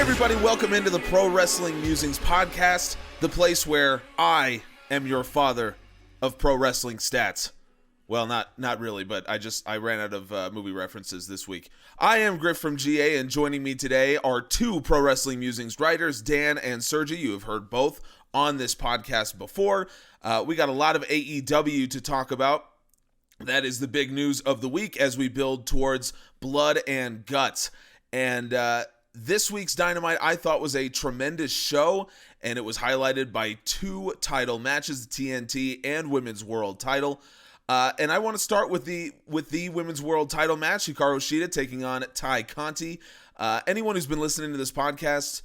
everybody, welcome into the Pro Wrestling Musings podcast, the place where I am your father of pro wrestling stats. Well, not really, but I ran out of movie references this week. I am Griff from GA, and joining me today are two Pro Wrestling Musings writers, Dan and Sergi. You have heard both on this podcast before. We got a lot of AEW to talk about. That is the big news of the week as we build towards Blood and Guts. And this week's Dynamite I thought was a tremendous show, and it was highlighted by two title matches, the TNT and Women's World title. And I want to start with the Women's World title match, Hikaru Shida taking on Tai Conti. Anyone who's been listening to this podcast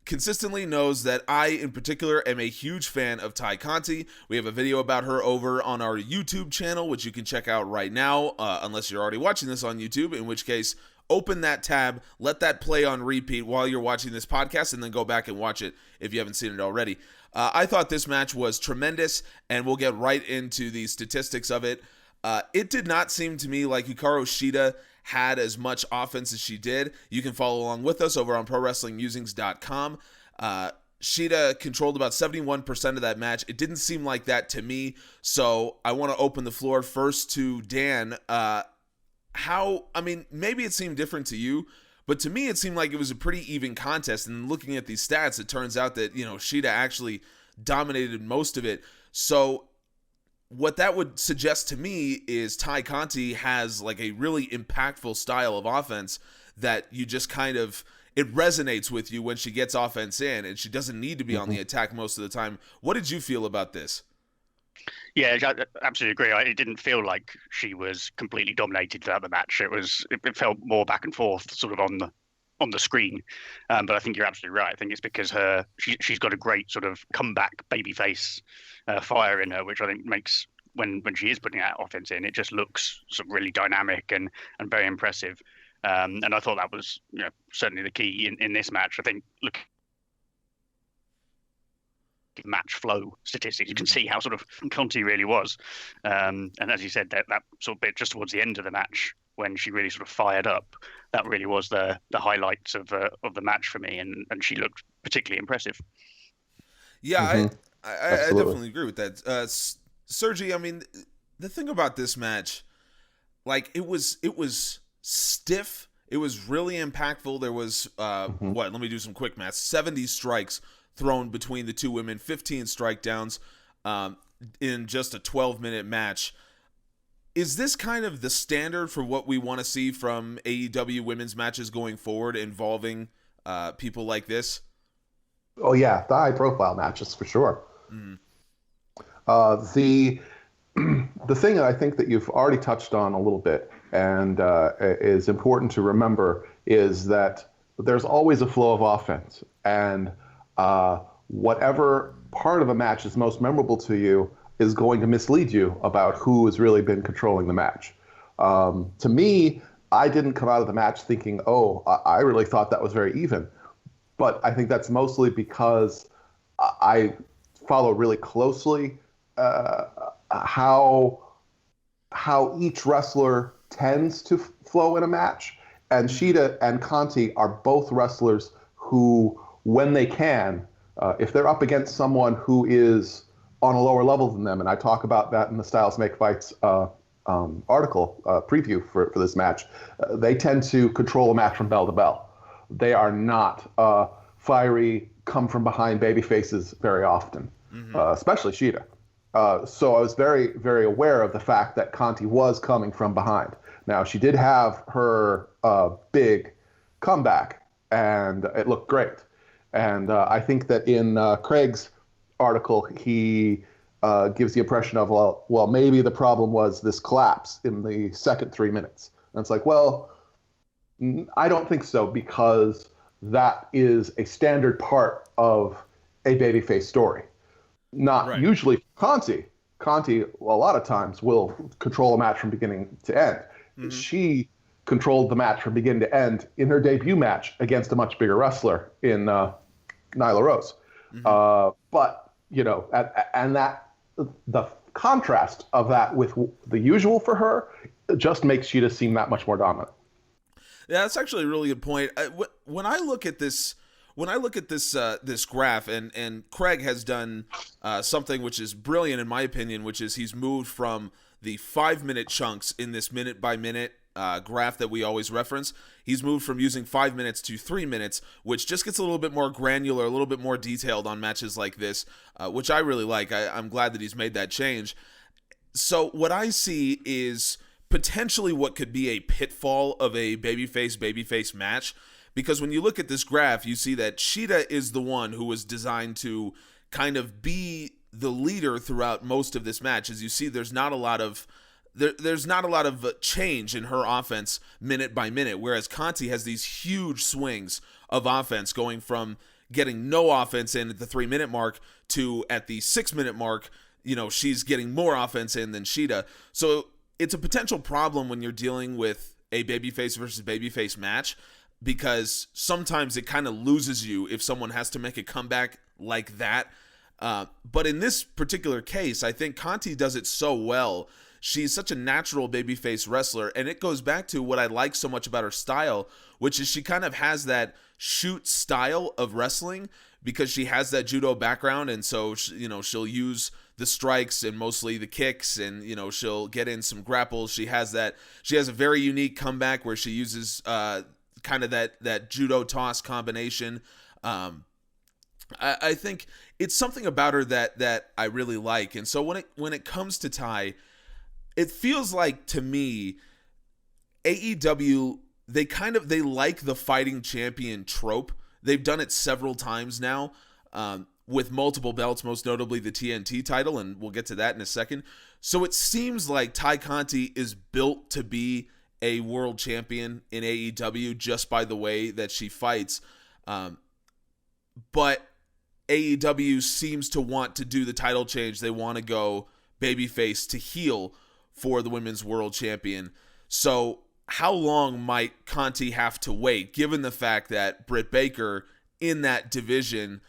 consistently knows that I, in particular, am a huge fan of Tai Conti. We have a video about her over on our YouTube channel, which you can check out right now, unless you're already watching this on YouTube, in which case, open that tab, let that play on repeat while you're watching this podcast, and then go back and watch it if you haven't seen it already. I thought this match was tremendous, and we'll get right into the statistics of it. It did not seem to me like Hikaru Shida had as much offense as she did. You can follow along with us over on ProWrestlingMusings.com. Shida controlled about 71% of that match. It didn't seem like that to me, so I want to open the floor first to Dan. Maybe it seemed different to you, but to me it seemed like it was a pretty even contest, and looking at these stats, it turns out that, Shida actually dominated most of it. So what that would suggest to me is Tai Conti has like a really impactful style of offense that you just it resonates with you when she gets offense in, and she doesn't need to be on the attack most of the time. What did you feel about this? Yeah, I absolutely agree. It didn't feel like she was completely dominated throughout the match. It felt more back and forth, sort of on the screen. But I think you're absolutely right. I think it's because she's got a great sort of comeback babyface fire in her, which I think makes when she is putting that offense in, it just looks sort of really dynamic and very impressive. And I thought that was certainly the key in this match. I think match flow statistics, you can see how sort of Conti really was, and as you said, that sort of bit just towards the end of the match when she really sort of fired up, that really was the highlights of the match for me, and she looked particularly impressive. Yeah, I definitely agree with that. Sergi, the thing about this match, like, it was stiff, it was really impactful. There was let me do some quick math, 70 strikes thrown between the two women, 15 strikedowns in just a 12-minute match. Is this kind of the standard for what we want to see from AEW women's matches going forward involving people like this? Oh yeah, the high-profile matches for sure. The thing that I think that you've already touched on a little bit and is important to remember is that there's always a flow of offense, and whatever part of a match is most memorable to you is going to mislead you about who has really been controlling the match. To me, I didn't come out of the match thinking, I really thought that was very even. But I think that's mostly because I follow really closely how each wrestler tends to flow in a match. And Shida and Conti are both wrestlers who, when they can, if they're up against someone who is on a lower level than them, and I talk about that in the Styles Make Fights article preview for this match, they tend to control a match from bell to bell. They are not fiery, come-from-behind baby faces very often, especially Shida. So I was very, very aware of the fact that Conti was coming from behind. Now, she did have her big comeback, and it looked great. And I think that in Craig's article, he gives the impression of, well, maybe the problem was this collapse in the second 3 minutes. And it's like, well, I don't think so, because that is a standard part of a babyface story. Not usually Conti. Conti, a lot of times, will control a match from beginning to end. She controlled the match from beginning to end in her debut match against a much bigger wrestler in Nyla Rose. But, and that the contrast of that with the usual for her just makes Shida seem that much more dominant. Yeah, that's actually a really good point. When I look at this when I look at this graph, and Craig has done something which is brilliant in my opinion, which is he's moved from the 5-minute chunks in this minute by minute graph that we always reference. He's moved from using 5 minutes to 3 minutes, which just gets a little bit more granular, a little bit more detailed on matches like this, which I really like. I'm glad that he's made that change. So what I see is potentially what could be a pitfall of a babyface match, because when you look at this graph, you see that Shida is the one who was designed to kind of be the leader throughout most of this match. As you see, there's not a lot of change in her offense minute by minute, whereas Conti has these huge swings of offense, going from getting no offense in at the 3-minute mark to at the 6-minute mark, she's getting more offense in than Shida. So it's a potential problem when you're dealing with a babyface versus babyface match, because sometimes it kind of loses you if someone has to make a comeback like that. But in this particular case, I think Conti does it so well. She's such a natural babyface wrestler, and it goes back to what I like so much about her style, which is she kind of has that shoot style of wrestling because she has that judo background, and so she'll use the strikes and mostly the kicks, and she'll get in some grapples. She has a very unique comeback where she uses kind of that judo toss combination. I think it's something about her that I really like, and so when it comes to Tai, it feels like to me AEW, they like the fighting champion trope. They've done it several times now with multiple belts, most notably the TNT title, and we'll get to that in a second. So it seems like Tai Conti is built to be a world champion in AEW just by the way that she fights. But AEW seems to want to do the title change. They want to go babyface to heel for the women's world champion. So how long might Conti have to wait, given the fact that Britt Baker in that division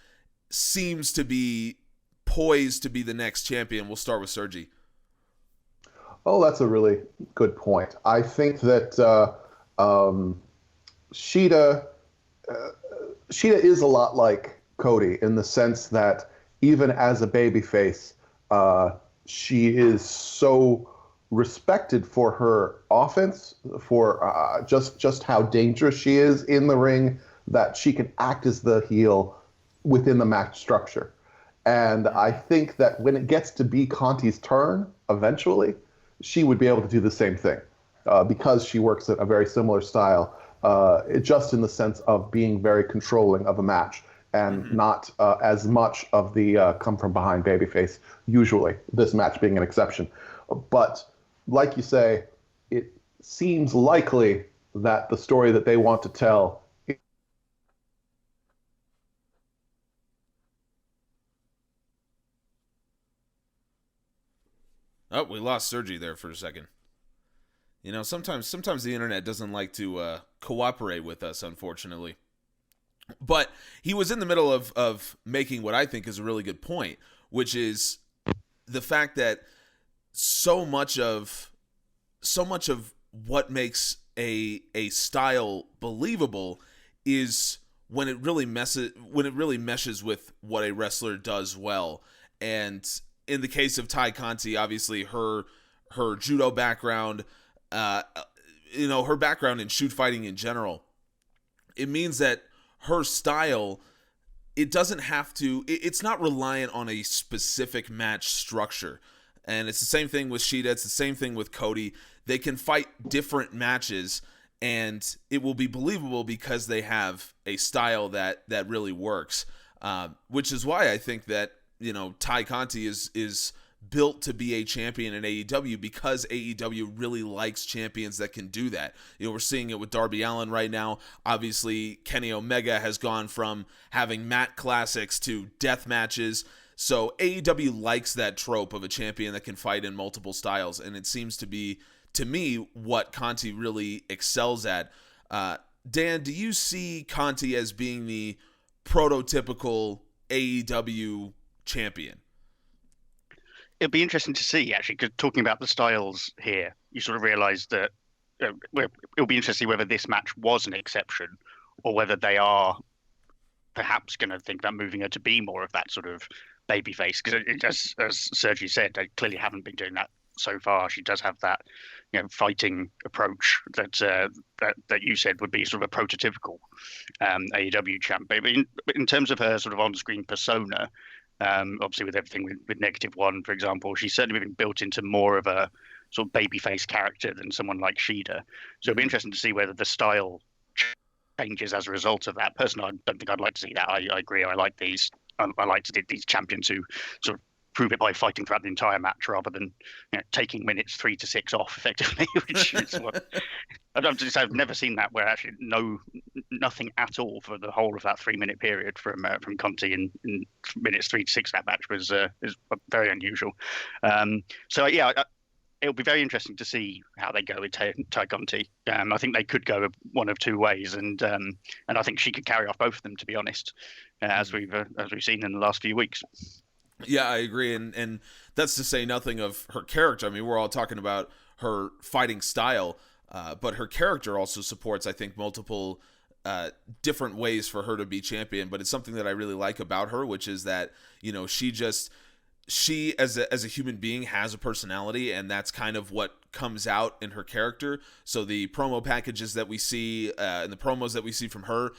seems to be poised to be the next champion? We'll start with Sergi. Oh, that's a really good point. I think that Shida is a lot like Cody in the sense that even as a babyface, she is so respected for her offense, for just how dangerous she is in the ring, that she can act as the heel within the match structure. And I think that when it gets to be Conti's turn, eventually, she would be able to do the same thing because she works at a very similar style, just in the sense of being very controlling of a match and not as much of the come from behind babyface, usually, this match being an exception. But like you say, it seems likely that the story that they want to tell. Oh, we lost Sergi there for a second. Sometimes the internet doesn't like to cooperate with us, unfortunately. But he was in the middle of making what I think is a really good point, which is the fact that so much of what makes a style believable is when it really meshes with what a wrestler does well. And in the case of Tai Conti, obviously her judo background, her background in shoot fighting in general, it means that her style, it's not reliant on a specific match structure. And it's the same thing with Shida. It's the same thing with Cody. They can fight different matches, and it will be believable because they have a style that really works. Which is why I think that Tai Conti is built to be a champion in AEW, because AEW really likes champions that can do that. We're seeing it with Darby Allin right now. Obviously, Kenny Omega has gone from having mat classics to death matches. So AEW likes that trope of a champion that can fight in multiple styles, and it seems to be, to me, what Conti really excels at. Dan, do you see Conti as being the prototypical AEW champion? It'd be interesting to see, actually, because talking about the styles here, you sort of realize that it'll be interesting whether this match was an exception or whether they are perhaps going to think about moving her to be more of that sort of baby face, because as Sergi said, they clearly haven't been doing that so far. She does have that, fighting approach that you said would be sort of a prototypical AEW champ. But in terms of her sort of on-screen persona, obviously with everything with -1, for example, she's certainly been built into more of a sort of babyface character than someone like Shida. So it'll be interesting to see whether the style changes as a result of that. Personally, I don't think I'd like to see that. I agree. I like these. I like to see these champions who sort of prove it by fighting throughout the entire match rather than taking minutes 3 to 6 off effectively, which is what I've never seen that, where actually nothing at all for the whole of that 3-minute period from Conti in minutes 3 to 6. That match is very unusual. It'll be very interesting to see how they go with Tai Conti. I think they could go one of two ways, and I think she could carry off both of them, to be honest, as we've seen in the last few weeks. Yeah, I agree, and that's to say nothing of her character. I mean, we're all talking about her fighting style, but her character also supports, I think, multiple different ways for her to be champion. But it's something that I really like about her, which is that she as a human being has a personality, and that's kind of what comes out in her character. So the promo packages that we see and the promos that we see from her,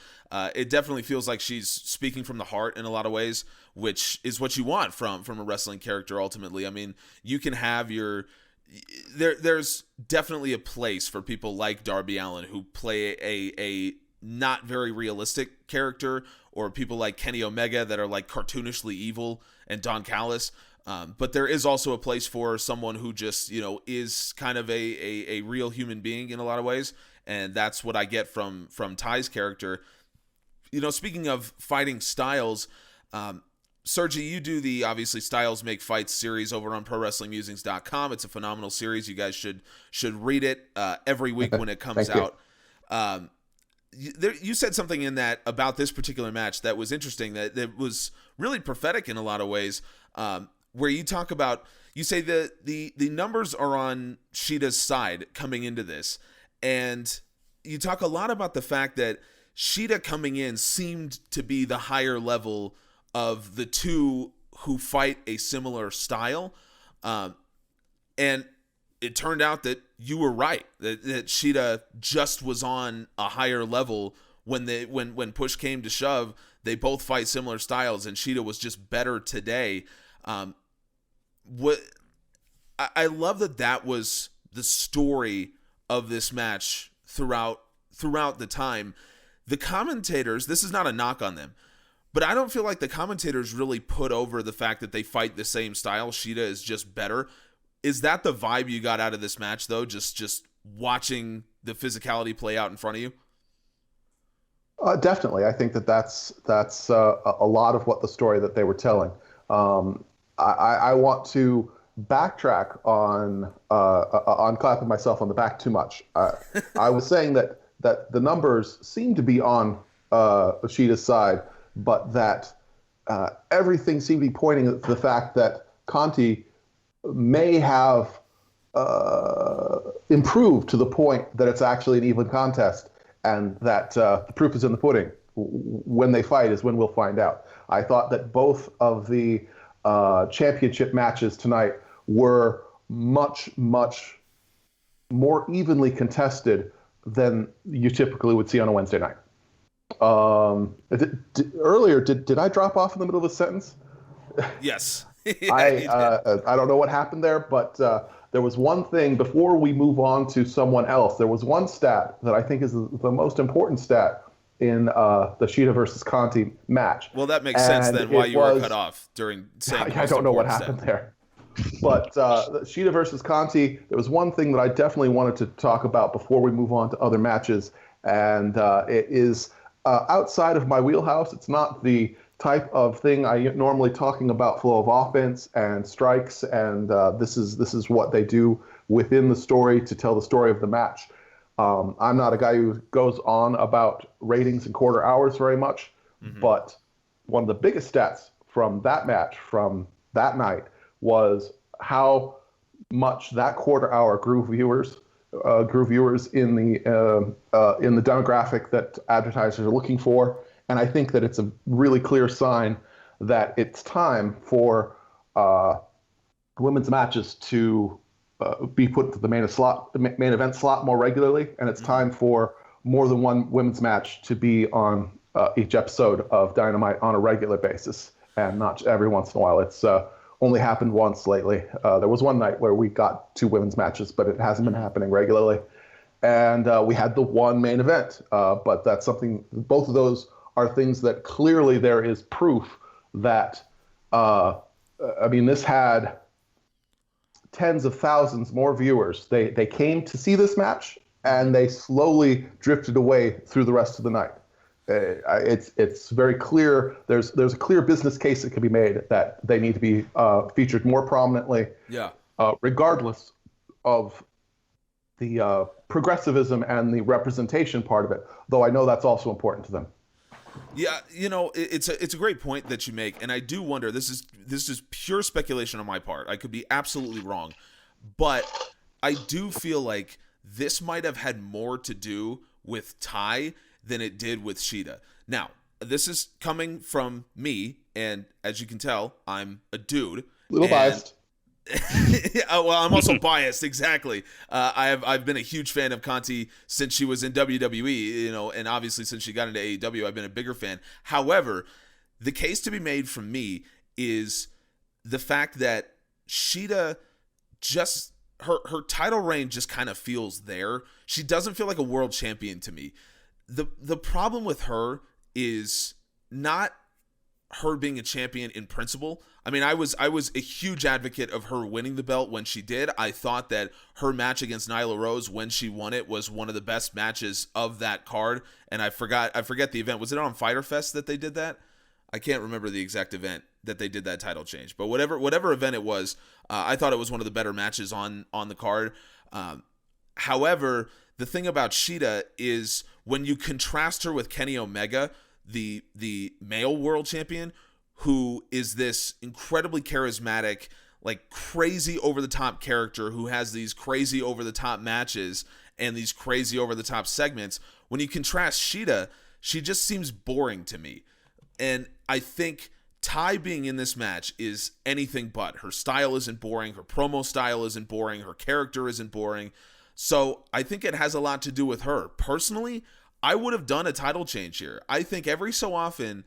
it definitely feels like she's speaking from the heart in a lot of ways, which is what you want from a wrestling character ultimately. I mean, you can have there's definitely a place for people like Darby Allin who play a not very realistic character, or people like Kenny Omega that are like cartoonishly evil, and Don Callis. But there is also a place for someone who just, is kind of a real human being in a lot of ways. And that's what I get from Ty's character. Speaking of fighting styles, Sergi, you do the obviously Styles Make Fights series over on ProWrestlingMusings.com. It's a phenomenal series. You guys should read it every week when it comes out. You said something in that about this particular match that was interesting, that was really prophetic in a lot of ways, where you talk about, you say that the numbers are on Shida's side coming into this, and you talk a lot about the fact that Shida coming in seemed to be the higher level of the two who fight a similar style, and it turned out that you were right, that Shida just was on a higher level when push came to shove. They both fight similar styles, and Shida was just better today. I love that was the story of this match throughout the time. The commentators, this is not a knock on them, but I don't feel like the commentators really put over the fact that they fight the same style. Shida is just better. Is that the vibe you got out of this match, though? Just watching the physicality play out in front of you? Definitely. I think that's a lot of what the story that they were telling. I want to backtrack on clapping myself on the back too much. I was saying that the numbers seem to be on Shida's side, but that everything seemed to be pointing to the fact that Conti may have improved to the point that it's actually an even contest, and that the proof is in the pudding. When they fight is when we'll find out. I thought that both of the championship matches tonight were much, much more evenly contested than you typically would see on a Wednesday night. Earlier, did I drop off in the middle of a sentence? Yes. I don't know what happened there, but there was one thing before we move on to someone else. There was one stat that I think is the most important stat in the Shida versus Conti match. Well, that makes sense then why you were cut off during saying I don't know what happened there. But Shida versus Conti, there was one thing that I definitely wanted to talk about before we move on to other matches, and it is outside of my wheelhouse. It's not the type of thing I normally talking about, flow of offense and strikes, and this is what they do within the story to tell the story of the match. I'm not a guy who goes on about ratings and quarter hours very much, but one of the biggest stats from that match, from that night, was how much that quarter hour grew viewers in the demographic that advertisers are looking for, And I think that it's a really clear sign that it's time for women's matches to be put to the main event slot more regularly, and it's time for more than one women's match to be on each episode of Dynamite on a regular basis, and not every once in a while. It's only happened once lately. There was one night where we got 2 women's matches, but it hasn't been happening regularly. And we had the one main event, but that's something. Both of those are things that clearly there is proof that. This had tens of thousands more viewers. They came to see this match, and they slowly drifted away through the rest of the night. It's very clear. There's a clear business case that can be made that they need to be featured more prominently. Yeah. Regardless of the progressivism and the representation part of it, though I know that's also important to them. Yeah, it's a great point that you make, and I do wonder. This is pure speculation on my part. I could be absolutely wrong, but I do feel like this might have had more to do with Tai than it did with Shida. Now, this is coming from me, and as you can tell, I'm a dude. A little biased. Well, I'm also biased. Exactly. I've been a huge fan of Conti since she was in WWE, and obviously since she got into AEW, I've been a bigger fan. However, the case to be made from me is the fact that Shida just her title reign just kind of feels there. She doesn't feel like a world champion to me. The problem with her is not her being a champion in principle. I mean, I was a huge advocate of her winning the belt when she did. I thought that her match against Nyla Rose when she won it was one of the best matches of that card. And I forget the event. Was it on Fyter Fest that they did that? I can't remember the exact event that they did that title change. But whatever event it was, I thought it was one of the better matches on the card. However, the thing about Shida is when you contrast her with Kenny Omega, the male world champion, who is this incredibly charismatic, like crazy over-the-top character who has these crazy over-the-top matches and these crazy over-the-top segments. When you contrast Shida, she just seems boring to me. And I think Tai being in this match is anything but. Her style isn't boring. Her promo style isn't boring. Her character isn't boring. So I think it has a lot to do with her. Personally, I would have done a title change here. I think every so often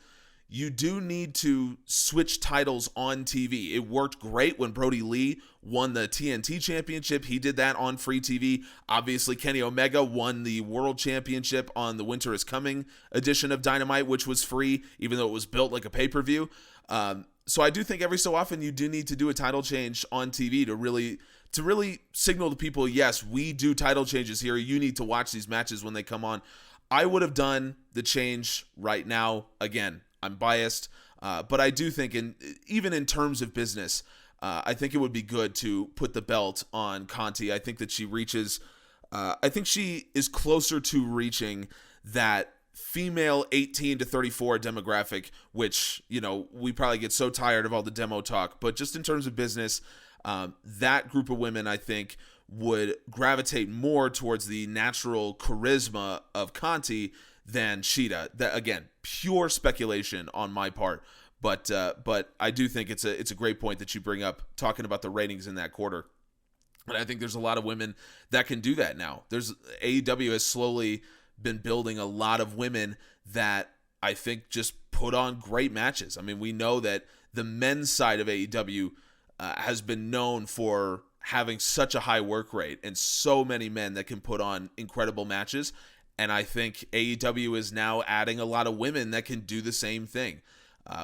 you do need to switch titles on TV. It worked great when Brody Lee won the TNT Championship. He did that on free TV. Obviously, Kenny Omega won the World Championship on the Winter is Coming edition of Dynamite, which was free, even though it was built like a pay-per-view. So I do think every so often you do need to do a title change on TV to really signal to people, yes, we do title changes here. You need to watch these matches when they come on. I would have done the change right now. Again, I'm biased, but I do think even in terms of business, I think it would be good to put the belt on Conti. I think that she is closer to reaching that female 18 to 34 demographic, which, we probably get so tired of all the demo talk, but just in terms of business, that group of women, I think, would gravitate more towards the natural charisma of Conti than Shida. That, again, pure speculation on my part, but I do think it's a great point that you bring up, talking about the ratings in that quarter. And I think there's a lot of women that can do that now. AEW has slowly been building a lot of women that I think just put on great matches. I mean, we know that the men's side of AEW has been known for having such a high work rate and so many men that can put on incredible matches. And I think AEW is now adding a lot of women that can do the same thing,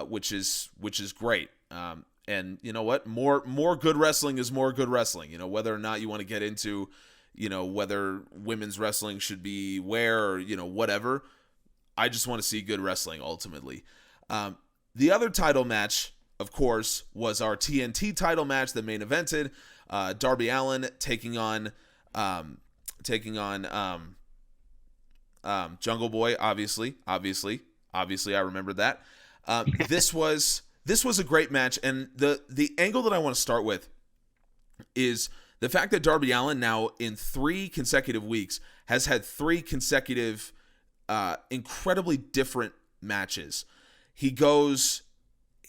which is great. And you know what? More good wrestling is more good wrestling. Whether or not you want to get into, whether women's wrestling should be where or, whatever. I just want to see good wrestling ultimately. The other title match, of course, was our TNT title match that main evented. Darby Allin taking on Jungle Boy, obviously, I remember that. This was a great match, and the angle that I want to start with is the fact that Darby Allin now in 3 consecutive weeks has had 3 consecutive incredibly different matches. He goes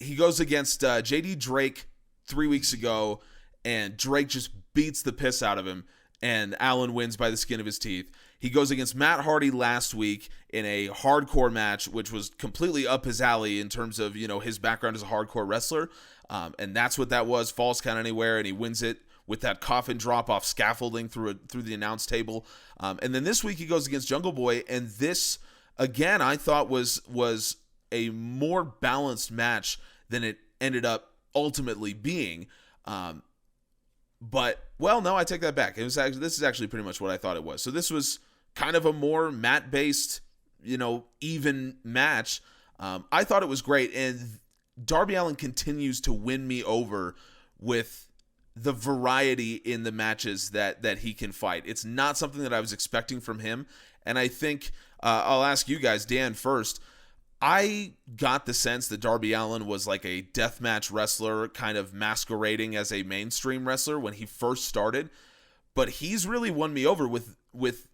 against JD Drake 3 weeks ago, and Drake just beats the piss out of him, and Allen wins by the skin of his teeth. He goes against Matt Hardy last week in a hardcore match, which was completely up his alley in terms of, his background as a hardcore wrestler. And that's what that was, falls count anywhere, and he wins it with that coffin drop off scaffolding through the announce table. And then this week he goes against Jungle Boy, and this, again, I thought was a more balanced match than it ended up ultimately being. But, well, no, I take that back. This is actually pretty much what I thought it was. So this was kind of a more mat-based, even match. I thought it was great, and Darby Allin continues to win me over with the variety in the matches that he can fight. It's not something that I was expecting from him, and I think I'll ask you guys, Dan first. I got the sense that Darby Allin was like a deathmatch wrestler, kind of masquerading as a mainstream wrestler when he first started, but he's really won me over with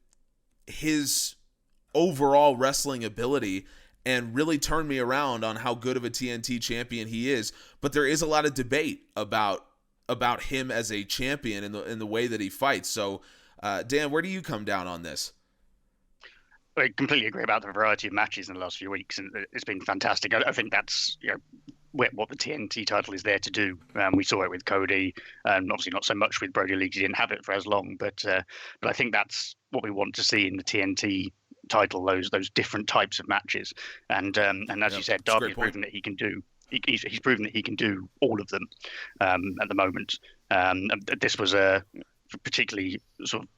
his overall wrestling ability and really turned me around on how good of a TNT champion he is. But there is a lot of debate about him as a champion in the way that he fights. So, Dan, where do you come down on this? I completely agree about the variety of matches in the last few weeks, and it's been fantastic. I think that's what the TNT title is there to do. We saw it with Cody, and obviously not so much with Brody Lee because he didn't have it for as long. But I think that's what we want to see in the TNT title: those different types of matches. And as you said, Darby's proven that he can do. He's proven that he can do all of them at the moment. And this was a particularly sort of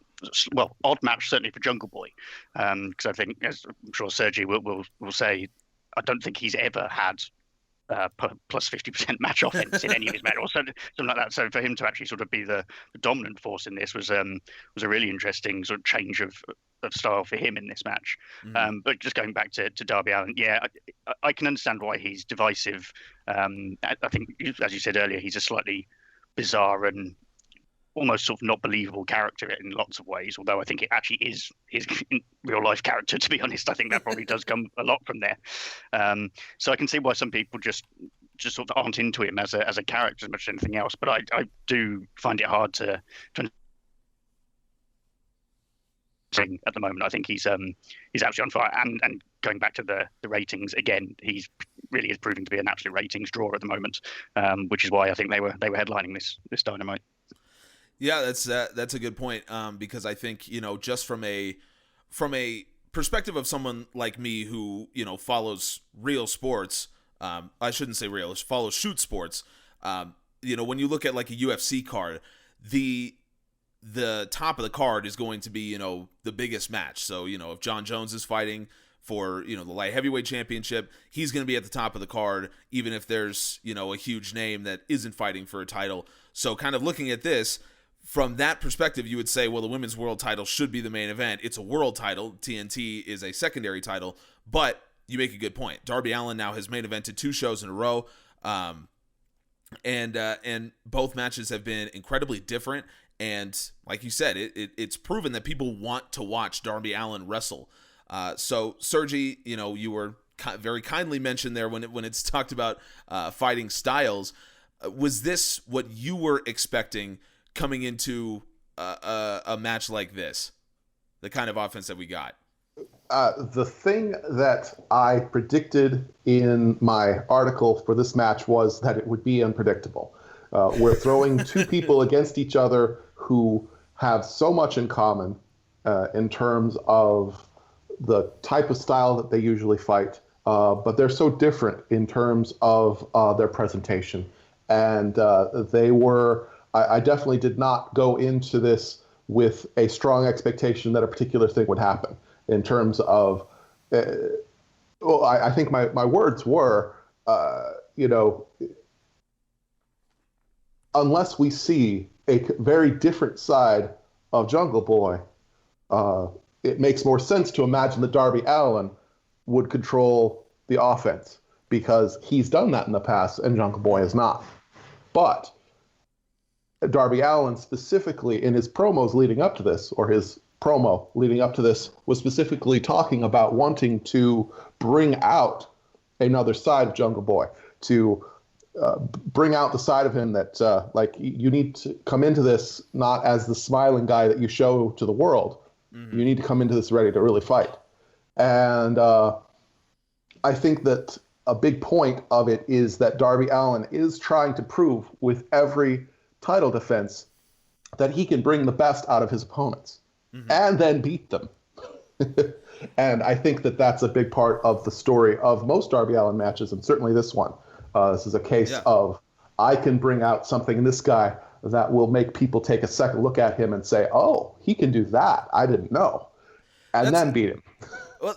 odd match, certainly for Jungle Boy, because I think, as I'm sure Sergi will say, I don't think he's ever had plus 50% match offense in any of his matches, or something like that. So for him to actually sort of be the dominant force in this was a really interesting sort of change of style for him in this match. Mm-hmm. But just going back to Darby Allin, I can understand why he's divisive. I think, as you said earlier, he's a slightly bizarre and almost sort of not believable character in lots of ways, although I think it actually is his real life character, to be honest. I think that probably does come a lot from there. So I can see why some people just sort of aren't into him as a character as much as anything else, but I do find it hard to at the moment. I think he's actually on fire, and going back to the ratings again, he's really is proving to be an absolute ratings draw at the moment, which is why I think they were headlining this Dynamite. Yeah, that's a good point, because I think, just from a perspective of someone like me who, follows real sports, I shouldn't say real, follows shoot sports, when you look at like a UFC card, the top of the card is going to be, the biggest match. So, if John Jones is fighting for, the light heavyweight championship, he's going to be at the top of the card, even if there's, a huge name that isn't fighting for a title. So kind of looking at this, from that perspective, you would say, well, the women's world title should be the main event. It's a world title. TNT is a secondary title. But you make a good point. Darby Allin now has main evented 2 shows in a row. And both matches have been incredibly different. And like you said, it's proven that people want to watch Darby Allin wrestle. So, Sergi, you were very kindly mentioned there when it's talked about fighting styles. Was this what you were expecting coming into a match like this, the kind of offense that we got? The thing that I predicted in my article for this match was that it would be unpredictable. We're throwing 2 people against each other who have so much in common in terms of the type of style that they usually fight, but they're so different in terms of their presentation. And I definitely did not go into this with a strong expectation that a particular thing would happen in terms of, I think my words were, unless we see a very different side of Jungle Boy, it makes more sense to imagine that Darby Allin would control the offense, because he's done that in the past and Jungle Boy has not. But Darby Allin specifically in his promos leading up to this, or his promo leading up to this, was specifically talking about wanting to bring out another side of Jungle Boy, to bring out the side of him that like you need to come into this not as the smiling guy that you show to the world. Mm-hmm. You need to come into this ready to really fight. And I think that a big point of it is that Darby Allin is trying to prove with every title defense that he can bring the best out of his opponents and then beat them. And I think that that's a big part of the story of most Darby Allin matches, and certainly this one. This is a case of I can bring out something in this guy that will make people take a second look at him and say, oh, he can do that. I didn't know. And then beat him. Well,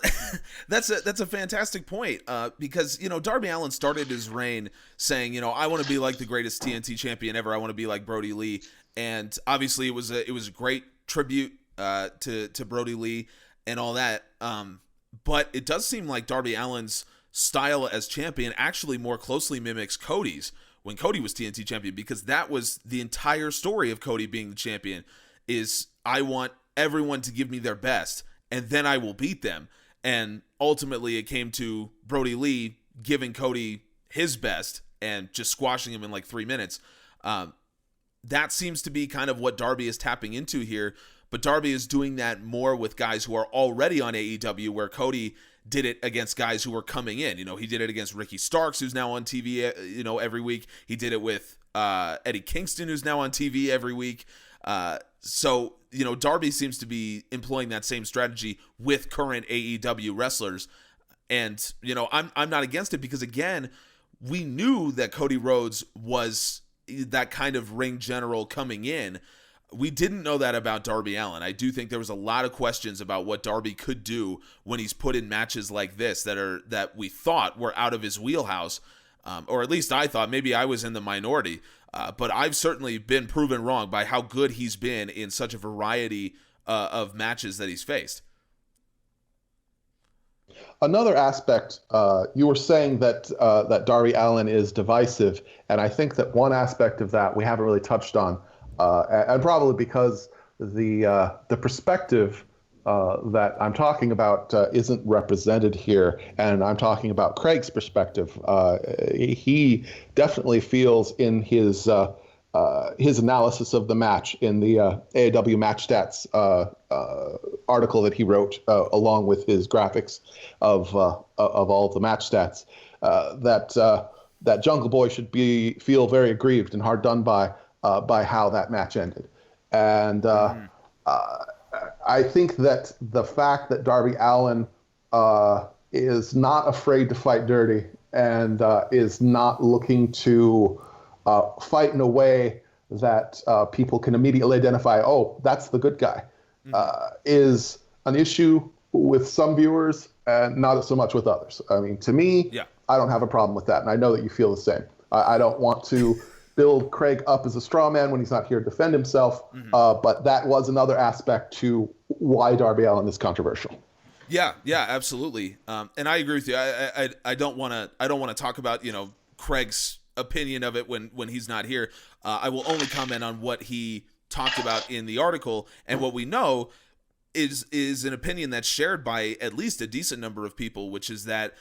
that's a fantastic point because, Darby Allin started his reign saying, I want to be like the greatest TNT champion ever. I want to be like Brody Lee. And obviously it was a great tribute to Brody Lee and all that. But it does seem like Darby Allin's style as champion actually more closely mimics Cody's when Cody was TNT champion, because that was the entire story of Cody being the champion is I want everyone to give me their best and then I will beat them. And ultimately it came to Brody Lee giving Cody his best and just squashing him in like 3 minutes. That seems to be kind of what Darby is tapping into here, but Darby is doing that more with guys who are already on AEW, where Cody did it against guys who were coming in. He did it against Ricky Starks, who's now on TV, every week. He did it with Eddie Kingston, who's now on TV every week. So Darby seems to be employing that same strategy with current AEW wrestlers. And, I'm not against it because, again, we knew that Cody Rhodes was that kind of ring general coming in. We didn't know that about Darby Allin. I do think there was a lot of questions about what Darby could do when he's put in matches like this that we thought were out of his wheelhouse, or at least I thought. Maybe I was in the minority, but I've certainly been proven wrong by how good he's been in such a variety of matches that he's faced. Another aspect, you were saying that that Darby Allin is divisive, and I think that one aspect of that we haven't really touched on. And probably because the perspective that I'm talking about isn't represented here, and I'm talking about Craig's perspective. He definitely feels in his analysis of the match in the AEW Match Stats article that he wrote along with his graphics of all of the match stats that Jungle Boy should feel very aggrieved and hard done by how that match ended. And I think that the fact that Darby Allin is not afraid to fight dirty and is not looking to fight in a way that people can immediately identify, oh, that's the good guy, is an issue with some viewers and not so much with others. I mean, to me, I don't have a problem with that, and I know that you feel the same. I don't want to build Craig up as a straw man when he's not here to defend himself. But that was another aspect to why Darby Allin is controversial. Yeah, absolutely. And I agree with you. I don't want to talk about Craig's opinion of it when he's not here. I will only comment on what he talked about in the article, and what we know is an opinion that's shared by at least a decent number of people, which is that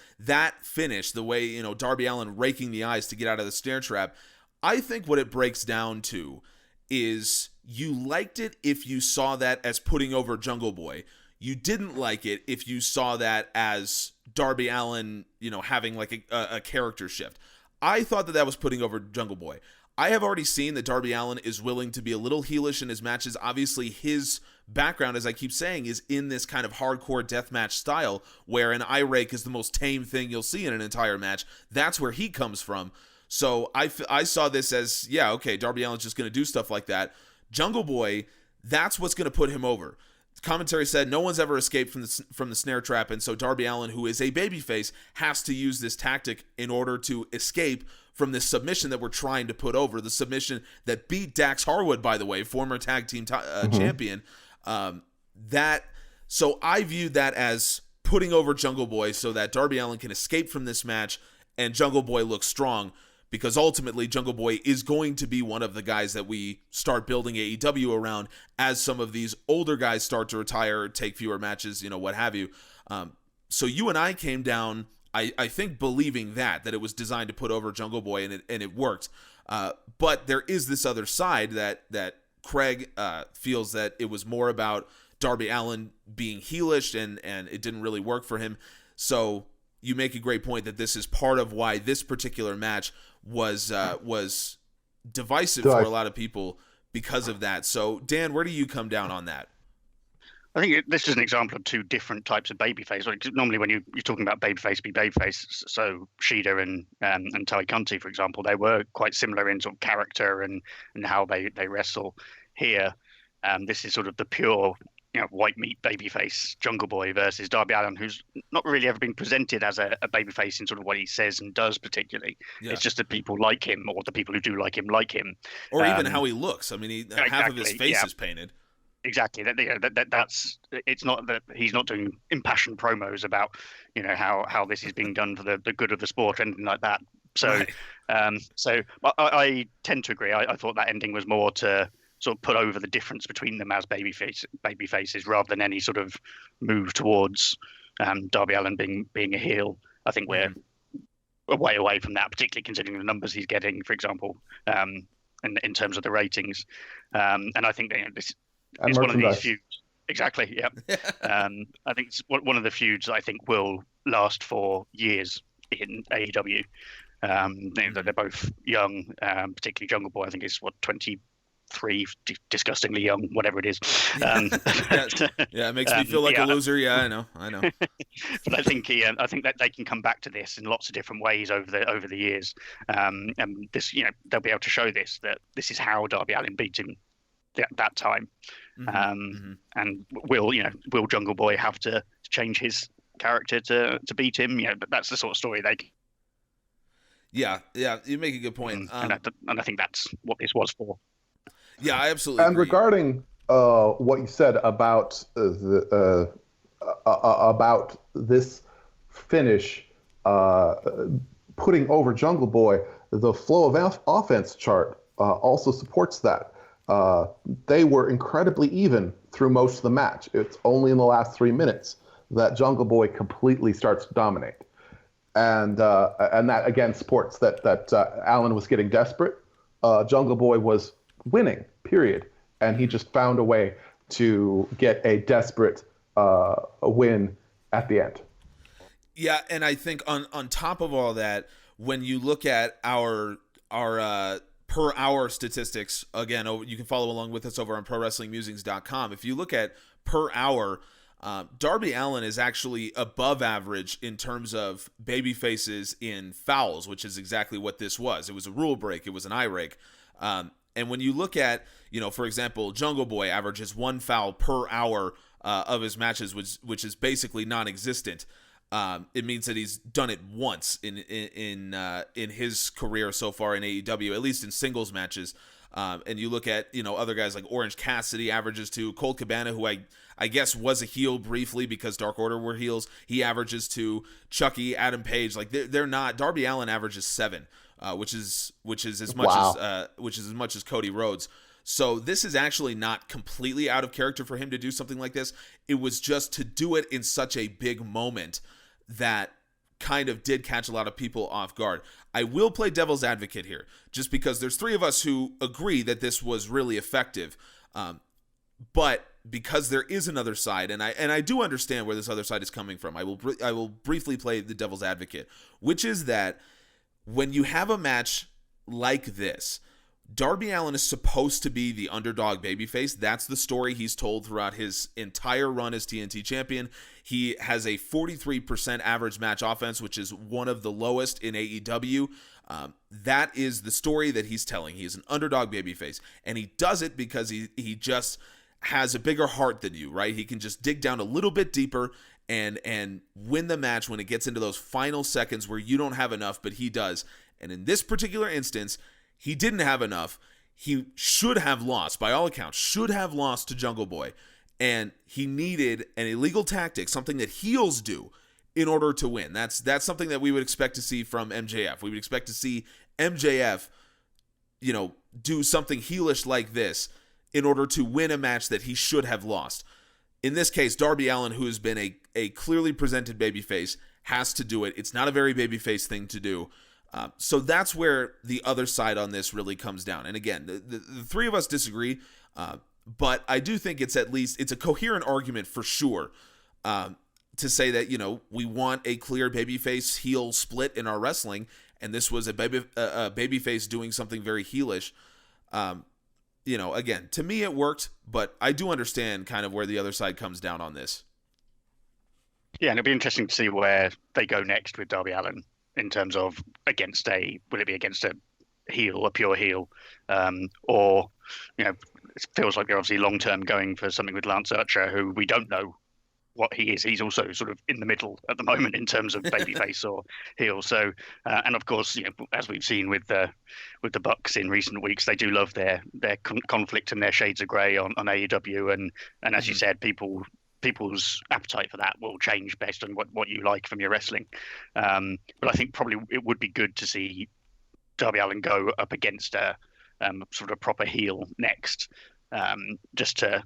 finish, the way Darby Allin raking the eyes to get out of the snare trap. I think what it breaks down to is you liked it if you saw that as putting over Jungle Boy. You didn't like it if you saw that as Darby Allin, having like a character shift. I thought that was putting over Jungle Boy. I have already seen that Darby Allin is willing to be a little heelish in his matches. Obviously, his background, as I keep saying, is in this kind of hardcore deathmatch style where an eye rake is the most tame thing you'll see in an entire match. That's where he comes from. So I saw this as, okay, Darby Allin's just going to do stuff like that. Jungle Boy, that's what's going to put him over. Commentary said no one's ever escaped from the snare trap, and so Darby Allin, who is a babyface, has to use this tactic in order to escape from this submission that we're trying to put over. The submission that beat Dax Harwood, by the way, former tag team champion. So I viewed that as putting over Jungle Boy so that Darby Allin can escape from this match and Jungle Boy looks strong. Because ultimately, Jungle Boy is going to be one of the guys that we start building AEW around as some of these older guys start to retire, take fewer matches, what have you. So you and I came down I think believing that it was designed to put over Jungle Boy, and it worked. But there is this other side that Craig feels that it was more about Darby Allin being heelish, and it didn't really work for him. So you make a great point that this is part of why this particular match was divisive for a lot of people because of that. So Dan, where do you come down on that? I think this is an example of two different types of babyface. Like normally, when you're talking about babyface, be babyface. So Shida and Tai Conti, for example, they were quite similar in sort of character and how they wrestle. Here, this is sort of the pure, white meat babyface Jungle Boy versus Darby Allin, who's not really ever been presented as a babyface in sort of what he says and does particularly. Yeah. It's just that people like him, or the people who do like him, or even how he looks. I mean, half of his face is painted. Exactly. That's it's not that he's not doing impassioned promos about how this is being done for the good of the sport or anything like that. So, right. I tend to agree. I thought that ending was more to sort of put over the difference between them as baby faces rather than any sort of move towards Darby Allin being a heel. I think we're a way away from that, particularly considering the numbers he's getting, for example, in terms of the ratings. And I think this. It's one of these feuds. Exactly, yeah. I think it's one of the feuds I think will last for years in AEW. They're both young, particularly Jungle Boy. I think is 23, disgustingly young, whatever it is. It makes me feel like a loser. Yeah, I know. But I think that they can come back to this in lots of different ways over the years. And this, they'll be able to show that this is how Darby Allin beat him at that time. And will Jungle Boy have to change his character to beat him? That's the sort of story they. Yeah, you make a good point. And I think that's what this was for. Yeah, I absolutely. And agree. Regarding what you said about about this finish putting over Jungle Boy, the flow of offense chart also supports that. They were incredibly even through most of the match. It's only in the last 3 minutes that Jungle Boy completely starts to dominate, and that again supports that Allin was getting desperate. Jungle Boy was winning, period, and he just found a way to get a desperate win at the end. Yeah, and I think on top of all that, when you look at our per hour statistics, again, you can follow along with us over on ProWrestlingMusings.com. If you look at per hour, Darby Allin is actually above average in terms of baby faces in fouls, which is exactly what this was. It was a rule break. It was an eye rake. And when you look at, for example, Jungle Boy averages 1 foul per hour of his matches, which is basically non-existent. It means that he's done it once in his career so far in AEW, at least in singles matches. And you look at other guys like Orange Cassidy averages 2, Colt Cabana, who I guess was a heel briefly because Dark Order were heels, he averages 2. Chucky, Adam Page, like they're not. Darby Allin averages 7, which is as much as Cody Rhodes. So this is actually not completely out of character for him to do something like this. It was just to do it in such a big moment that kind of did catch a lot of people off guard. I will play devil's advocate here, just because there's 3 of us who agree that this was really effective. But because there is another side, and I do understand where this other side is coming from, I will briefly play the devil's advocate, which is that when you have a match like this, Darby Allin is supposed to be the underdog babyface. That's the story he's told throughout his entire run as TNT champion. He has a 43% average match offense, which is one of the lowest in AEW. That is the story that he's telling. He is an underdog babyface, and he does it because he just has a bigger heart than you, right? He can just dig down a little bit deeper and win the match when it gets into those final seconds where you don't have enough, but he does. And in this particular instance, he didn't have enough. He should have lost, by all accounts, should have lost to Jungle Boy. And he needed an illegal tactic, something that heels do, in order to win. That's something that we would expect to see from MJF. We would expect to see MJF, do something heelish like this in order to win a match that he should have lost. In this case, Darby Allin, who has been a clearly presented babyface, has to do it. It's not a very babyface thing to do. So that's where the other side on this really comes down. And again, the three of us disagree, but I do think it's a coherent argument for sure to say that, we want a clear babyface heel split in our wrestling, and this was a babyface doing something very heelish. Again, to me it worked, but I do understand kind of where the other side comes down on this. Yeah, and it'll be interesting to see where they go next with Darby Allin in terms of will it be against a pure heel, or it feels like they're obviously long term going for something with Lance Archer, who we don't know what he is. He's also sort of in the middle at the moment in terms of babyface or heel. So, and of course, as we've seen with the Bucks in recent weeks, they do love their conflict and their shades of grey on AEW, and as you said, people's appetite for that will change based on what you like from your wrestling. But I think probably it would be good to see Darby Allin go up against a sort of a proper heel next, just to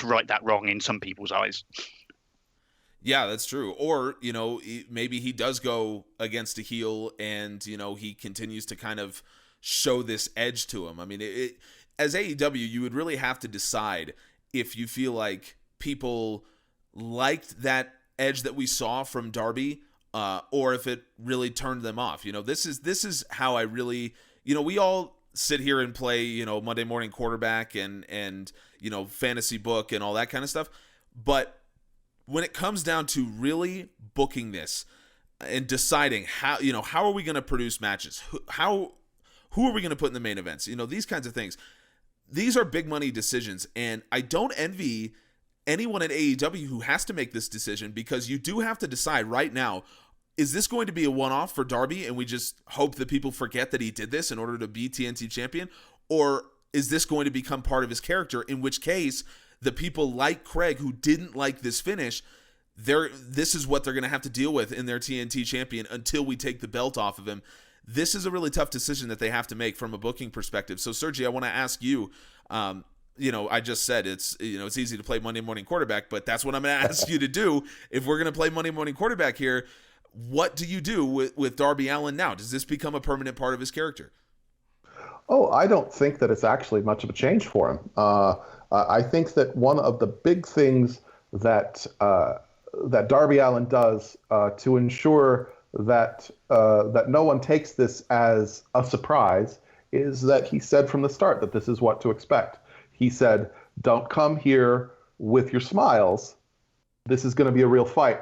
right that wrong in some people's eyes. Yeah, that's true. Or, maybe he does go against a heel and, he continues to kind of show this edge to him. I mean, as AEW, you would really have to decide if you feel like people liked that edge that we saw from Darby, or if it really turned them off. This is how I really, we all sit here and play, Monday Morning Quarterback and fantasy book and all that kind of stuff. But when it comes down to really booking this and deciding how are we going to produce matches, who are we going to put in the main events, these kinds of things, these are big money decisions, and I don't envy anyone at AEW who has to make this decision, because you do have to decide right now, is this going to be a one-off for Darby and we just hope that people forget that he did this in order to be TNT champion, or is this going to become part of his character, in which case the people like Craig who didn't like this finish, this is what they're going to have to deal with in their TNT champion until we take the belt off of him. This is a really tough decision that they have to make from a booking perspective. So Sergi, I want to ask you, I just said it's easy to play Monday Morning Quarterback, but that's what I'm going to ask you to do. If we're going to play Monday Morning Quarterback here, what do you do with Darby Allin now? Does this become a permanent part of his character? Oh, I don't think that it's actually much of a change for him. I think that one of the big things that Darby Allin does to ensure that no one takes this as a surprise is that he said from the start that this is what to expect. He said, "Don't come here with your smiles. This is going to be a real fight.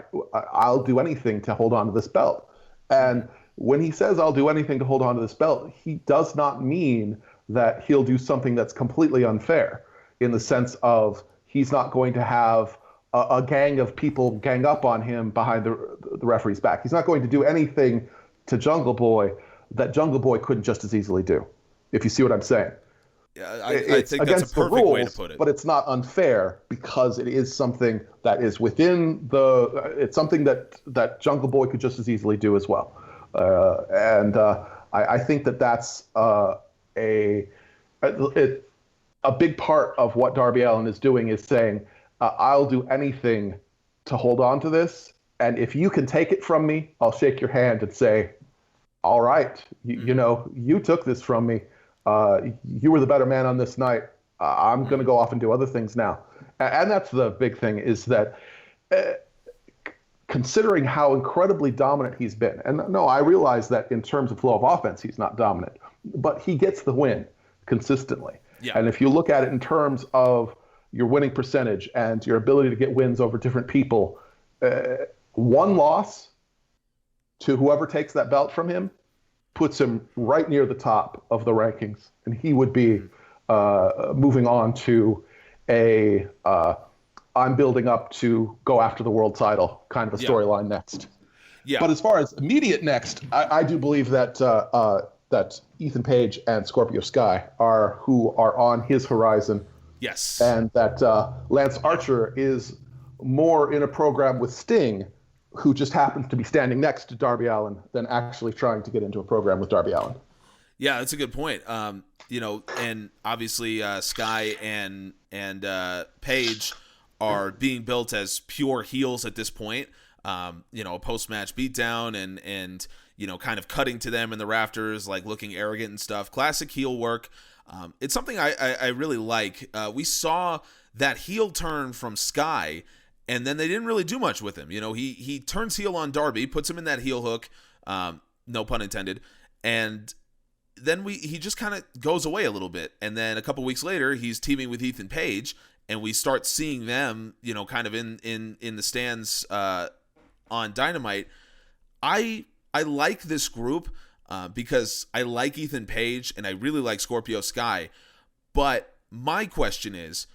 I'll do anything to hold on to this belt." And when he says, "I'll do anything to hold on to this belt," he does not mean that he'll do something that's completely unfair, in the sense of he's not going to have a gang of people gang up on him behind the referee's back. He's not going to do anything to Jungle Boy that Jungle Boy couldn't just as easily do, if you see what I'm saying. Yeah, I think that's a perfect way to put it. But it's not unfair, because it is something that is within it's something that Jungle Boy could just as easily do as well. I think that that's a big part of what Darby Allin is doing, is saying, I'll do anything to hold on to this, and if you can take it from me, I'll shake your hand and say, all right, you took this from me. You were the better man on this night. I'm going to go off and do other things now. And that's the big thing, is that considering how incredibly dominant he's been, and no, I realize that in terms of flow of offense, he's not dominant, but he gets the win consistently. Yeah. And if you look at it in terms of your winning percentage and your ability to get wins over different people, one loss to whoever takes that belt from him puts him right near the top of the rankings, and he would be moving on to I'm building up to go after the world title kind of a storyline next. Yeah. But as far as immediate next, I do believe that that Ethan Page and Scorpio Sky are who are on his horizon. Yes. And that Lance Archer is more in a program with Sting, who just happens to be standing next to Darby Allin, than actually trying to get into a program with Darby Allin. Yeah, that's a good point. And obviously Sky and Page are being built as pure heels at this point. a post-match beatdown and kind of cutting to them in the rafters, like looking arrogant and stuff. Classic heel work. It's something I really like. We saw that heel turn from Sky, and then they didn't really do much with him. He turns heel on Darby, puts him in that heel hook, no pun intended, and then he just kind of goes away a little bit. And then a couple weeks later, he's teaming with Ethan Page, and we start seeing them, kind of in the stands on Dynamite. I like this group because I like Ethan Page and I really like Scorpio Sky. But my question is,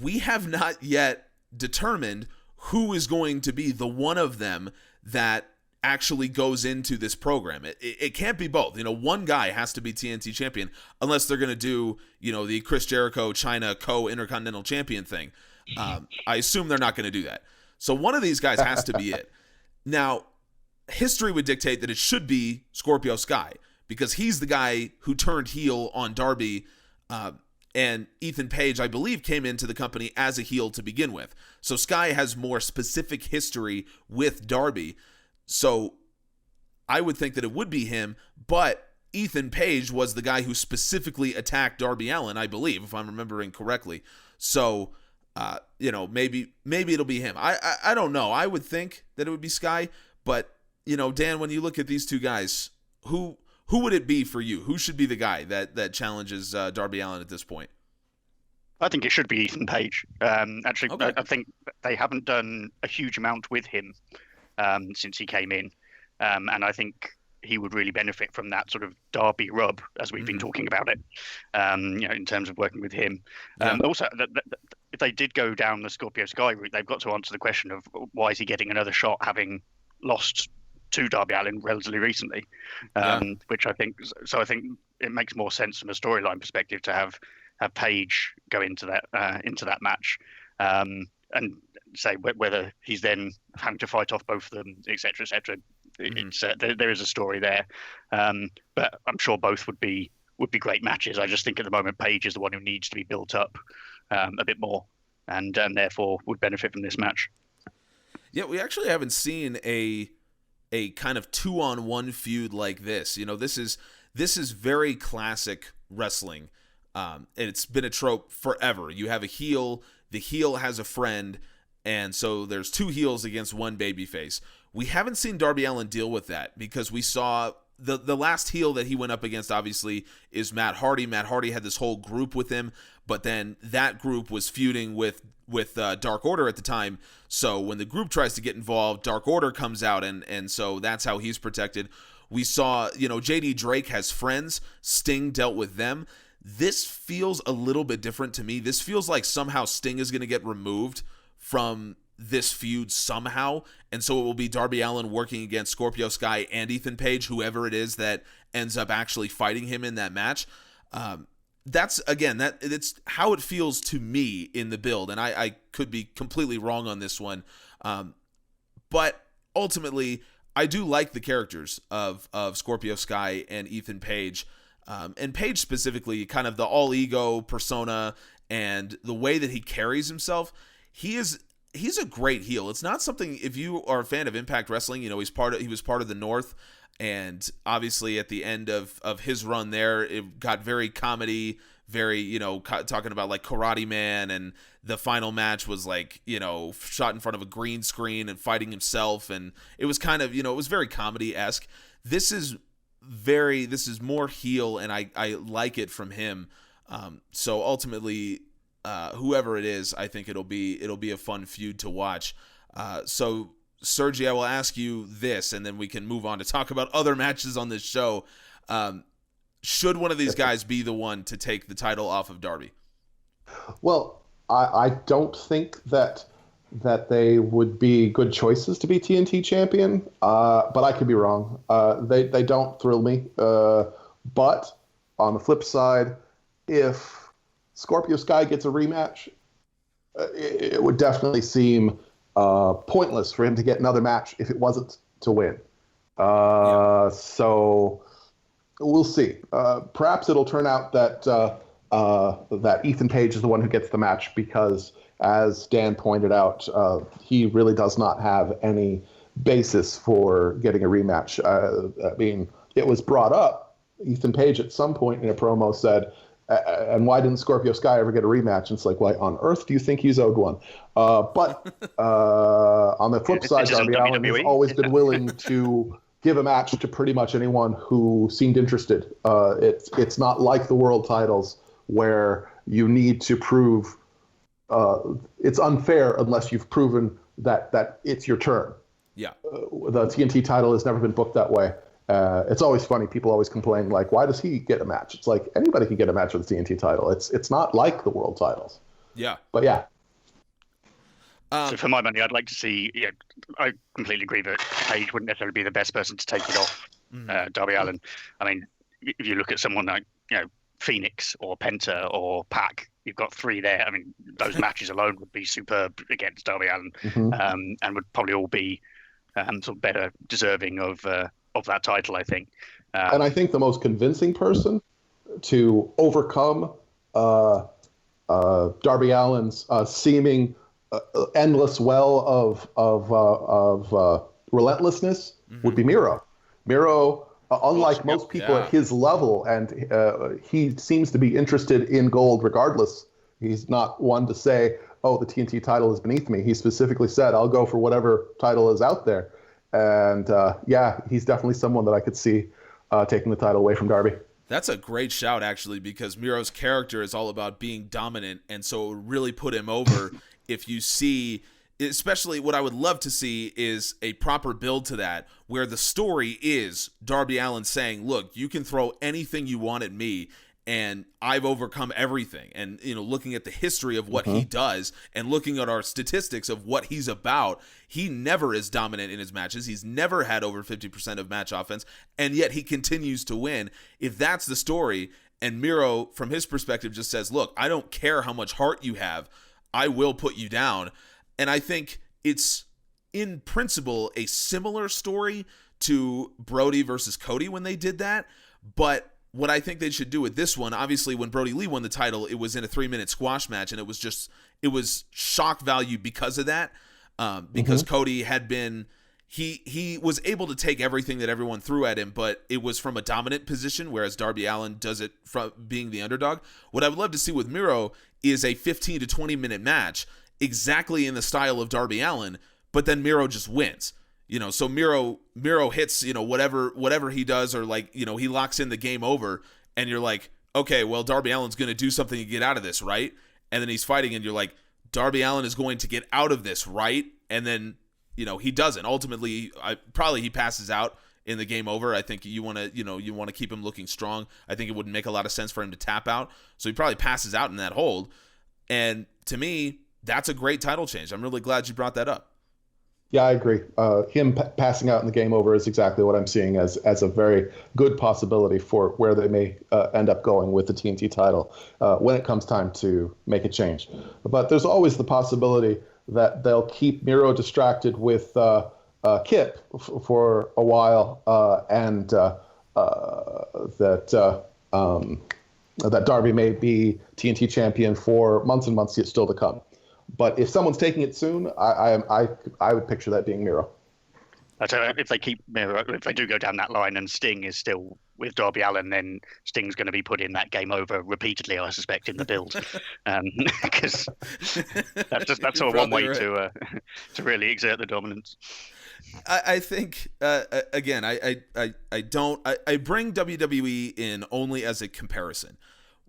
we have not yet determined who is going to be the one of them that actually goes into this program. It can't be both. One guy has to be TNT champion unless they're going to do, the Chris Jericho China co-intercontinental champion thing. I assume they're not going to do that. So one of these guys has to be it. Now, history would dictate that it should be Scorpio Sky because he's the guy who turned heel on Darby, and Ethan Page, I believe, came into the company as a heel to begin with. So Sky has more specific history with Darby. So I would think that it would be him, but Ethan Page was the guy who specifically attacked Darby Allin, I believe, if I'm remembering correctly. So, maybe it'll be him. I don't know. I would think that it would be Sky, but, Dan, when you look at these two guys, who would it be for you? Who should be the guy that challenges Darby Allin at this point? I think it should be Ethan Page. Actually, Okay. I think they haven't done a huge amount with him since he came in. And I think he would really benefit from that sort of Darby rub, as we've been talking about it, in terms of working with him. Yeah. Also, if they did go down the Scorpio Sky route, they've got to answer the question of why is he getting another shot having lost to Darby Allin relatively recently, which I think it makes more sense from a storyline perspective to have Page go into that match, and say whether he's then having to fight off both of them, etc., etc. It's there is a story there, but I'm sure both would be great matches. I just think at the moment Page is the one who needs to be built up a bit more, and therefore would benefit from this match. Yeah, we actually haven't seen a kind of 2-on-1 feud like this. This is very classic wrestling. And it's been a trope forever. You have a heel, the heel has a friend, and so there's two heels against one babyface. We haven't seen Darby Allin deal with that because we saw the last heel that he went up against, obviously, is Matt Hardy. Matt Hardy had this whole group with him, but then that group was feuding with Dark Order at the time. So when the group tries to get involved, Dark Order comes out, and so that's how he's protected. We saw, JD Drake has friends. Sting dealt with them. This feels a little bit different to me. This feels like somehow Sting is going to get removed from this feud somehow, and so it will be Darby Allin working against Scorpio Sky and Ethan Page, whoever it is that ends up actually fighting him in that match. That's how it feels to me in the build, and I could be completely wrong on this one, but ultimately I do like the characters of Scorpio Sky and Ethan Page. And Page specifically, kind of the all-ego persona and the way that he carries himself, he's a great heel. It's not something, if you are a fan of Impact Wrestling, he was part of the North, and obviously at the end of his run there, it got very comedy, very, talking about like Karate Man, and the final match was like, shot in front of a green screen and fighting himself, and it was kind of, it was very comedy-esque. This is more heel, and I like it from him. So ultimately, whoever it is, I think it'll be a fun feud to watch. So Sergi, I will ask you this, and then we can move on to talk about other matches on this show. Should one of these guys be the one to take the title off of Darby? Well, I don't think that they would be good choices to be TNT champion, but I could be wrong. They don't thrill me. But on the flip side, if Scorpio Sky gets a rematch, it would definitely seem pointless for him to get another match if it wasn't to win. So we'll see. Perhaps it'll turn out that Ethan Page is the one who gets the match because, as Dan pointed out, he really does not have any basis for getting a rematch. I mean, it was brought up. Ethan Page at some point in a promo said, and why didn't Scorpio Sky ever get a rematch? And it's like, why on earth do you think he's owed one? But on the flip side, Darby Allin has always been willing to give a match to pretty much anyone who seemed interested. It's not like the world titles where you need to prove it's unfair unless you've proven that it's your turn. Yeah. The TNT title has never been booked that way. It's always funny. People always complain, like, why does he get a match? It's like anybody can get a match with the TNT title. It's not like the world titles. Yeah. But yeah. So for my money, I'd like to see. Yeah, I completely agree that Page wouldn't necessarily be the best person to take it off Darby Allin. I mean, if you look at someone like Phoenix or Penta or Pac, you've got three there. I mean, those matches alone would be superb against Darby Allin, and would probably all be sort of better deserving of that title, I think. And I think the most convincing person to overcome Darby Allin's seeming endless well of relentlessness would be Miro. Miro, unlike most people at his level, and he seems to be interested in gold regardless. He's not one to say, oh, the TNT title is beneath me. He specifically said, I'll go for whatever title is out there. And he's definitely someone that I could see taking the title away from Darby. That's a great shout, actually, because Miro's character is all about being dominant, and so it would really put him over if you see, especially what I would love to see is a proper build to that, where the story is Darby Allin saying, look, you can throw anything you want at me, and I've overcome everything. And, looking at the history of what he does and looking at our statistics of what he's about, he never is dominant in his matches. He's never had over 50% of match offense, and yet he continues to win. If that's the story, and Miro, from his perspective, just says, look, I don't care how much heart you have, I will put you down. And I think it's, in principle, a similar story to Brody versus Cody when they did that, but what I think they should do with this one, obviously when Brody Lee won the title, it was in a 3-minute squash match, and it was shock value because of that, because Cody had been, he was able to take everything that everyone threw at him, but it was from a dominant position, whereas Darby Allin does it from being the underdog. What I would love to see with Miro is a 15 to 20 minute match, exactly in the style of Darby Allin, but then Miro just wins. So Miro hits, whatever he does, or he locks in the game over, and you're like, okay, well, Darby Allin's going to do something to get out of this, right? And then he's fighting, and you're like, Darby Allin is going to get out of this, right? And then, he doesn't. Ultimately, probably he passes out in the game over. I think you want to keep him looking strong. I think it wouldn't make a lot of sense for him to tap out. So he probably passes out in that hold. And to me, that's a great title change. I'm really glad you brought that up. Yeah, I agree. Him passing out in the game over is exactly what I'm seeing as a very good possibility for where they may end up going with the TNT title when it comes time to make a change. But there's always the possibility that they'll keep Miro distracted with Kip for a while, and that Darby may be TNT champion for months and months yet still to come. But if someone's taking it soon, I would picture that being Miro. If they keep Miro, if they do go down that line and Sting is still with Darby Allin, then Sting's going to be put in that game over repeatedly, I suspect, in the build, because that's all one way to really exert the dominance. I think again, I bring WWE in only as a comparison.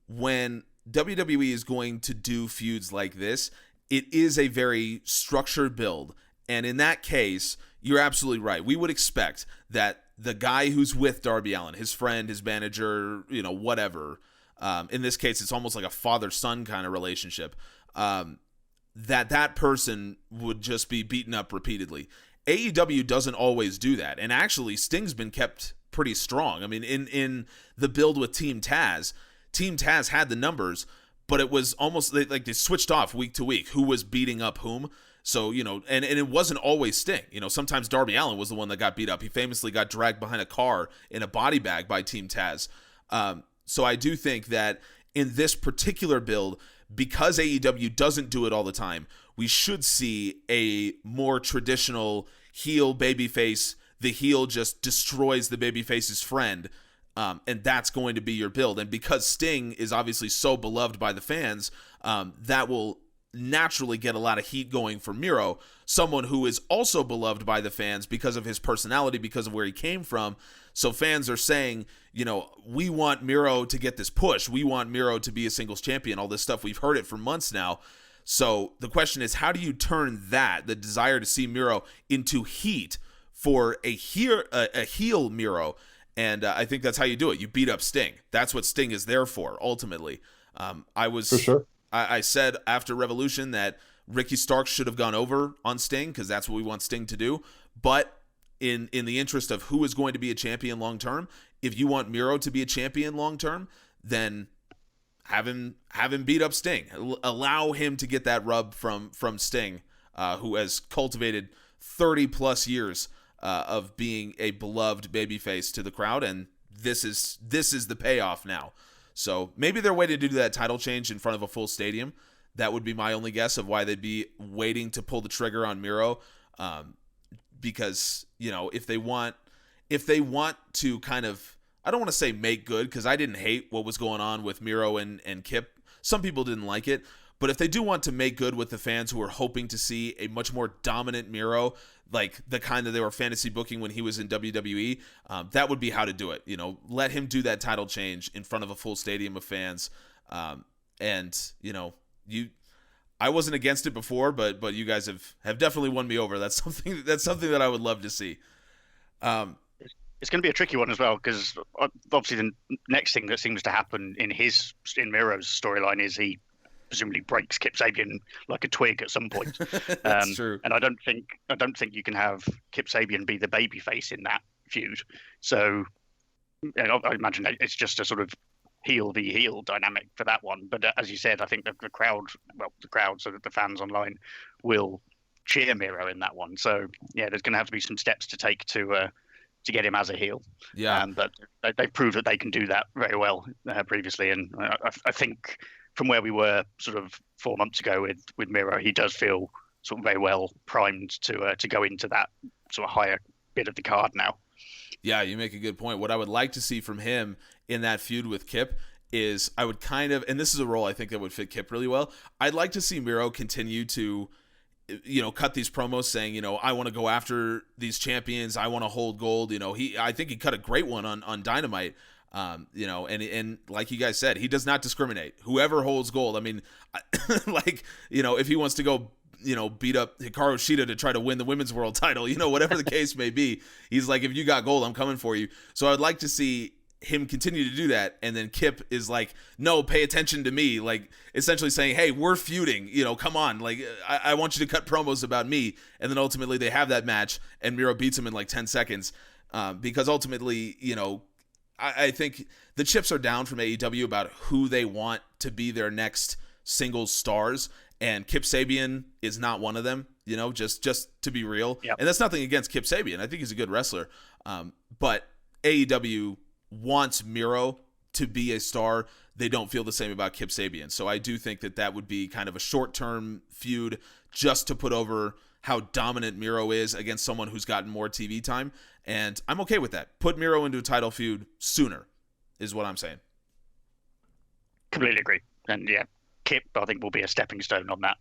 When WWE is going to do feuds like this, it is a very structured build. And in that case, you're absolutely right. We would expect that the guy who's with Darby Allin, his friend, his manager, whatever, in this case, it's almost like a father-son kind of relationship, that person would just be beaten up repeatedly. AEW doesn't always do that. And actually, Sting's been kept pretty strong. I mean, in the build with Team Taz had the numbers, but it was almost like they switched off week to week who was beating up whom. So, and it wasn't always Sting. Sometimes Darby Allin was the one that got beat up. He famously got dragged behind a car in a body bag by Team Taz. So I do think that in this particular build, because AEW doesn't do it all the time, we should see a more traditional heel babyface. The heel just destroys the babyface's friend, and that's going to be your build. And because Sting is obviously so beloved by the fans, that will naturally get a lot of heat going for Miro, someone who is also beloved by the fans because of his personality, because of where he came from. So fans are saying, we want Miro to get this push. We want Miro to be a singles champion, all this stuff. We've heard it for months now. So the question is, how do you turn that, the desire to see Miro, into heat for a heel Miro? And I think that's how you do it. You beat up Sting. That's what Sting is there for, ultimately. For sure. I said after Revolution that Ricky Starks should have gone over on Sting because that's what we want Sting to do. But in the interest of who is going to be a champion long term, if you want Miro to be a champion long term, then have him beat up Sting. Allow him to get that rub from Sting, who has cultivated 30 plus years of being a beloved babyface to the crowd, and this is the payoff now. So maybe they're waiting to do that title change in front of a full stadium. That would be my only guess of why they'd be waiting to pull the trigger on Miro, because if they want to kind of, I don't want to say make good, because I didn't hate what was going on with Miro and Kip. Some people didn't like it, but if they do want to make good with the fans who are hoping to see a much more dominant Miro, like the kind that they were fantasy booking when he was in WWE, that would be how to do it. Let him do that title change in front of a full stadium of fans. I wasn't against it before, but you guys have definitely won me over. That's something that I would love to see. It's going to be a tricky one as well, because obviously the next thing that seems to happen in Miro's storyline is he presumably breaks Kip Sabian like a twig at some point. That's true. And I don't think you can have Kip Sabian be the babyface in that feud. So I imagine it's just a sort of heel v heel dynamic for that one. But as you said, I think the crowd, so that the fans online will cheer Miro in that one. So yeah, there's going to have to be some steps to take to get him as a heel. Yeah. But they've proved that they can do that very well previously, and I think from where we were sort of 4 months ago with Miro, he does feel sort of very well primed to go into that sort of higher bit of the card now. Yeah, you make a good point. What I would like to see from him in that feud with Kip is I would kind of, and this is a role I think that would fit Kip really well, I'd like to see Miro continue to cut these promos saying, I want to go after these champions. I want to hold gold. I think he cut a great one on Dynamite. And like you guys said, he does not discriminate. Whoever holds gold. I mean, if he wants to go, beat up Hikaru Shida to try to win the women's world title, whatever the case may be, he's like, if you got gold, I'm coming for you. So I'd like to see him continue to do that, and then Kip is like, no, pay attention to me, like essentially saying, hey, we're feuding, come on, like I want you to cut promos about me. And then ultimately they have that match and Miro beats him in like 10 seconds, because ultimately I think the chips are down from AEW about who they want to be their next singles stars, and Kip Sabian is not one of them, just to be real. Yep. And that's nothing against Kip Sabian. I think he's a good wrestler, but AEW wants Miro to be a star. They don't feel the same about Kip Sabian. So I do think that would be kind of a short-term feud just to put over how dominant Miro is against someone who's gotten more TV time. And I'm okay with that. Put Miro into a title feud sooner is what I'm saying. Completely agree. And yeah, Kip, I think, will be a stepping stone on that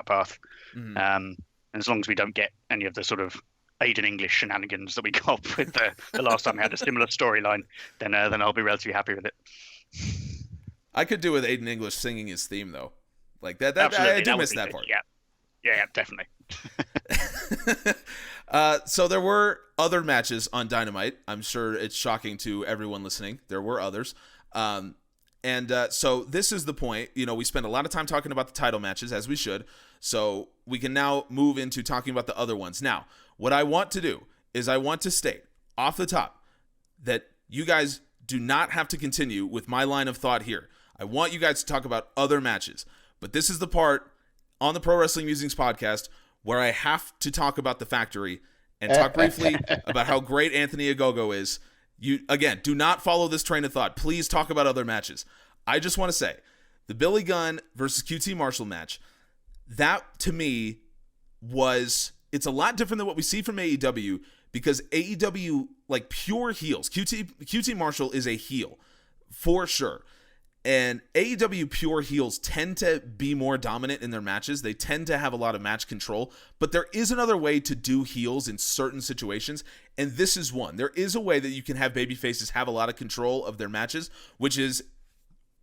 path. Mm-hmm. And as long as we don't get any of the sort of Aiden English shenanigans that we got with the last time we had a similar storyline, then I'll be relatively happy with it. I could do with Aiden English singing his theme though, like that. I do miss that part. Yeah, definitely. So there were other matches on Dynamite. I'm sure it's shocking to everyone listening. There were others. So this is the point. We spend a lot of time talking about the title matches, as we should. So we can now move into talking about the other ones. Now, what I want to do is I want to state off the top that you guys do not have to continue with my line of thought here. I want you guys to talk about other matches. But this is the part on the Pro Wrestling Musings podcast where I have to talk about the factory and talk briefly about how great Anthony Ogogo is. You, again, do not follow this train of thought. Please talk about other matches. I just want to say the Billy Gunn versus QT Marshall match, that to me it's a lot different than what we see from AEW, because AEW, like pure heels, QT Marshall is a heel for sure. And AEW pure heels tend to be more dominant in their matches. They tend to have a lot of match control, but there is another way to do heels in certain situations, and this is one. There is a way that you can have babyfaces have a lot of control of their matches, which is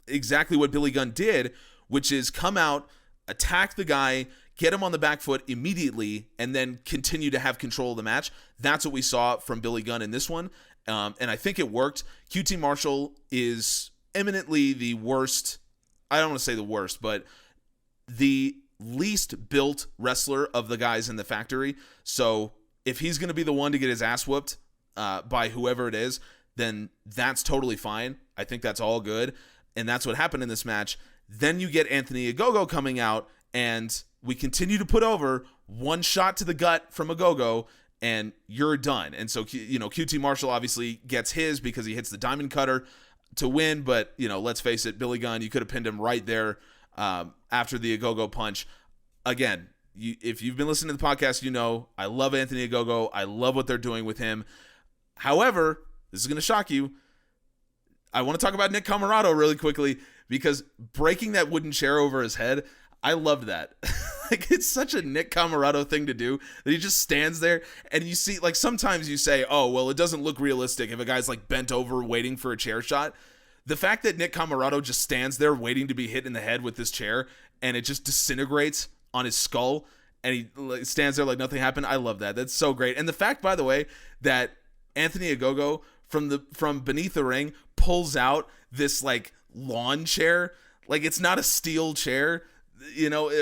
exactly what Billy Gunn did, which is come out, attack the guy, get him on the back foot immediately, and then continue to have control of the match. That's what we saw from Billy Gunn in this one, and I think it worked. QT Marshall is eminently the worst, I don't want to say the worst, but the least built wrestler of the guys in the factory. So if he's going to be the one to get his ass whooped by whoever it is, then that's totally fine. I think that's all good. And that's what happened in this match. Then you get Anthony Ogogo coming out, and we continue to put over one shot to the gut from Ogogo, and you're done. And so, QT Marshall obviously gets his because he hits the diamond cutter to win, but let's face it, Billy Gunn, you could have pinned him right there after the Ogogo punch. Again, if you've been listening to the podcast, I love Anthony Ogogo. I love what they're doing with him. However, this is going to shock you. I want to talk about Nick Camarado really quickly, because breaking that wooden chair over his head, I loved that. Like, it's such a Nick Camarado thing to do that he just stands there, and you see, like, sometimes you say, oh, well, it doesn't look realistic if a guy's like bent over waiting for a chair shot. The fact that Nick Camarado just stands there waiting to be hit in the head with this chair, and it just disintegrates on his skull, and he stands there like nothing happened, I love that. That's so great. And the fact, by the way, that Anthony Ogogo from beneath the ring pulls out this like lawn chair, like it's not a steel chair,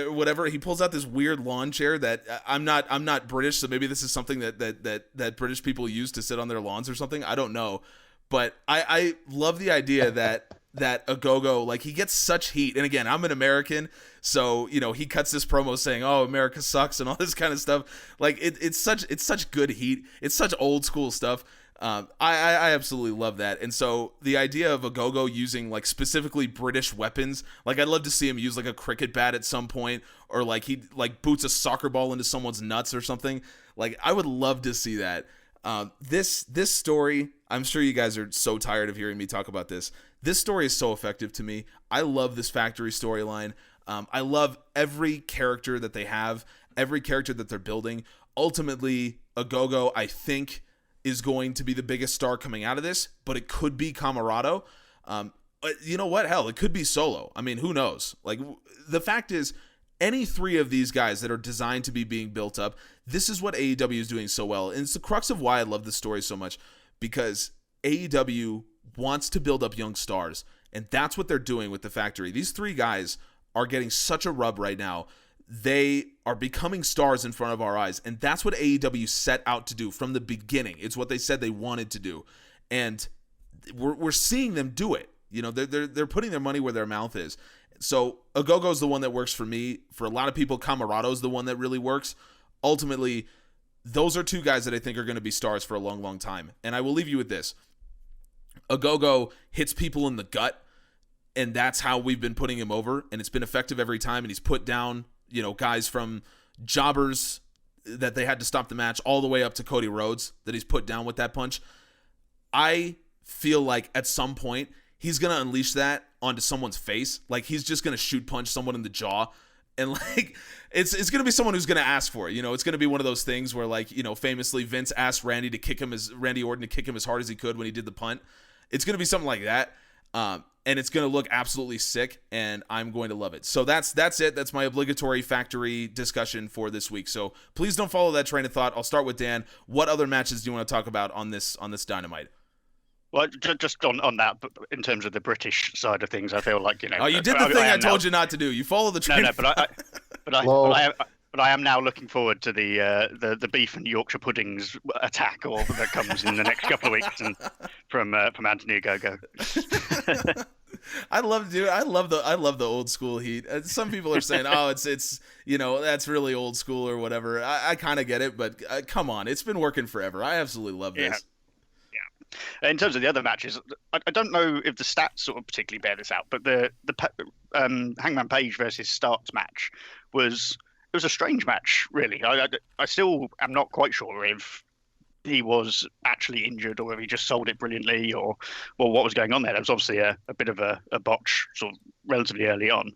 whatever. He pulls out this weird lawn chair that I'm not British, so maybe this is something that British people use to sit on their lawns or something. I don't know, but I love the idea that Ogogo, like, he gets such heat. And again, I'm an American, so he cuts this promo saying, "Oh, America sucks" and all this kind of stuff. Like it's such good heat. It's such old school stuff. I absolutely love that. And so the idea of Ogogo using like specifically British weapons, like I'd love to see him use like a cricket bat at some point, or like he like boots a soccer ball into someone's nuts or something. Like, I would love to see that. This story, I'm sure you guys are so tired of hearing me talk about this. This story is so effective to me. I love this factory storyline. I love every character that they have, every character that they're building. Ultimately, Ogogo, I think, is going to be the biggest star coming out of this, but it could be Camarado. You know what? Hell, it could be Solo. I mean, who knows? Like, the fact is, any three of these guys that are designed to be being built up, this is what AEW is doing so well. And it's the crux of why I love this story so much, because AEW wants to build up young stars, and that's what they're doing with the factory. These three guys are getting such a rub right now. They are becoming stars in front of our eyes, and that's what AEW set out to do from the beginning. It's what they said they wanted to do, and we're seeing them do it. They're putting their money where their mouth is. So Ogogo's the one that works for me. For a lot of people, Camarado's the one that really works. Ultimately, those are two guys that I think are going to be stars for a long, long time. And I will leave you with this. Ogogo hits people in the gut, and that's how we've been putting him over, and it's been effective every time, and he's put down guys from jobbers that they had to stop the match all the way up to Cody Rhodes that he's put down with that punch. I feel like at some point he's going to unleash that onto someone's face. Like, he's just going to shoot punch someone in the jaw, and like it's going to be someone who's going to ask for it. It's going to be one of those things where, like, famously Vince asked Randy Orton to kick him as hard as he could when he did the punt. It's going to be something like that. And it's going to look absolutely sick, and I'm going to love it. So that's it. That's my obligatory factory discussion for this week. So please don't follow that train of thought. I'll start with Dan. What other matches do you want to talk about on this Dynamite? Well, just on that, in terms of the British side of things, I feel like Oh, you did the thing I told you not to do. You follow the train. No, but I am now looking forward to the beef and Yorkshire puddings attack that comes in the next couple of weeks and from Anthony Ogogo. I love the old school heat. Some people are saying, oh, it's that's really old school or whatever. I kind of get it, but come on, it's been working forever. I absolutely love this. In terms of the other matches, I don't know if the stats sort of particularly bear this out, but the Hangman Page versus Starks match was a strange match, really. I still am not quite sure if he was actually injured or if he just sold it brilliantly or what was going on there. There was obviously a bit of a botch sort of relatively early on.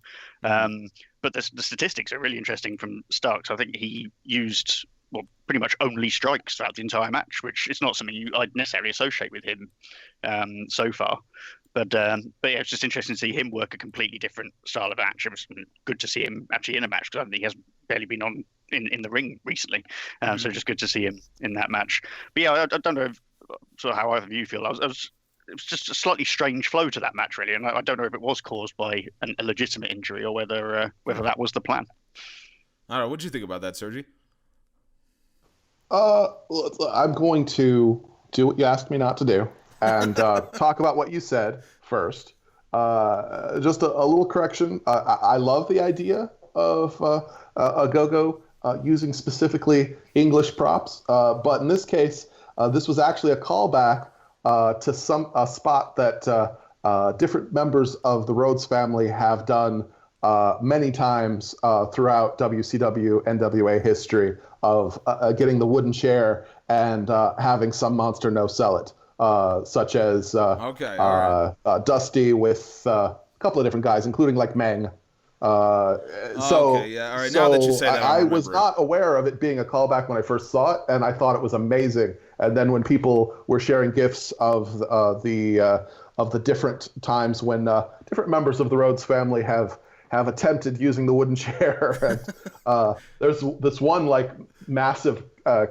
But the statistics are really interesting from Starks. I think he used pretty much only strikes throughout the entire match, which is not something I'd necessarily associate with him so far. But yeah, it's just interesting to see him work a completely different style of match. It was good to see him actually in a match because I think he has barely been on in the ring recently. So just good to see him in that match. But yeah, I don't know sort of how either of you feel. It was just a slightly strange flow to that match, really, and I don't know if it was caused by a legitimate injury or whether that was the plan. I don't know. What did you think about that, Sergi? I'm going to do what you asked me not to do and talk about what you said first. Just a little correction. I love the idea of Ogogo using specifically English props, but in this case, this was actually a callback to a spot that different members of the Rhodes family have done many times throughout WCW NWA history of getting the wooden chair and having some monster no-sell it, such as Dusty with a couple of different guys, including like Meng. Okay, yeah. All right, now that you say that, I was not aware of it being a callback when I first saw it, and I thought it was amazing. And then when people were sharing gifs of the different times when different members of the Rhodes family have attempted using the wooden chair, and there's this one like massive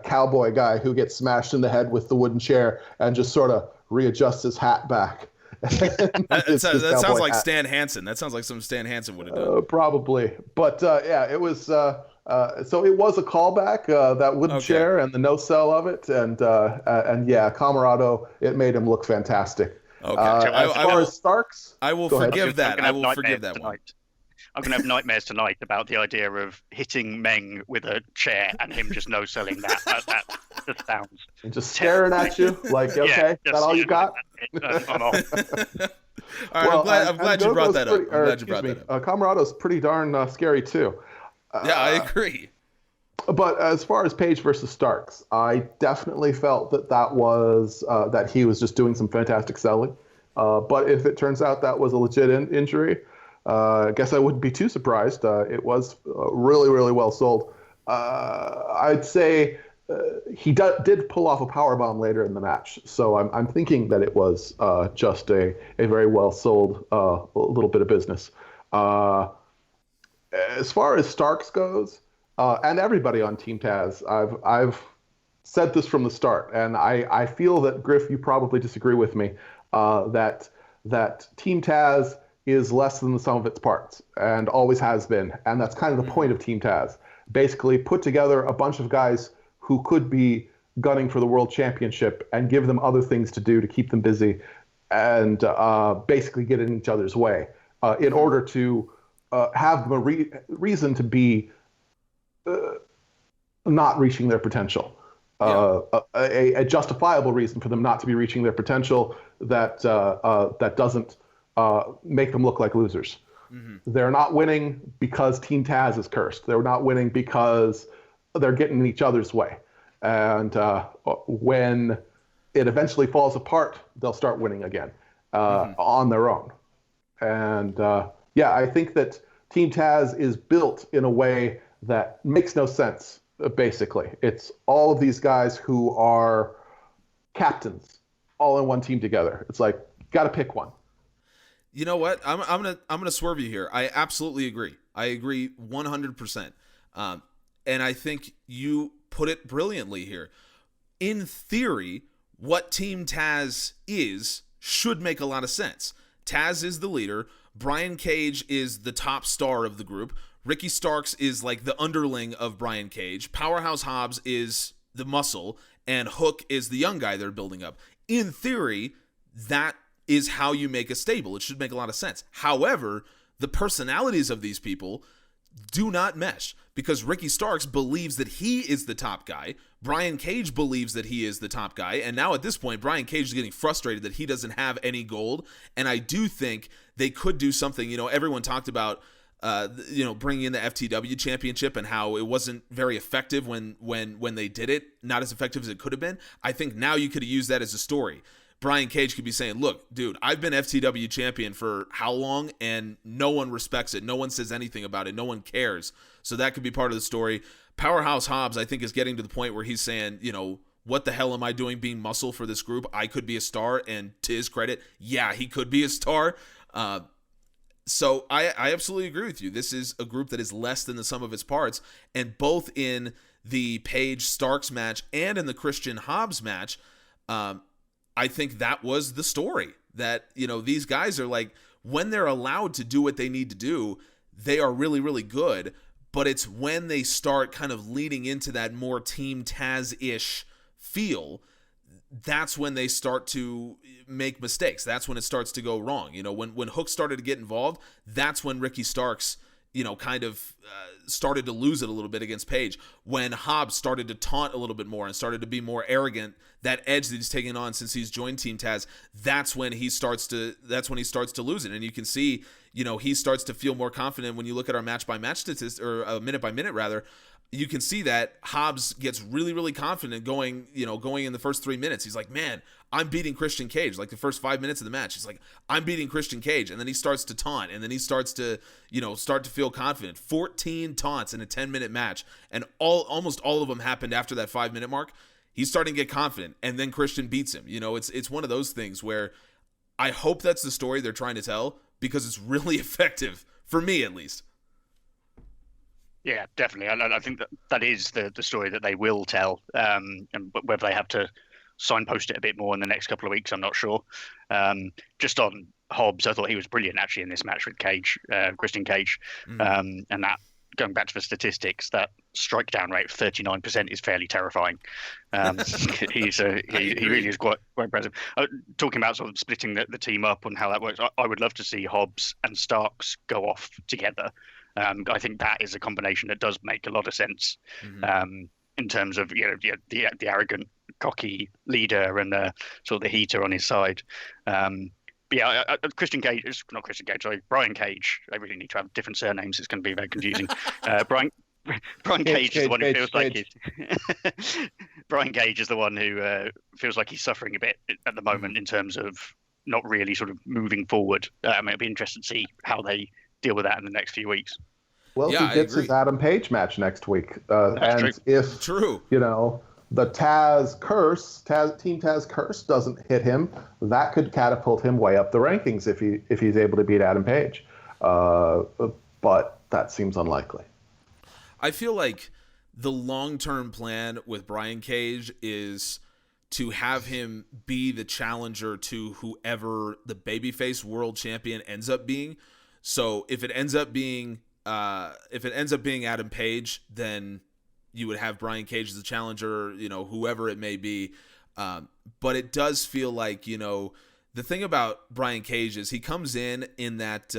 cowboy guy who gets smashed in the head with the wooden chair and just sort of readjusts his hat back. That sounds like Stan Hansen. That sounds like something Stan Hansen would have done. Probably, but yeah, it was. So it was a callback, that wooden chair and the no sell of it, and yeah, Camarado, it made him look fantastic. Okay. As far as Starks, I will forgive that. I will forgive that one. I'm going to have nightmares tonight about the idea of hitting Meng with a chair and him just no-selling that. That just sounds... And just staring at you like, okay, that all you got? I'm off. All right, I'm glad you brought that up. Camarado's pretty darn scary, too. Yeah, I agree. But as far as Page versus Starks, I definitely felt that was that he was just doing some fantastic selling. But if it turns out that was a legit injury... I guess I wouldn't be too surprised. It was really, really well sold. I'd say he did pull off a powerbomb later in the match, so I'm thinking that it was just a very well sold little bit of business. As far as Starks goes, and everybody on Team Taz, I've said this from the start, and I feel that Griff, you probably disagree with me, that Team Taz is less than the sum of its parts and always has been. And that's kind of the point of Team Taz. Basically put together a bunch of guys who could be gunning for the world championship and give them other things to do to keep them busy and basically get in each other's way in order to have them a reason to be not reaching their potential. A justifiable reason for them not to be reaching their potential that doesn't make them look like losers. Mm-hmm. They're not winning because Team Taz is cursed. They're not winning because they're getting in each other's way. And when it eventually falls apart, they'll start winning again on their own. And yeah, I think that Team Taz is built in a way that makes no sense, basically. It's all of these guys who are captains all in one team together. It's like, got to pick one. You know what? I'm gonna swerve you here. I absolutely agree. I agree 100%. And I think you put it brilliantly here. In theory, what Team Taz should make a lot of sense. Taz is the leader. Brian Cage is the top star of the group. Ricky Starks is like the underling of Brian Cage. Powerhouse Hobbs is the muscle, and Hook is the young guy they're building up. In theory, that is how you make a stable. It should make a lot of sense. However, the personalities of these people do not mesh, because Ricky Starks believes that he is the top guy. Brian Cage believes that he is the top guy. And now at this point, Brian Cage is getting frustrated that he doesn't have any gold. And I do think they could do something. Everyone talked about, bringing in the FTW championship and how it wasn't very effective when they did it. Not as effective as it could have been. I think now you could have used that as a story. Brian Cage could be saying, look, dude, I've been FTW champion for how long, and no one respects it. No one says anything about it. No one cares. So that could be part of the story. Powerhouse Hobbs, I think, is getting to the point where he's saying, what the hell am I doing being muscle for this group? I could be a star. And to his credit, yeah, he could be a star. So I absolutely agree with you. This is a group that is less than the sum of its parts. And both in the Page Starks match and in the Christian Hobbs match, I think that was the story, that, these guys are like, when they're allowed to do what they need to do, they are really, really good. But it's when they start kind of leading into that more Team Taz-ish feel, that's when they start to make mistakes. That's when it starts to go wrong. When Hook started to get involved, that's when Ricky Starks, started to lose it a little bit against Page. When Hobbs started to taunt a little bit more and started to be more arrogant, that edge that he's taken on since he's joined Team Taz, that's when he starts to lose it. And you can see, he starts to feel more confident when you look at our match by match statistics, or minute by minute rather. You can see that Hobbs gets really, really confident going in the first 3 minutes. He's like, man, I'm beating Christian Cage. Like the first 5 minutes of the match, he's like, I'm beating Christian Cage. And then he starts to taunt, and then he starts to, feel confident. 14 taunts in a 10-minute match, and almost all of them happened after that 5-minute mark. He's starting to get confident, and then Christian beats him. It's one of those things where I hope that's the story they're trying to tell, because it's really effective, for me at least. Yeah, definitely. I think that is the story that they will tell, and whether they have to signpost it a bit more in the next couple of weeks, I'm not sure. Just on Hobbs, I thought he was brilliant actually in this match with Cage, Christian Cage, and that, going back to the statistics, that strike down rate of 39% is fairly terrifying. He really is quite impressive. Talking about sort of splitting the team up and how that works, I would love to see Hobbs and Starks go off together. I think that is a combination that does make a lot of sense, in terms of the arrogant, cocky leader and sort of the heater on his side. Brian Cage. I really need to have different surnames. It's going to be very confusing. Brian Cage is the one who feels like Brian Cage is the one who feels like he's suffering a bit at the moment in terms of not really sort of moving forward. It'll be interesting to see how they deal with that in the next few weeks. Well, yeah, he gets his Adam Page match next week, True. If True. The Team Taz curse doesn't hit him, that could catapult him way up the rankings if he's able to beat Adam Page. But that seems unlikely. I feel like the long-term plan with Brian Cage is to have him be the challenger to whoever the babyface world champion ends up being. So if it ends up being Adam Page, then you would have Brian Cage as the challenger, whoever it may be. But it does feel like, the thing about Brian Cage is he comes in that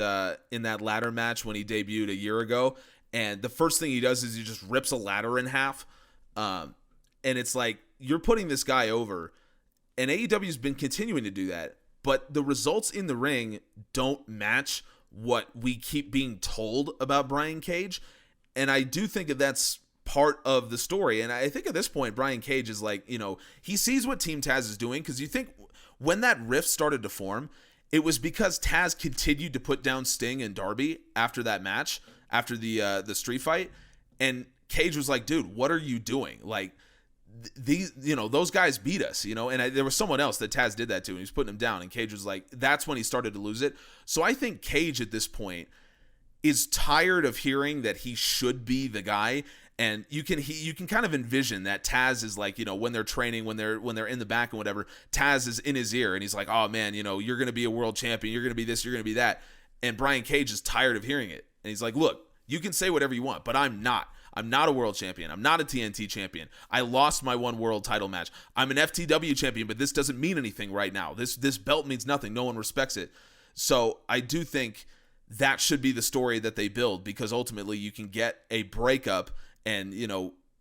ladder match when he debuted a year ago, and the first thing he does is he just rips a ladder in half. And it's like, you're putting this guy over, and AEW's been continuing to do that, but the results in the ring don't match what we keep being told about Brian Cage. And I do think that's part of the story. And I think at this point, Brian Cage is like, he sees what Team Taz is doing, because you think when that rift started to form, it was because Taz continued to put down Sting and Darby after that match, after the street fight. And Cage was like, dude, what are you doing? Like, these, those guys beat us, and there was someone else that Taz did that to, and he was putting him down, and Cage was like, that's when he started to lose it. So I think Cage at this point is tired of hearing that he should be the guy. And you can kind of envision that Taz is like, when they're training, when they're in the back and whatever, Taz is in his ear and he's like, oh man, you're going to be a world champion. You're going to be this, you're going to be that. And Brian Cage is tired of hearing it. And he's like, look, you can say whatever you want, but I'm not a world champion. I'm not a TNT champion. I lost my one world title match. I'm an FTW champion, but this doesn't mean anything right now. This belt means nothing. No one respects it. So I do think that should be the story that they build, because ultimately you can get a breakup, and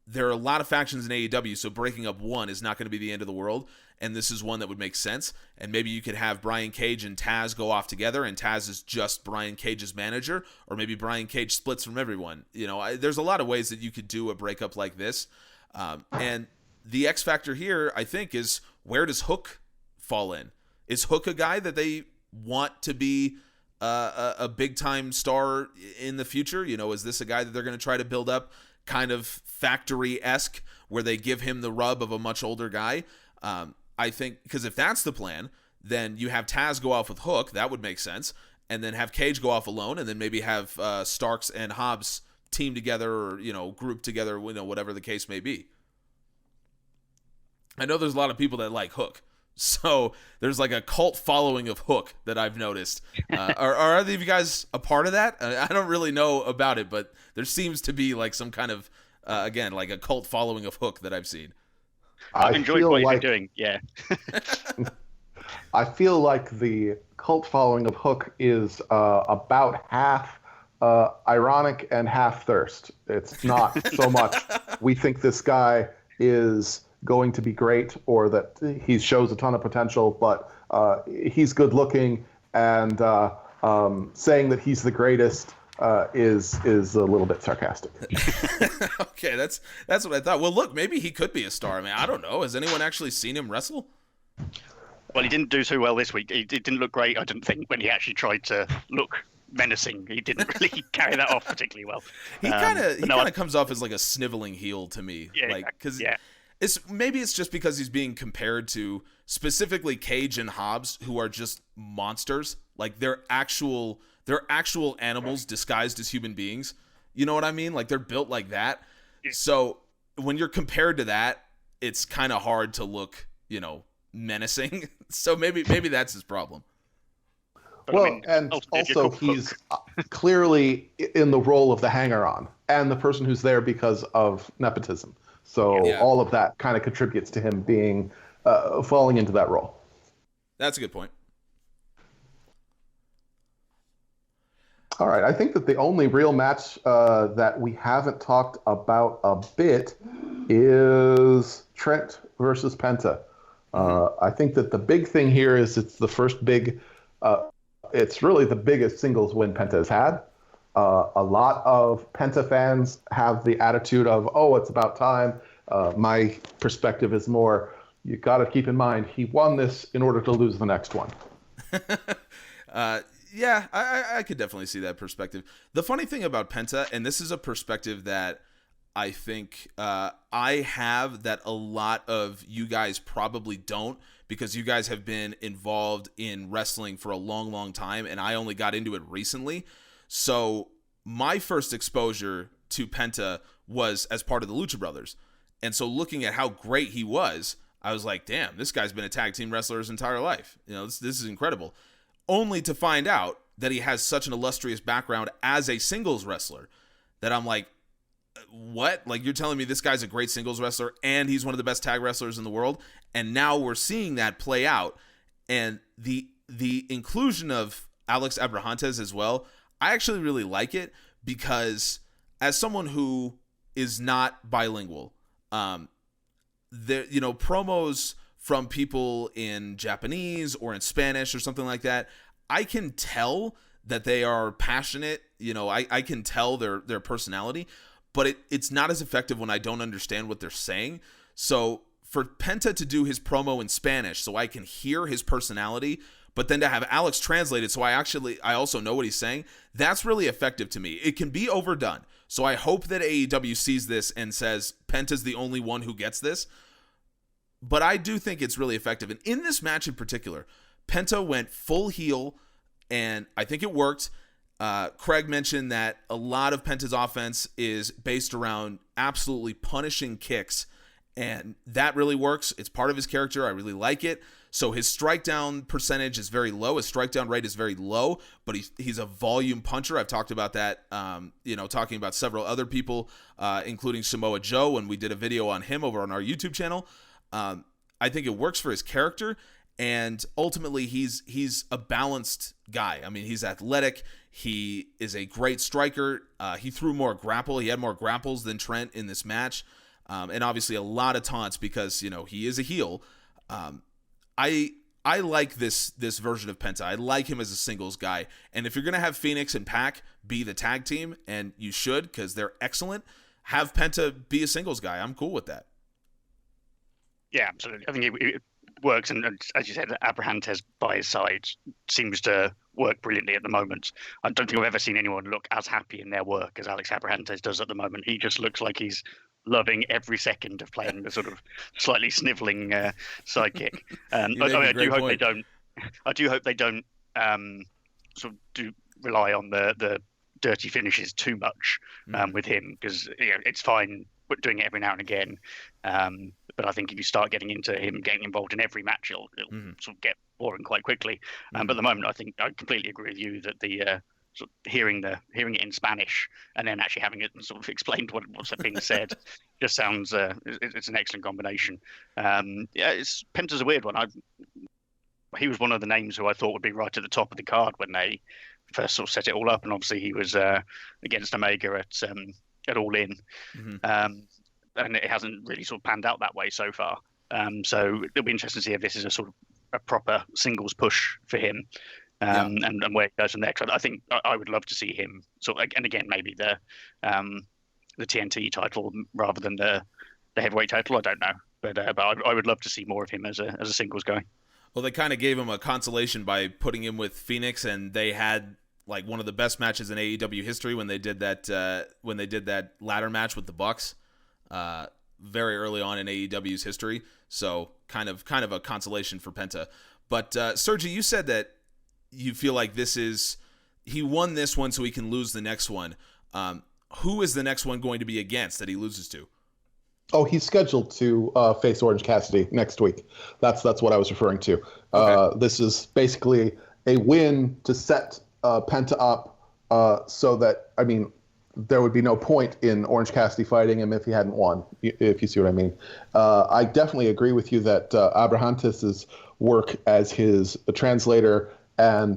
there are a lot of factions in AEW, so breaking up one is not going to be the end of the world, and this is one that would make sense. And maybe you could have Brian Cage and Taz go off together, and Taz is just Brian Cage's manager, or maybe Brian Cage splits from everyone. There's a lot of ways that you could do a breakup like this, and the X factor here, I think, is where does Hook fall in? Is Hook a guy that they want to be a big-time star in the future? Is this a guy that they're going to try to build up kind of factory-esque, where they give him the rub of a much older guy? I think, because if that's the plan, then you have Taz go off with Hook. That would make sense. And then have Cage go off alone, and then maybe have Starks and Hobbs team together, or, group together, whatever the case may be. I know there's a lot of people that like Hook. So there's like a cult following of Hook that I've noticed. Are either of you guys a part of that? I don't really know about it, but there seems to be like some kind of, again, like a cult following of Hook that I've seen. I've enjoyed what you've been doing, yeah. I feel like the cult following of Hook is about half ironic and half thirst. It's not so much we think this guy is going to be great, or that he shows a ton of potential, but he's good looking, and saying that he's the greatest is a little bit sarcastic. Okay, that's what I thought. Well, look, maybe he could be a star. I mean, I don't know. Has anyone actually seen him wrestle? Well, he didn't do too well this week. He didn't look great, I didn't think, when he actually tried to look menacing. He didn't really carry that off particularly well. He kind of comes off as like a sniveling heel to me. Yeah, like, because yeah. Maybe it's just because he's being compared to specifically Cage and Hobbs, who are just monsters. Like they're actual animals disguised as human beings. You know what I mean? Like they're built like that. Yeah. So when you're compared to that, it's kind of hard to look, menacing. So maybe that's his problem. Well, and also he's clearly in the role of the hanger-on and the person who's there because of nepotism. So all of that kind of contributes to him being falling into that role. That's a good point. All right. I think that the only real match that we haven't talked about a bit is Trent versus Penta. I think that the big thing here is it's the first big, it's really the biggest singles win Penta has had. A lot of Penta fans have the attitude of, oh, it's about time. My perspective is more, you got to keep in mind, he won this in order to lose the next one. Yeah, I could definitely see that perspective. The funny thing about Penta, and this is a perspective that I think I have that a lot of you guys probably don't, because you guys have been involved in wrestling for a long, long time, and I only got into it recently. So my first exposure to Penta was as part of the Lucha Brothers. And so looking at how great he was, I was like, damn, this guy's been a tag team wrestler his entire life. This is incredible. Only to find out that he has such an illustrious background as a singles wrestler that I'm like, what? Like, you're telling me this guy's a great singles wrestler and he's one of the best tag wrestlers in the world? And now we're seeing that play out. And the inclusion of Alex Abrahantes as well, I actually really like it, because as someone who is not bilingual, promos from people in Japanese or in Spanish or something like that, I can tell that they are passionate. I can tell their personality, but it's not as effective when I don't understand what they're saying. So for Penta to do his promo in Spanish so I can hear his personality, but then to have Alex translate it so I also know what he's saying, that's really effective to me. It can be overdone. So I hope that AEW sees this and says, Penta's the only one who gets this. But I do think it's really effective. And in this match in particular, Penta went full heel, and I think it worked. Craig mentioned that a lot of Penta's offense is based around absolutely punishing kicks, and that really works. It's part of his character. I really like it. So his strike down percentage is very low. His strike down rate is very low, but he's a volume puncher. I've talked about that, talking about several other people, including Samoa Joe, when we did a video on him over on our YouTube channel. I think it works for his character, And ultimately, he's a balanced guy. I mean, he's athletic. He is a great striker. He threw more grapple. He had more grapples than Trent in this match. And obviously a lot of taunts because, he is a heel. I like this version of Penta. I like him as a singles guy. And if you're going to have Phoenix and Pac be the tag team, and you should because they're excellent, have Penta be a singles guy. I'm cool with that. Yeah, absolutely. I think it works. And as you said, Abrahantes by his side seems to work brilliantly at the moment. I don't think I've ever seen anyone look as happy in their work as Alex Abrahantes does at the moment. He just looks like he's loving every second of playing the sort of slightly sniveling sidekick. I do hope they don't sort of do rely on the dirty finishes too much with him, because it's fine doing it every now and again. But I think if you start getting into him getting involved in every match, it'll sort of get boring quite quickly. But at the moment, I think I completely agree with you that the sort of hearing it in Spanish and then actually having it sort of explained what's being said just sounds it's an excellent combination. Penta's a weird one. He was one of the names who I thought would be right at the top of the card when they first sort of set it all up, and obviously he was against Omega at All In, and it hasn't really sort of panned out that way so far. So it'll be interesting to see if this is a sort of a proper singles push for him. And where it goes from there. I think I would love to see him sort of, and again maybe the TNT title rather than the heavyweight title. I don't know, but I would love to see more of him as a singles guy. Well, they kind of gave him a consolation by putting him with Phoenix, and they had like one of the best matches in AEW history when they did that ladder match with the Bucks very early on in AEW's history. So kind of a consolation for Penta. But Sergi, you said that you feel like he won this one so he can lose the next one. Who is the next one going to be against that he loses to? Oh, he's scheduled to face Orange Cassidy next week. That's what I was referring to. Okay. This is basically a win to set Penta up so that, I mean, there would be no point in Orange Cassidy fighting him if he hadn't won, if you see what I mean. I definitely agree with you that Abrahantes' work as his translator and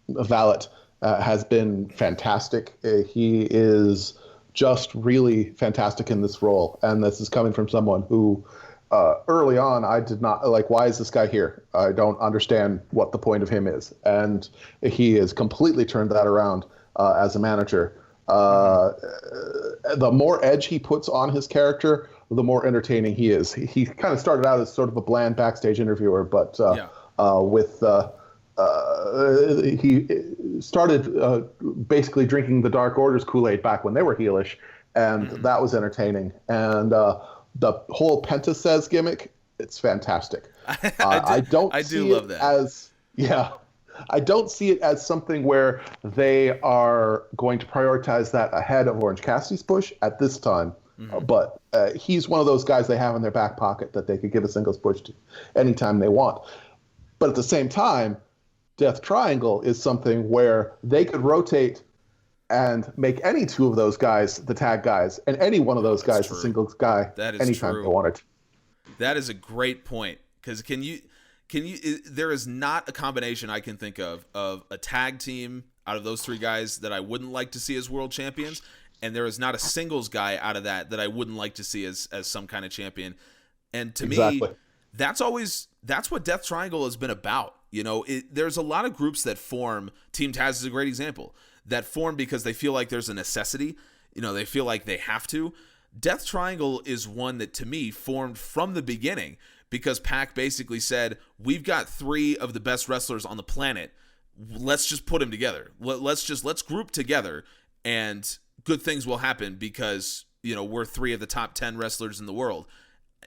valet has been fantastic. He is just really fantastic in this role, and this is coming from someone who early on I did not like. Why is this guy here? I don't understand what the point of him is, and he has completely turned that around as a manager. The more edge he puts on his character, the more entertaining he is. He kind of started out as sort of a bland backstage interviewer, but he started basically drinking the Dark Order's Kool-Aid back when they were heelish, and that was entertaining. And the whole Penta Says gimmick, it's fantastic. I don't see it as something where they are going to prioritize that ahead of Orange Cassidy's push at this time. But he's one of those guys they have in their back pocket that they could give a singles push to anytime they want. But at the same time, Death Triangle is something where they could rotate and make any two of those guys the tag guys, and any one of those guys the singles guy anytime they wanted. That is a great point, because there is not a combination I can think of a tag team out of those three guys that I wouldn't like to see as world champions, and there is not a singles guy out of that I wouldn't like to see as some kind of champion. And to me, that's what Death Triangle has been about. There's a lot of groups that form. Team Taz is a great example, that form because they feel like there's a necessity. They feel like they have to. Death Triangle is one that, to me, formed from the beginning because Pac basically said, we've got three of the best wrestlers on the planet. Let's just put them together. Let's group together, and good things will happen because, we're three of the top 10 wrestlers in the world.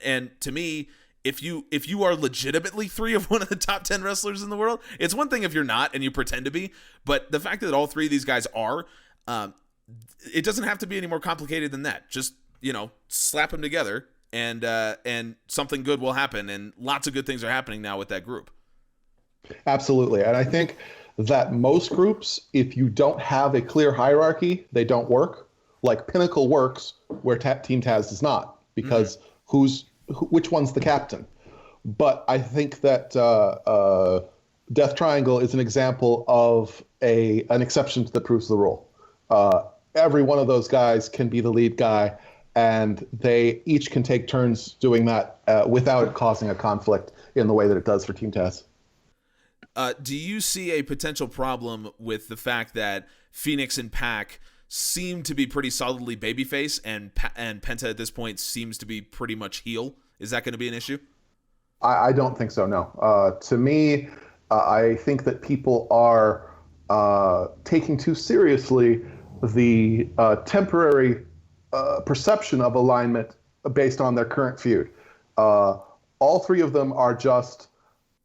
And to me, if you are legitimately three of one of the top 10 wrestlers in the world, it's one thing if you're not and you pretend to be, but the fact that all three of these guys are, it doesn't have to be any more complicated than that. Just, slap them together and something good will happen. And lots of good things are happening now with that group. Absolutely. And I think that most groups, if you don't have a clear hierarchy, they don't work. Like Pinnacle works where Team Taz does not, because which one's the captain? But I think that Death Triangle is an example of an exception that proves the rule. Every one of those guys can be the lead guy, and they each can take turns doing that without it causing a conflict in the way that it does for Team Taz. Do you see a potential problem with the fact that Phoenix and Pac seem to be pretty solidly babyface, and Penta at this point seems to be pretty much heel? Is that going to be an issue? I don't think so, no. To me, I think that people are taking too seriously the temporary perception of alignment based on their current feud. All three of them are just,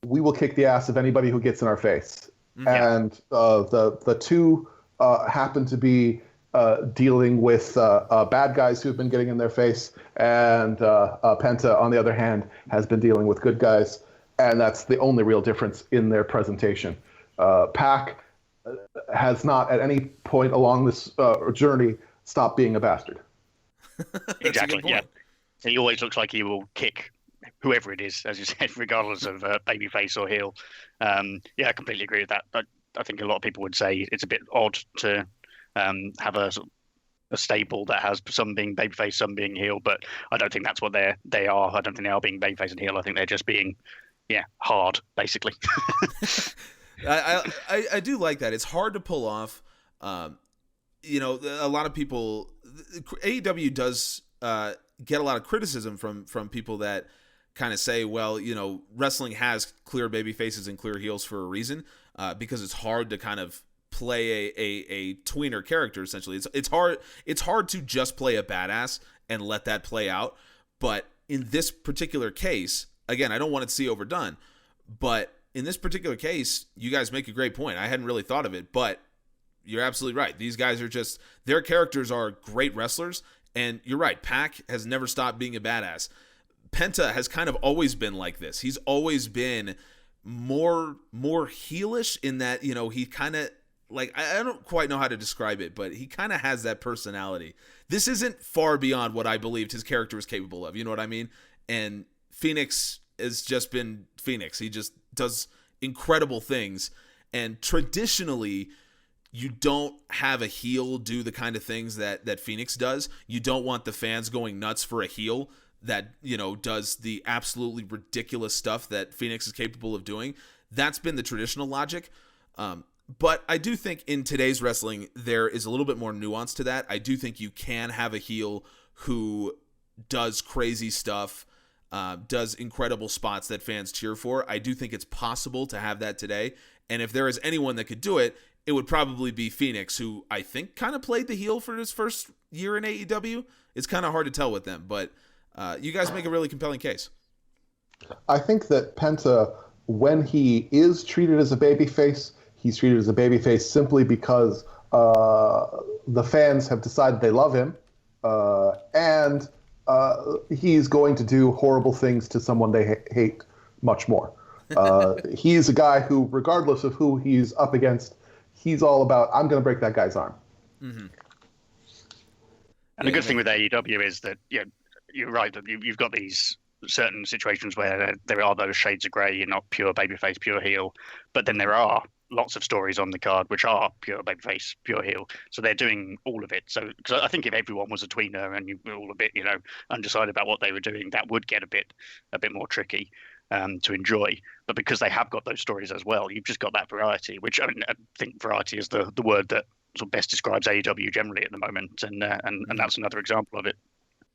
we will kick the ass of anybody who gets in our face. Mm-hmm. And the two happen to be dealing with bad guys who've been getting in their face, and Penta, on the other hand, has been dealing with good guys, and that's the only real difference in their presentation. Pac has not at any point along this journey stopped being a bastard. Exactly, yeah. He always looks like he will kick whoever it is, as you said, regardless of babyface or heel. Yeah, I completely agree with that. I think a lot of people would say it's a bit odd to have a stable that has some being babyface, some being heel, but I don't think that's what they are. I don't think they are being babyface and heel. I think they're just being, hard, basically. I do like that. It's hard to pull off. A lot of people, AEW does get a lot of criticism from people that kind of say, well, wrestling has clear baby faces and clear heels for a reason, because it's hard to kind of play a tweener character. Essentially, it's hard to just play a badass and let that play out. But in this particular case, again, I don't want it to see overdone, but in this particular case, you guys make a great point. I hadn't really thought of it, but you're absolutely right. These guys are just, their characters are great wrestlers, and you're right. Pac has never stopped being a badass. Penta has kind of always been like this. He's always been more heelish in that, he kind of, like, I don't quite know how to describe it, but he kind of has that personality. This isn't far beyond what I believed his character was capable of. You know what I mean? And Phoenix has just been Phoenix. He just does incredible things. And traditionally, you don't have a heel do the kind of things that Phoenix does. You don't want the fans going nuts for a heel that, does the absolutely ridiculous stuff that Phoenix is capable of doing. That's been the traditional logic. But I do think in today's wrestling, there is a little bit more nuance to that. I do think you can have a heel who does crazy stuff, does incredible spots that fans cheer for. I do think it's possible to have that today. And if there is anyone that could do it, it would probably be Phoenix, who I think kind of played the heel for his first year in AEW. It's kind of hard to tell with them, but you guys make a really compelling case. I think that Penta, when he is treated as a babyface, he's treated as a babyface simply because the fans have decided they love him, and he's going to do horrible things to someone they hate much more. He's a guy who, regardless of who he's up against, he's all about, I'm going to break that guy's arm. Mm-hmm. And the good thing with AEW is that you're right, that you've got these certain situations where there are those shades of grey. You're not pure babyface, pure heel, but then there are lots of stories on the card which are pure babyface, pure heel. So they're doing all of it. So, because I think if everyone was a tweener and you were all a bit, undecided about what they were doing, that would get a bit more tricky to enjoy. But because they have got those stories as well, you've just got that variety. Which I think variety is the word that sort of best describes AEW generally at the moment, and that's another example of it.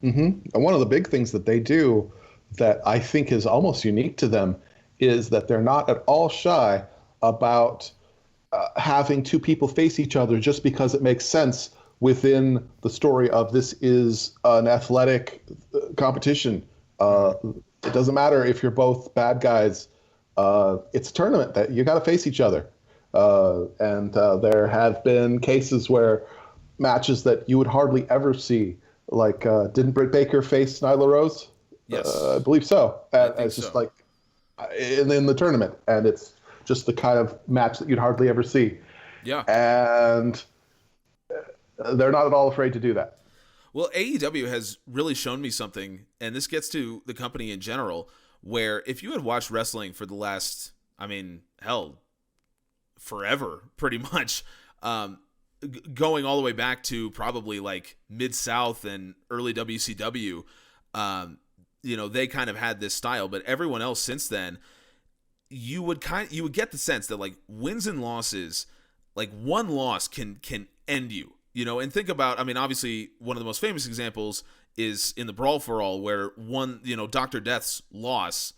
Mm-hmm. And one of the big things that they do that I think is almost unique to them is that they're not at all shy about having two people face each other just because it makes sense within the story of this is an athletic competition. It doesn't matter if you're both bad guys. It's a tournament that you got to face each other. And there have been cases where matches that you would hardly ever see, like didn't Britt Baker face Nyla Rose? Yes. I believe so. And it's just like in the tournament, and it's just the kind of match that you'd hardly ever see. Yeah. And they're not at all afraid to do that. Well, AEW has really shown me something, and this gets to the company in general, where if you had watched wrestling for the last, I mean, hell, forever, pretty much, going all the way back to probably like Mid-South and early WCW, they kind of had this style, but everyone else since then, you would get the sense that like wins and losses, like one loss can end you, and think about, I mean, obviously one of the most famous examples is in the Brawl for All, where Dr. Death's loss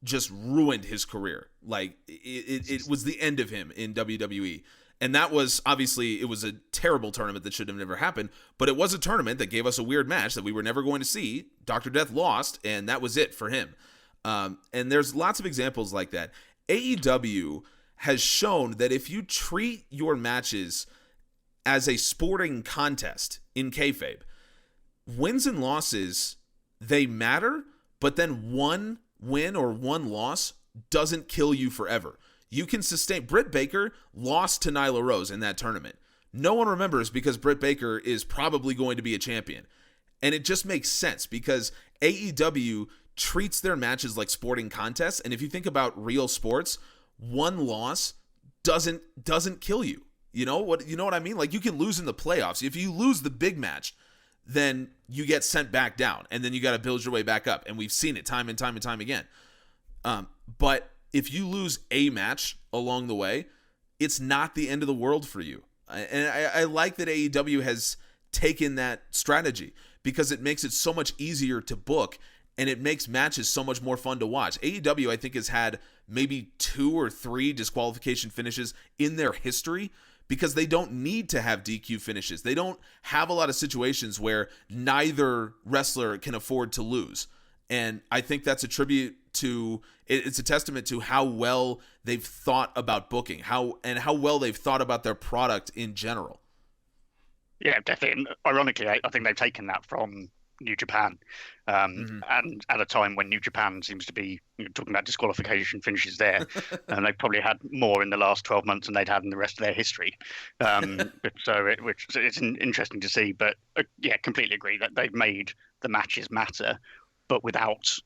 just ruined his career. Like it was the end of him in WWE. And that was, obviously, it was a terrible tournament that should have never happened, but it was a tournament that gave us a weird match that we were never going to see. Dr. Death lost, and that was it for him. And there's lots of examples like that. AEW has shown that if you treat your matches as a sporting contest in kayfabe, wins and losses, they matter, but then one win or one loss doesn't kill you forever. You can sustain. Britt Baker lost to Nyla Rose in that tournament. No one remembers because Britt Baker is probably going to be a champion. And it just makes sense because AEW treats their matches like sporting contests. And if you think about real sports, one loss doesn't kill you. You know what I mean? Like, you can lose in the playoffs. If you lose the big match, then you get sent back down, and then you got to build your way back up. And we've seen it time and time and time again. But if you lose a match along the way, it's not the end of the world for you. And I like that AEW has taken that strategy because it makes it so much easier to book, and it makes matches so much more fun to watch. AEW, I think, has had maybe 2 or 3 disqualification finishes in their history because they don't need to have DQ finishes. They don't have a lot of situations where neither wrestler can afford to lose. And I think that's a tribute to, it's a testament to how well they've thought about booking, how well they've thought about their product in general. Yeah, definitely. And ironically, I think they've taken that from New Japan, and at a time when New Japan seems to be talking about disqualification finishes there, and they've probably had more in the last 12 months than they'd had in the rest of their history. Which it's interesting to see. But yeah, completely agree that they've made the matches matter, but without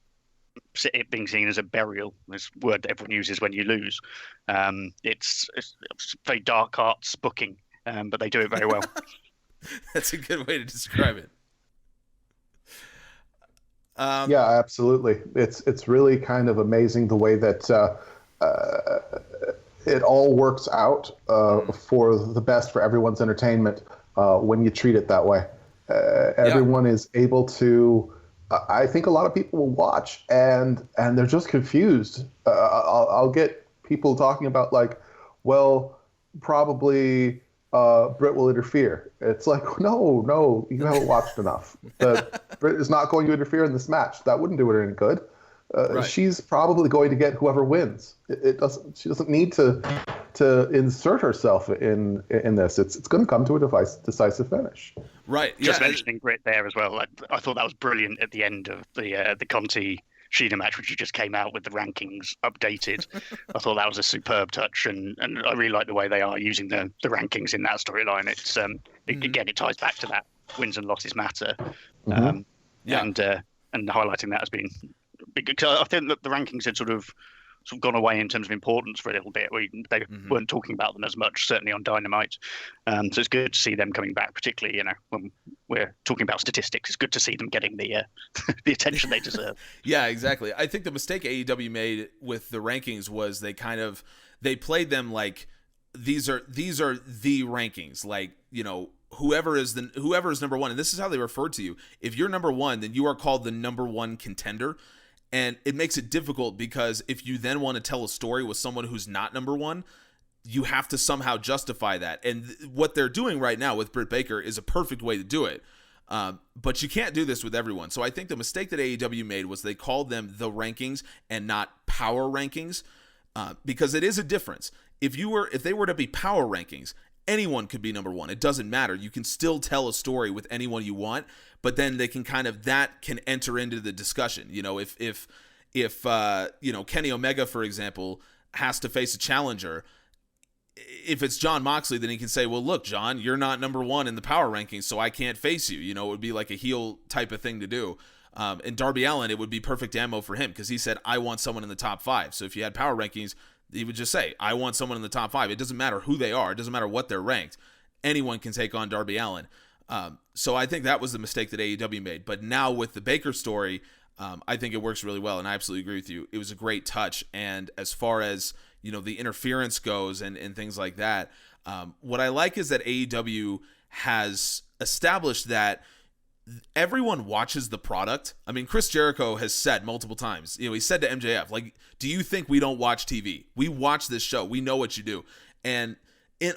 it being seen as a burial, this word that everyone uses when you lose. It's very dark arts booking, but they do it very well. That's a good way to describe it. Yeah, absolutely. It's really kind of amazing the way that it all works out for the best for everyone's entertainment when you treat it that way. Everyone is able to. I think a lot of people will watch and they're just confused. I'll get people talking about like, well, probably Britt will interfere. It's like, no, you haven't watched enough. Britt is not going to interfere in this match. That wouldn't do her any good. Right. She's probably going to get whoever wins. She doesn't need to insert herself in this. It's going to come to a decisive finish. Right. Just mentioning Britt there as well. I thought that was brilliant at the end of the Conti Sheena match, which just came out with the rankings updated. I thought that was a superb touch, and I really like the way they are using the rankings in that storyline. It's again, it ties back to that wins and losses matter, and highlighting that has been big. Because I think that the rankings had sort of gone away in terms of importance for a little bit. They weren't talking about them as much, certainly on Dynamite. So it's good to see them coming back, particularly when we're talking about statistics. It's good to see them getting the the attention they deserve. Yeah, exactly. I think the mistake AEW made with the rankings was they played them like these are the rankings, like, whoever is number one, and this is how they refer to you. If you're number one, then you are called the number one contender. And it makes it difficult because if you then want to tell a story with someone who's not number one, you have to somehow justify that. And what they're doing right now with Britt Baker is a perfect way to do it. But you can't do this with everyone. So I think the mistake that AEW made was they called them the rankings and not power rankings, because it is a difference. If they were to be power rankings, anyone could be number one. It doesn't matter. You can still tell a story with anyone you want, but then they can that can enter into the discussion. If Kenny Omega, for example, has to face a challenger, if it's Jon Moxley, then he can say, well, look, John, you're not number one in the power rankings, so I can't face you. It would be like a heel type of thing to do. And Darby Allin, it would be perfect ammo for him because he said, I want someone in the top 5. So if you had power rankings, he would just say, I want someone in the top 5. It doesn't matter who they are. It doesn't matter what they're ranked. Anyone can take on Darby Allin. So I think that was the mistake that AEW made. But now with the Baker story, I think it works really well. And I absolutely agree with you. It was a great touch. And as far as, the interference goes and things like that, what I like is that AEW has established that everyone watches the product. I mean, Chris Jericho has said multiple times, he said to MJF, like, do you think we don't watch TV? We watch this show. We know what you do. And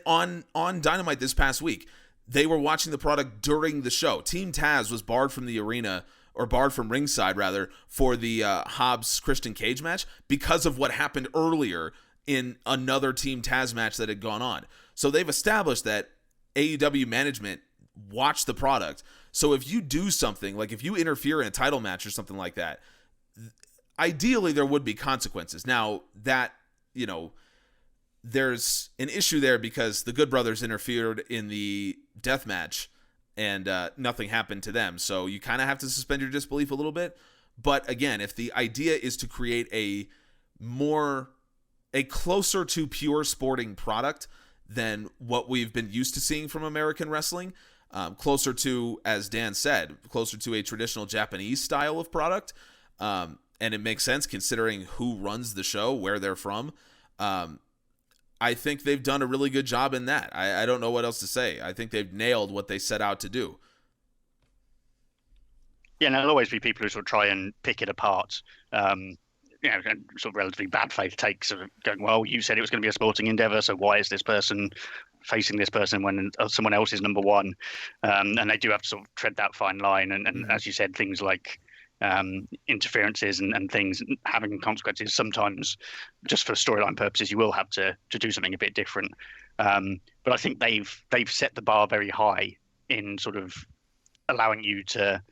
on Dynamite this past week, they were watching the product during the show. Team Taz was barred from the arena, or barred from ringside rather, for the Hobbs Christian Cage match because of what happened earlier in another Team Taz match that had gone on. So they've established that AEW management watch the product. So if you do something, like if you interfere in a title match or something like that, ideally there would be consequences. Now that, there's an issue there because the Good Brothers interfered in the death match and nothing happened to them. So you kind of have to suspend your disbelief a little bit. But again, if the idea is to create a closer to pure sporting product than what we've been used to seeing from American wrestling, closer to, as Dan said, closer to a traditional Japanese style of product. And it makes sense considering who runs the show, where they're from. I think they've done a really good job in that. I don't know what else to say. I think they've nailed what they set out to do. Yeah, and there'll always be people who sort of try and pick it apart. Sort of relatively bad faith takes of going, well, you said it was going to be a sporting endeavor, so why is this person facing this person when someone else is number one? And they do have to sort of tread that fine line. And as you said, things like interferences and things having consequences, sometimes just for storyline purposes, you will have to do something a bit different. But I think they've set the bar very high in sort of allowing you to.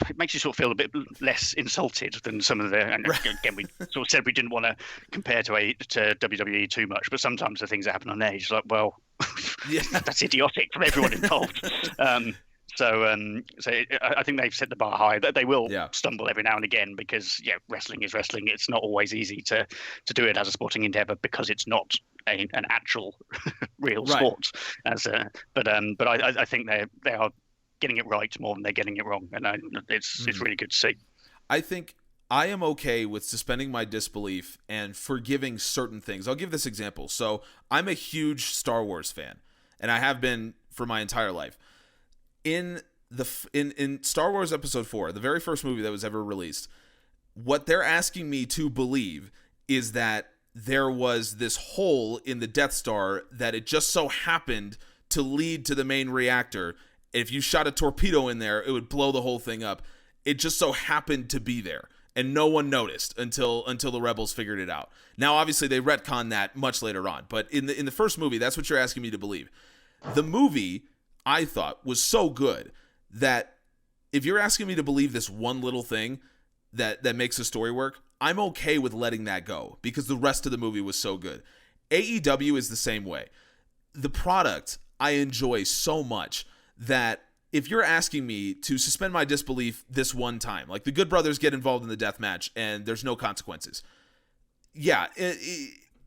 It makes you sort of feel a bit less insulted than some of the. And again, we sort of said we didn't want to compare to WWE too much, but sometimes the things that happen on there, you're just like, well, that's idiotic from everyone involved. So I think they've set the bar high. They will stumble every now and again because wrestling is wrestling. It's not always easy to do it as a sporting endeavor because it's not an actual real sport. But I think they are getting it right more than they're getting it wrong, and it's really good to see. I think I am okay with suspending my disbelief and forgiving certain things. I'll give this example. So I'm a huge Star Wars fan, and I have been for my entire life. In Star Wars Episode 4, the very first movie that was ever released, what they're asking me to believe is that there was this hole in the Death Star that it just so happened to lead to the main reactor. If you shot a torpedo in there, it would blow the whole thing up. It just so happened to be there, and no one noticed until the Rebels figured it out. Now, obviously, they retconned that much later on, but in the first movie, that's what you're asking me to believe. The movie, I thought, was so good that if you're asking me to believe this one little thing that makes the story work, I'm okay with letting that go because the rest of the movie was so good. AEW is the same way. The product I enjoy so much that if you're asking me to suspend my disbelief this one time, like the Good Brothers get involved in the death match and there's no consequences. Yeah,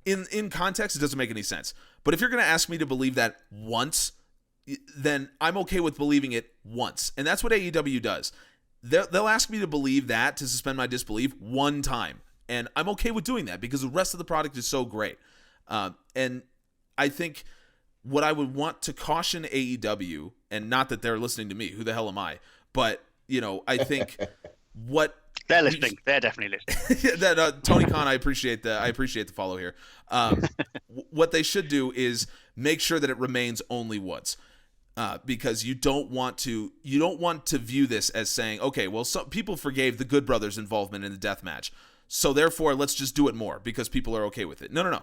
in context, it doesn't make any sense. But if you're going to ask me to believe that once, then I'm okay with believing it once. And that's what AEW does. They'll ask me to believe that, to suspend my disbelief one time. And I'm okay with doing that because the rest of the product is so great. And I think what I would want to caution AEW, and not that they're listening to me, who the hell am I? But, I think what... They're listening. They're definitely listening. Tony Khan, I appreciate the follow here. What they should do is make sure that it remains only once. Because you don't want to view this as saying, okay, well, some people forgave the Good Brothers' involvement in the death match, so therefore let's just do it more because people are okay with it. No.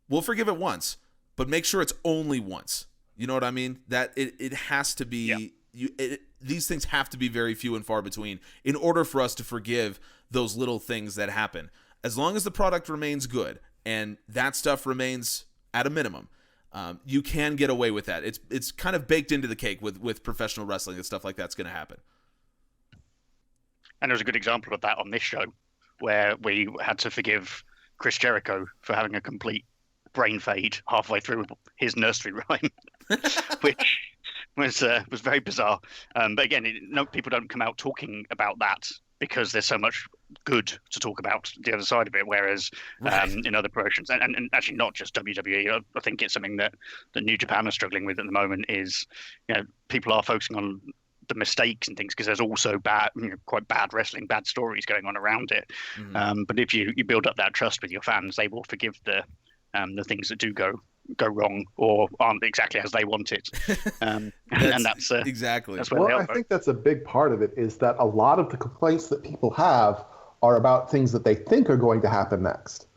We'll forgive it once, but make sure it's only once. You know what I mean? That it has to be these things have to be very few and far between in order for us to forgive those little things that happen. As long as the product remains good and that stuff remains at a minimum, you can get away with that. It's kind of baked into the cake with professional wrestling and stuff like that's going to happen. And there was a good example of that on this show, where we had to forgive Chris Jericho for having a complete brain fade halfway through his nursery rhyme, which was very bizarre. But again, people don't come out talking about that because there's so much good to talk about the other side of it. Whereas in other promotions, and actually not just WWE, I think it's something that New Japan are struggling with at the moment. Is people are focusing on the mistakes and things because there's also quite bad wrestling, bad stories going on around it. Mm-hmm. But if you build up that trust with your fans, they will forgive the things that do go wrong or aren't exactly as they want it. And that's exactly. That's where I think that's a big part of it, is that a lot of the complaints that people have are about things that they think are going to happen next.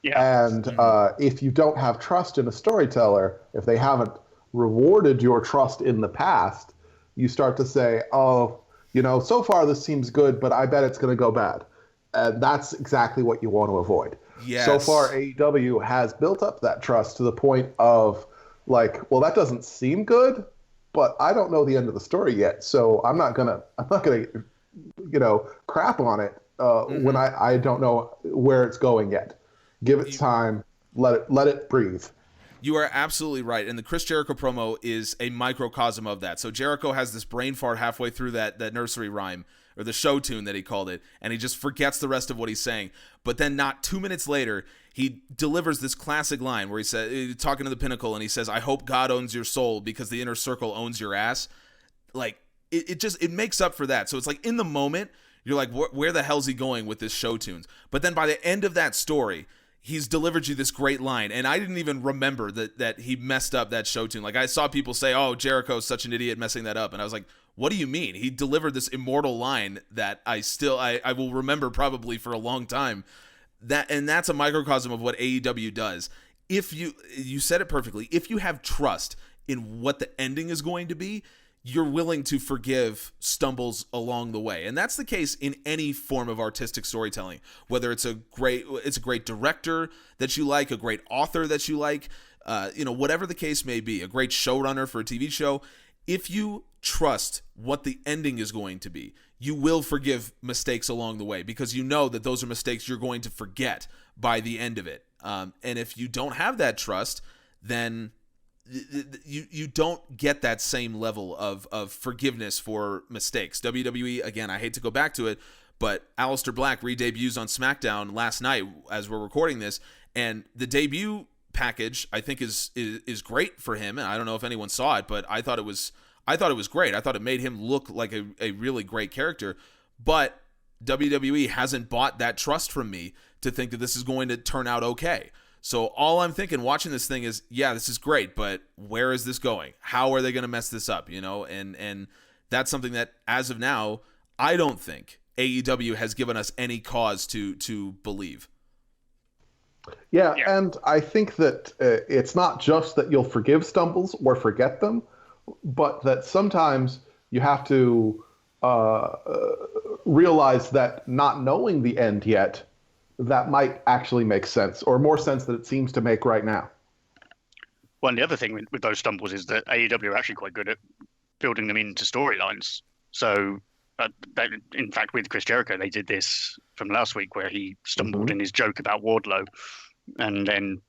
Yeah. And if you don't have trust in a storyteller, if they haven't rewarded your trust in the past, you start to say, oh, so far this seems good, but I bet it's going to go bad. And that's exactly what you want to avoid. Yes. So far, AEW has built up that trust to the point of well, that doesn't seem good, but I don't know the end of the story yet, so I'm not gonna crap on it when I don't know where it's going yet. Give it time, let it breathe. You are absolutely right, and the Chris Jericho promo is a microcosm of that. So Jericho has this brain fart halfway through that nursery rhyme, or the show tune that he called it, and he just forgets the rest of what he's saying. But then not 2 minutes later, he delivers this classic line where he says, talking to the Pinnacle, and he says, I hope God owns your soul because the inner circle owns your ass. It makes up for that. So it's in the moment, you're like, where the hell's he going with this show tunes? But then by the end of that story, he's delivered you this great line, and I didn't even remember that he messed up that show tune. I saw people say, oh, Jericho's such an idiot messing that up, and I was like, what do you mean? He delivered this immortal line that I will remember probably for a long time. That's a microcosm of what AEW does. If you said it perfectly, if you have trust in what the ending is going to be, you're willing to forgive stumbles along the way. And that's the case in any form of artistic storytelling, whether it's a great director that you like, a great author that you like, whatever the case may be, a great showrunner for a TV show. If you trust what the ending is going to be, you will forgive mistakes along the way because you know that those are mistakes you're going to forget by the end of it. And if you don't have that trust, then you don't get that same level of forgiveness for mistakes. WWE, again, I hate to go back to it, but Aleister Black re-debuts on SmackDown last night as we're recording this, and the debut package I think is great for him. And I don't know if anyone saw it, but I thought it was great. I thought it made him look like a really great character. But WWE hasn't bought that trust from me to think that this is going to turn out okay. So all I'm thinking watching this thing is, yeah, this is great, but where is this going? How are they going to mess this up? And that's something that as of now, I don't think AEW has given us any cause to believe. Yeah, and I think that it's not just that you'll forgive stumbles or forget them, but that sometimes you have to realize that not knowing the end yet, that might actually make sense, or more sense than it seems to make right now. Well, and the other thing with those stumbles is that AEW are actually quite good at building them into storylines. So, in fact, with Chris Jericho, they did this from last week where he stumbled in his joke about Wardlow. And then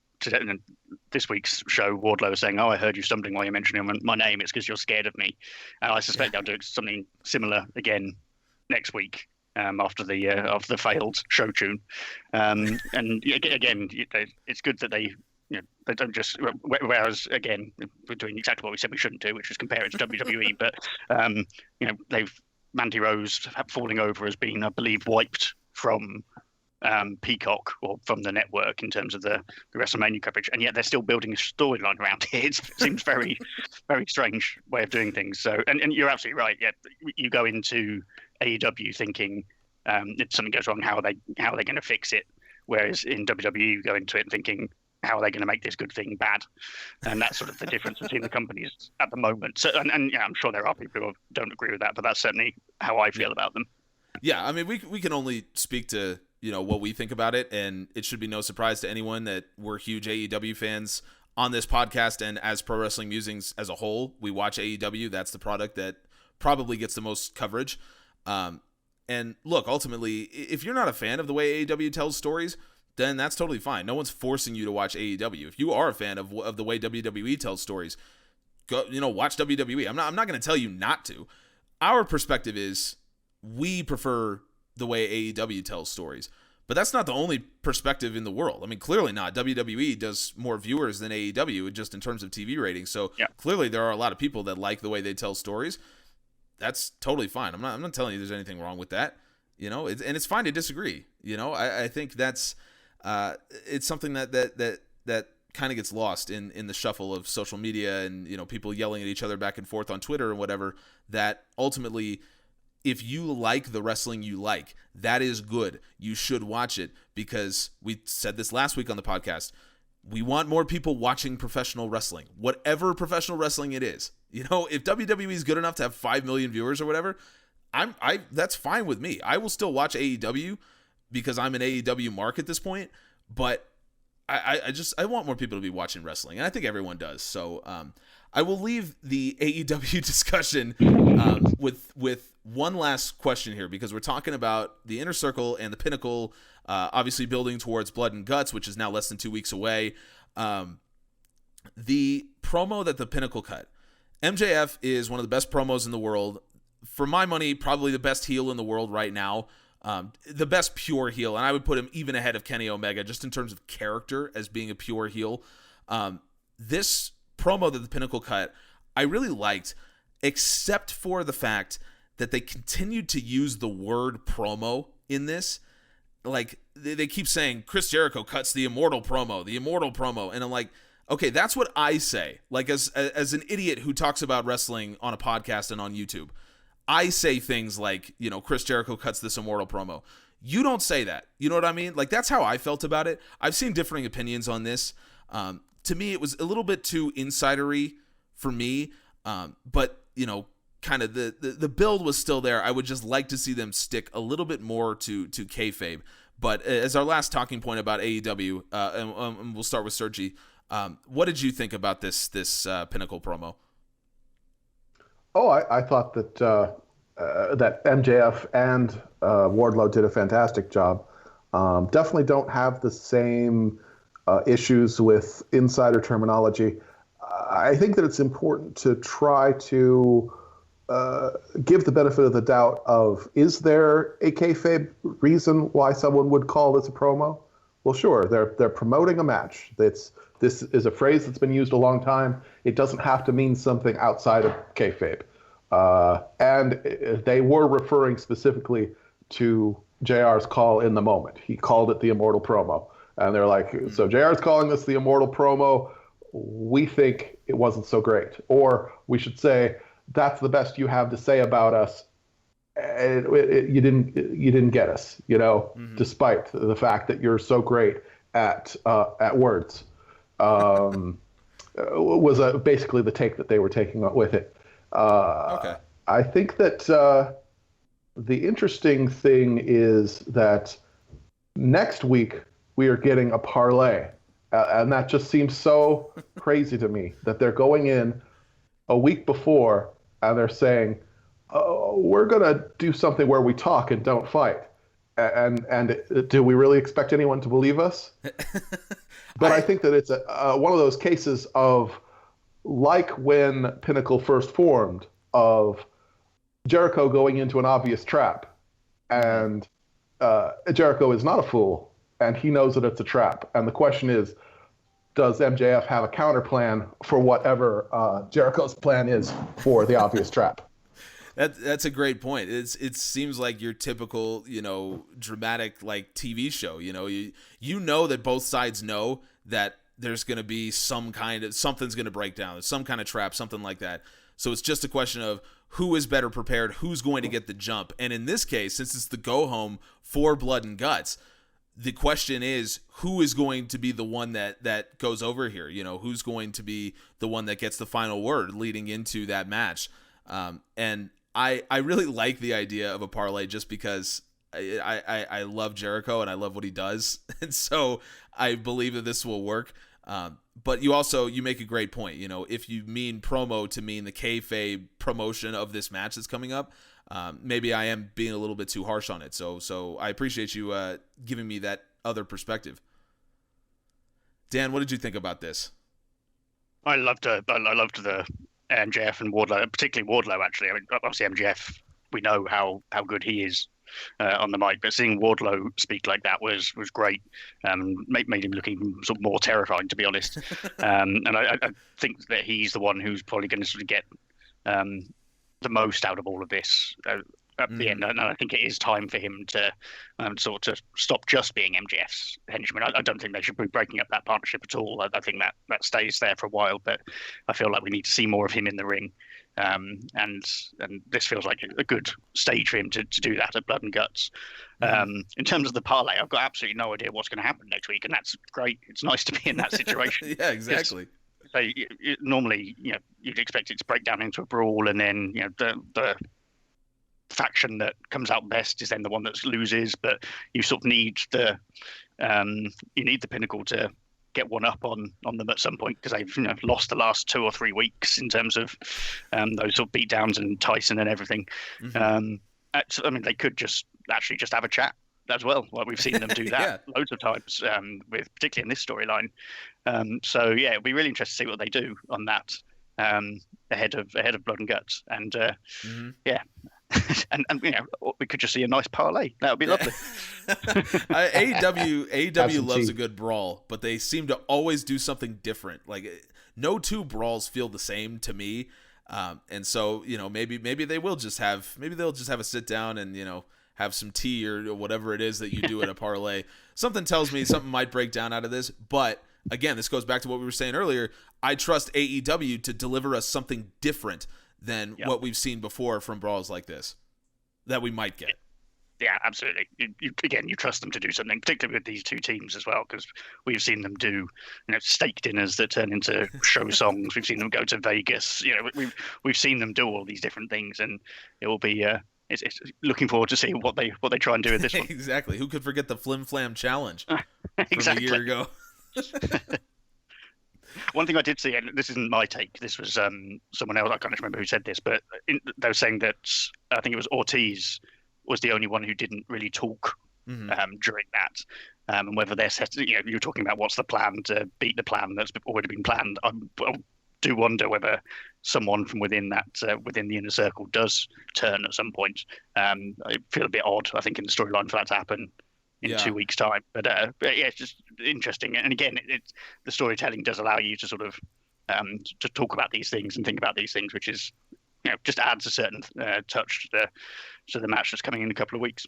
this week's show, Wardlow was saying, oh, I heard you stumbling while you're mentioning my name. It's because you're scared of me. And I suspect they'll do something similar again next week. After the failed show tune, and again, it's good that they don't just. Whereas again, we're doing exactly what we said we shouldn't do, which is compare it to WWE. But they've Mandy Rose falling over as being, I believe, wiped from Peacock or from the network in terms of the WrestleMania coverage, and yet they're still building a storyline around it. It seems very, very strange way of doing things. So, and you're absolutely right. Yeah, you go into AEW thinking if something goes wrong, how are they going to fix it? Whereas in WWE, you go into it thinking, how are they going to make this good thing bad? And that's sort of the difference between the companies at the moment. So, and yeah, I'm sure there are people who don't agree with that, but that's certainly how I feel about them. Yeah, I mean, we can only speak to what we think about it, and it should be no surprise to anyone that we're huge AEW fans on this podcast, and as Pro Wrestling Musings as a whole, we watch AEW. That's the product that probably gets the most coverage. And look, ultimately, if you're not a fan of the way AEW tells stories, then that's totally fine. No one's forcing you to watch AEW. If you are a fan of the way WWE tells stories, go, watch WWE. I'm not going to tell you not to. Our perspective is we prefer the way AEW tells stories. But that's not the only perspective in the world. I mean, clearly not. WWE does more viewers than AEW just in terms of TV ratings. So clearly there are a lot of people that like the way they tell stories. That's totally fine. I'm not telling you there's anything wrong with that. And it's fine to disagree. I think that's it's something that kind of gets lost in the shuffle of social media and people yelling at each other back and forth on Twitter and whatever. That ultimately, if you like the wrestling you like, that is good. You should watch it, because we said this last week on the podcast. We want more people watching professional wrestling, whatever professional wrestling it is. If WWE is good enough to have 5 million viewers or whatever, that's fine with me. I will still watch AEW because I'm an AEW mark at this point, but I want more people to be watching wrestling, and I think everyone does. So I will leave the AEW discussion with one last question here, because we're talking about the Inner Circle and the Pinnacle, obviously building towards Blood and Guts, which is now less than 2 weeks away. The promo that the Pinnacle cut, MJF is one of the best promos in the world. For my money, probably the best heel in the world right now. The best pure heel, and I would put him even ahead of Kenny Omega just in terms of character as being a pure heel. This promo that the Pinnacle cut, I really liked, except for the fact that they continued to use the word promo in this. Like, they keep saying Chris Jericho cuts the immortal promo, and I'm like, okay, that's what I say. Like, as an idiot who talks about wrestling on a podcast and on YouTube, I say things like, Chris Jericho cuts this immortal promo. You don't say that. You know what I mean? Like, that's how I felt about it. I've seen differing opinions on this. To me, it was a little bit too insidery for me. But, kind of the build was still there. I would just like to see them stick a little bit more to kayfabe. But as our last talking point about AEW, and we'll start with Sergi, what did you think about this Pinnacle promo? Oh, I thought that that MJF and Wardlow did a fantastic job. Definitely don't have the same issues with insider terminology. I think that it's important to try to give the benefit of the doubt of, is there a kayfabe reason why someone would call this a promo? Well, sure, they're promoting a match. This is a phrase that's been used a long time. It doesn't have to mean something outside of kayfabe. And they were referring specifically to JR's call in the moment. He called it the Immortal promo. And they're like, so JR's calling this the Immortal promo. We think it wasn't so great. Or we should say, that's the best you have to say about us. You didn't get us, despite the fact that you're so great at words. Was basically the take that they were taking with it. Okay. I think that the interesting thing is that next week we are getting a parlay, and that just seems so crazy to me that they're going in a week before and they're saying, we're going to do something where we talk and don't fight. And do we really expect anyone to believe us? But I think that it's one of those cases of, like when Pinnacle first formed, of Jericho going into an obvious trap. And Jericho is not a fool, and he knows that it's a trap. And the question is, does MJF have a counter plan for whatever Jericho's plan is for the obvious trap? That's a great point. It seems like your typical, dramatic TV show. You know that both sides know that there's going to be something's going to break down. There's some kind of trap, something like that. So it's just a question of who is better prepared, who's going to get the jump. And in this case, since it's the go home for Blood and Guts, the question is, who is going to be the one that goes over here? Who's going to be the one that gets the final word leading into that match? And I really like the idea of a parlay just because I love Jericho and I love what he does. And so I believe that this will work. But you make a great point. If you mean promo to mean the kayfabe promotion of this match that's coming up, maybe I am being a little bit too harsh on it. So I appreciate you giving me that other perspective. Dan, what did you think about this? I loved the MJF and Wardlow, particularly Wardlow. Actually, I mean, obviously MJF, we know how good he is on the mic, but seeing Wardlow speak like that was great. Made him look even sort of more terrifying, to be honest. And I think that he's the one who's probably going to sort of get the most out of all of this at the end. And I think it is time for him to sort of stop just being MJF's henchman. I don't think they should be breaking up that partnership at all. I think that stays there for a while, but I feel like we need to see more of him in the ring. And this feels like a good stage for him to do that at Blood and Guts. In terms of the parlay, I've got absolutely no idea what's going to happen next week, and that's great. It's nice to be in that situation. Yeah, exactly. So normally, you'd expect it to break down into a brawl, and then the faction that comes out best is then the one that loses. But you sort of need the Pinnacle to get one up on them at some point, because they've lost the last 2 or 3 weeks in terms of those sort of beatdowns and Tyson and everything. I mean, they could just have a chat as well. Like we've seen them do that loads of times, with particularly in this storyline. So yeah, it'll be really interesting to see what they do on that ahead of Blood and Guts, and yeah. and we could just see a nice parlay. That would be lovely. AEW loves a good brawl, but they seem to always do something different. Like no two brawls feel the same to me, and so maybe they'll just have a sit down and have some tea or whatever it is that you do at a parlay. Something tells me something might break down out of this, but again, this goes back to what we were saying earlier. I trust AEW to deliver us something different than what we've seen before from brawls like this that we might get. Yeah, absolutely. You trust them to do something, particularly with these two teams as well, because we've seen them do steak dinners that turn into show songs. We've seen them go to Vegas. We've seen them do all these different things, and it will be it's looking forward to seeing what they try and do with this one. Exactly. Who could forget the Flim Flam challenge exactly. from a year ago? One thing I did see, and this isn't my take, this was someone else, I can't remember who said this, but they were saying that I think it was Ortiz was the only one who didn't really talk during that. And whether they're set, you're talking about what's the plan to beat the plan that's already been planned. I do wonder whether someone from within the inner circle does turn at some point. I feel a bit odd, I think, in the storyline for that to happen in 2 weeks' time. But yeah, it's just interesting. And again, the storytelling does allow you to sort of to talk about these things and think about these things, which is just adds a certain touch to the match that's coming in a couple of weeks.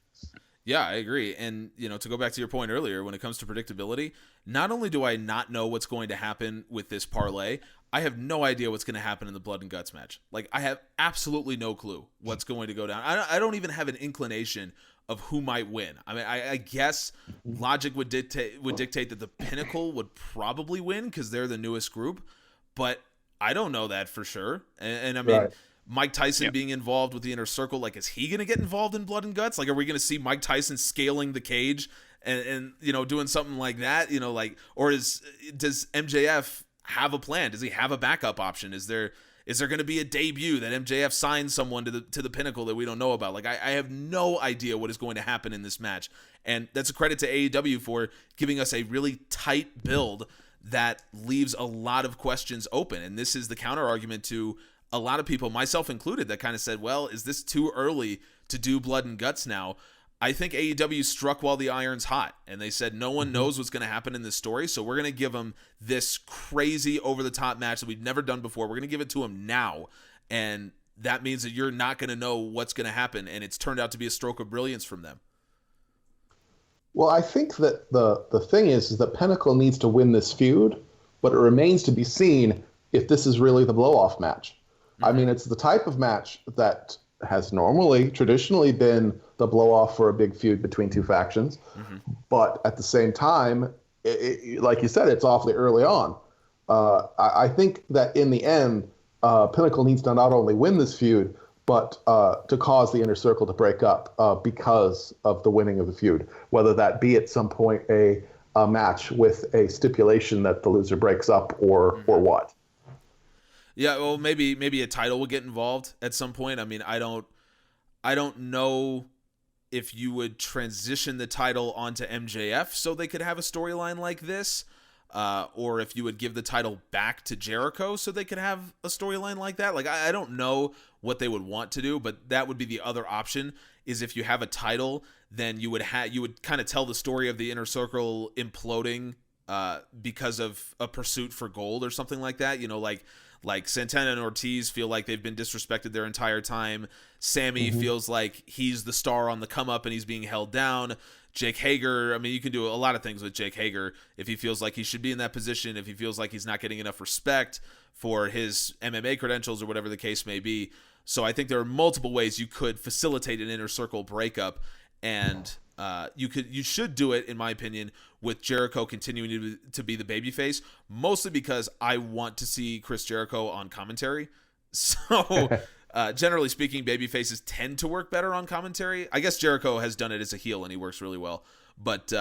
Yeah, I agree. And, to go back to your point earlier, when it comes to predictability, not only do I not know what's going to happen with this parlay, I have no idea what's going to happen in the Blood and Guts match. Like, I have absolutely no clue what's going to go down. I don't even have an inclination of who might win. I mean, I guess logic would dictate that the Pinnacle would probably win because they're the newest group, but I don't know that for sure. And I mean, right. Mike Tyson being involved with the Inner Circle, like, is he going to get involved in Blood and Guts? Like, are we going to see Mike Tyson scaling the cage and doing something like that? Or does MJF have a plan? Does he have a backup option? Is there going to be a debut that MJF signs someone to the Pinnacle that we don't know about? Like, I have no idea what is going to happen in this match. And that's a credit to AEW for giving us a really tight build that leaves a lot of questions open. And this is the counter argument to a lot of people, myself included, that kind of said, well, is this too early to do Blood and Guts now? I think AEW struck while the iron's hot, and they said no one knows what's going to happen in this story, so we're going to give them this crazy over-the-top match that we've never done before. We're going to give it to them now, and that means that you're not going to know what's going to happen, and it's turned out to be a stroke of brilliance from them. Well, I think that the thing is that Pinnacle needs to win this feud, but it remains to be seen if this is really the blow-off match. I mean, it's the type of match that has traditionally been the blow-off for a big feud between two factions. But at the same time, like you said, it's awfully early on. I think that in the end, Pinnacle needs to not only win this feud, but to cause the Inner Circle to break up because of the winning of the feud, whether that be at some point a match with a stipulation that the loser breaks up or what. Yeah, well, maybe a title will get involved at some point. I mean, I don't I don't know if you would transition the title onto MJF so they could have a storyline like this, or if you would give the title back to Jericho so they could have a storyline like that. Like, I don't know what they would want to do, but that would be the other option, is if you have a title, then you would kind of tell the story of the Inner Circle imploding because of a pursuit for gold or something like that. You know, like Santana and Ortiz feel like they've been disrespected their entire time. Sammy feels like he's the star on the come up and he's being held down. Jake Hager, I mean, you can do a lot of things with Jake Hager if he feels like he should be in that position, if he feels like he's not getting enough respect for his MMA credentials or whatever the case may be. So I think there are multiple ways you could facilitate an Inner Circle breakup, and you should do it, in my opinion, with Jericho continuing to be the babyface, mostly because I want to see Chris Jericho on commentary. So generally speaking, babyfaces tend to work better on commentary. I guess Jericho has done it as a heel and he works really well, but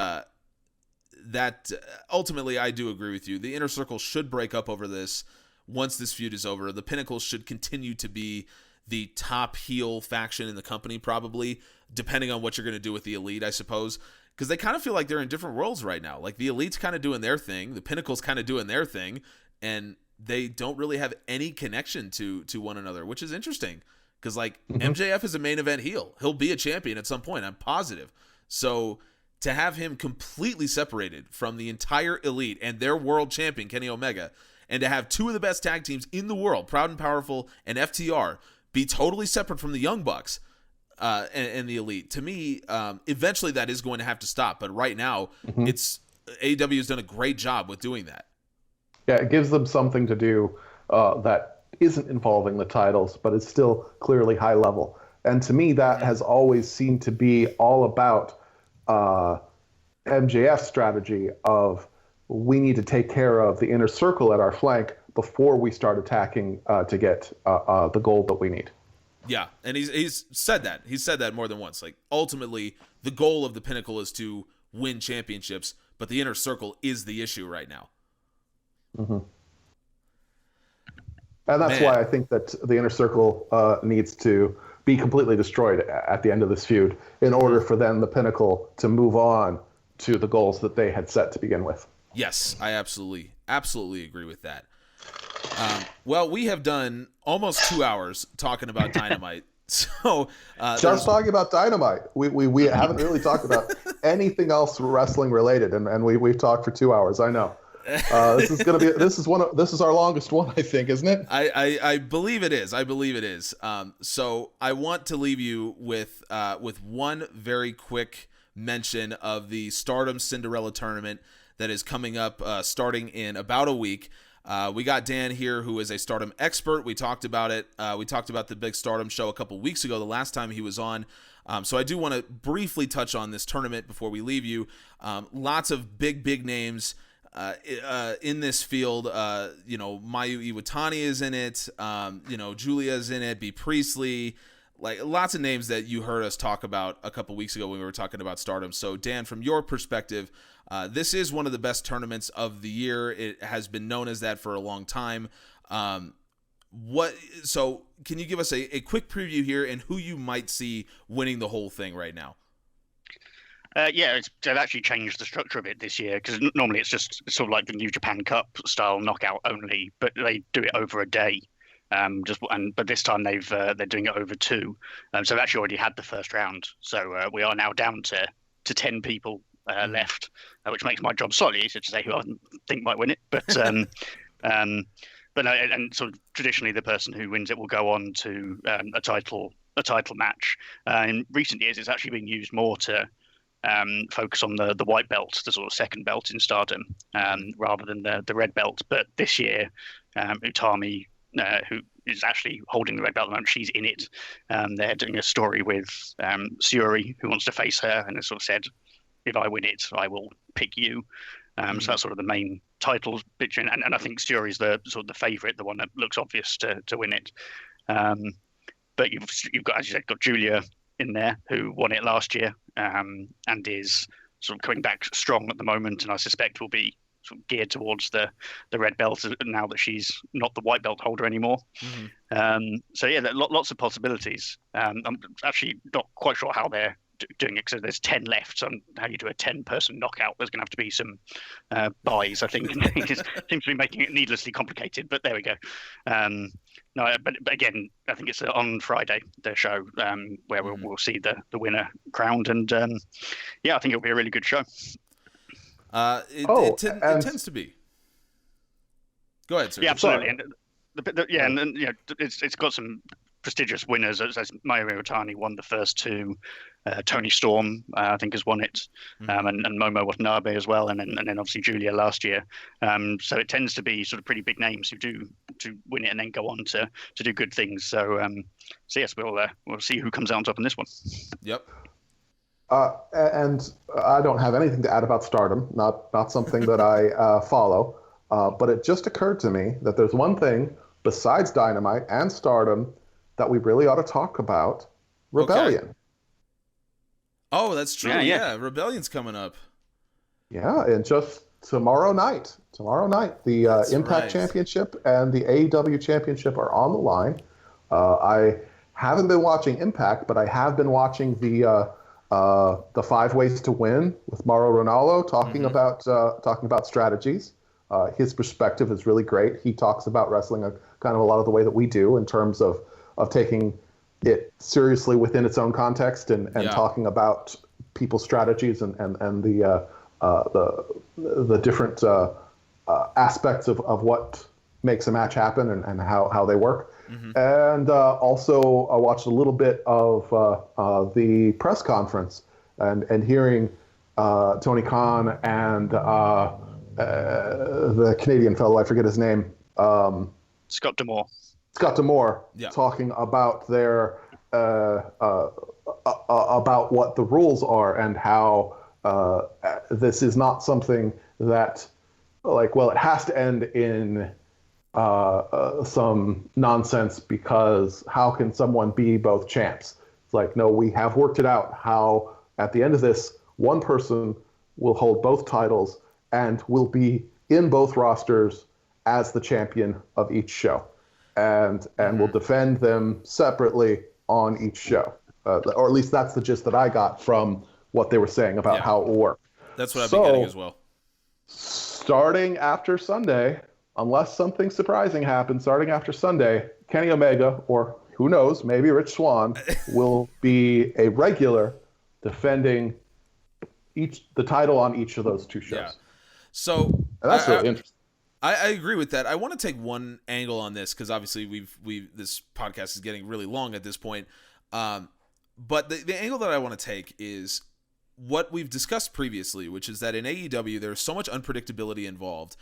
that ultimately I do agree with you. The Inner Circle should break up over this once this feud is over. The Pinnacle should continue to be the top heel faction in the company, probably, depending on what you're going to do with the Elite, I suppose, because they kind of feel like they're in different worlds right now. Like, the Elite's kind of doing their thing, the Pinnacle's kind of doing their thing, and they don't really have any connection to one another, which is interesting, because like MJF is a main event heel. He'll be a champion at some point, I'm positive. So to have him completely separated from the entire Elite and their world champion, Kenny Omega, and to have two of the best tag teams in the world, Proud and Powerful and FTR, be totally separate from the Young Bucks and the Elite. To me, eventually that is going to have to stop. But right now, AEW has done a great job with doing that. Yeah, it gives them something to do that isn't involving the titles, but it's still clearly high level. And to me, that has always seemed to be all about MJF's strategy of, we need to take care of the Inner Circle at our flank before we start attacking to get the gold that we need. Yeah, and he's said that. He's said that more than once. Like, ultimately, the goal of the Pinnacle is to win championships, but the Inner Circle is the issue right now. And that's why I think that the Inner Circle needs to be completely destroyed at the end of this feud in order for then the Pinnacle to move on to the goals that they had set to begin with. Yes, I absolutely agree with that. Well, we have done almost 2 hours talking about Dynamite. So just talking about Dynamite. We haven't really talked about anything else wrestling related, and we've talked for 2 hours. I know. This is our longest one, I think, isn't it? I believe it is. So I want to leave you with one very quick mention of the Stardom Cinderella Tournament that is coming up starting in about a week. We got Dan here, who is a Stardom expert. We talked about it. We talked about the big Stardom show a couple weeks ago, the last time he was on. So I do want to briefly touch on this tournament before we leave you. Lots of big names in this field. Mayu Iwatani is in it. Julia's in it. B. Priestley. Like, lots of names that you heard us talk about a couple weeks ago when we were talking about Stardom. So, Dan, from your perspective, this is one of the best tournaments of the year. It has been known as that for a long time. So can you give us a quick preview here and who you might see winning the whole thing right now? They've actually changed the structure of it this year, because normally it's just sort of like the New Japan Cup style knockout only, but they do it over a day. But this time they're doing it over two. So they've actually already had the first round. So we are now down to 10 people left, which makes my job slightly easier to say who I think might win it. But no, and sort of traditionally the person who wins it will go on to a title match. In recent years, it's actually been used more to focus on the white belt, the sort of second belt in Stardom, rather than the red belt. But this year, Utami, who is actually holding the red belt at the moment, she's in it. They're doing a story with Syuri, who wants to face her, and has sort of said, if I win it, I will pick you. So that's sort of the main title picture, and I think Syuri's the sort of the favourite, the one that looks obvious to win it. But you've got, as you said, got Julia in there, who won it last year, and is sort of coming back strong at the moment, and I suspect will be sort of geared towards the red belt now that she's not the white belt holder anymore. So yeah, there are lots of possibilities. I'm actually not quite sure how they're doing it, because there's 10 left. So how you do a 10-person knockout, there's going to have to be some buys, I think. It seems to be making it needlessly complicated, but there we go. No, but again, I think it's on Friday, the show, where we'll see the winner crowned, and yeah, I think it'll be a really good show. It tends to be. Go ahead, sir. Yeah, absolutely. And and you know, it's got some prestigious winners, as Mayu Iwatani won the first two. Tony Storm, I think, has won it, and Momo Watanabe as well, and then obviously Julia last year. So it tends to be sort of pretty big names who do to win it and then go on to do good things. So yes, we'll see who comes out on top in this one. Yep. And I don't have anything to add about Stardom, not something that I follow, but it just occurred to me that there's one thing besides Dynamite and Stardom that we really ought to talk about: Rebellion. Okay. Oh, that's true. Yeah, Rebellion's coming up. Yeah, and just tomorrow night, the Impact Championship and the AEW Championship are on the line. I haven't been watching Impact, but I have been watching the 5 Ways to Win with Mauro Ranallo talking about strategies. His perspective is really great. He talks about wrestling kind of a lot of the way that we do, in terms of taking it seriously within its own context and talking about people's strategies and the different aspects of what makes a match happen and how they work. And also I watched a little bit of the press conference and hearing Tony Khan and the Canadian fellow, I forget his name. Scott D'Amore talking about their about what the rules are and how this is not something that, like, well, it has to end in some nonsense, because how can someone be both champs? It's like, no, we have worked it out how at the end of this, one person will hold both titles and will be in both rosters as the champion of each show. And will defend them separately on each show. Or at least that's the gist that I got from what they were saying about how it will work. That's what I've been getting as well. Starting after Sunday, unless something surprising happens, starting after Sunday, Kenny Omega, or who knows, maybe Rich Swann, will be a regular defending the title on each of those 2 shows. Yeah. So and that's really interesting. I agree with that. I want to take one angle on this, because obviously this podcast is getting really long at this point. But the angle that I want to take is what we've discussed previously, which is that in AEW there's so much unpredictability involved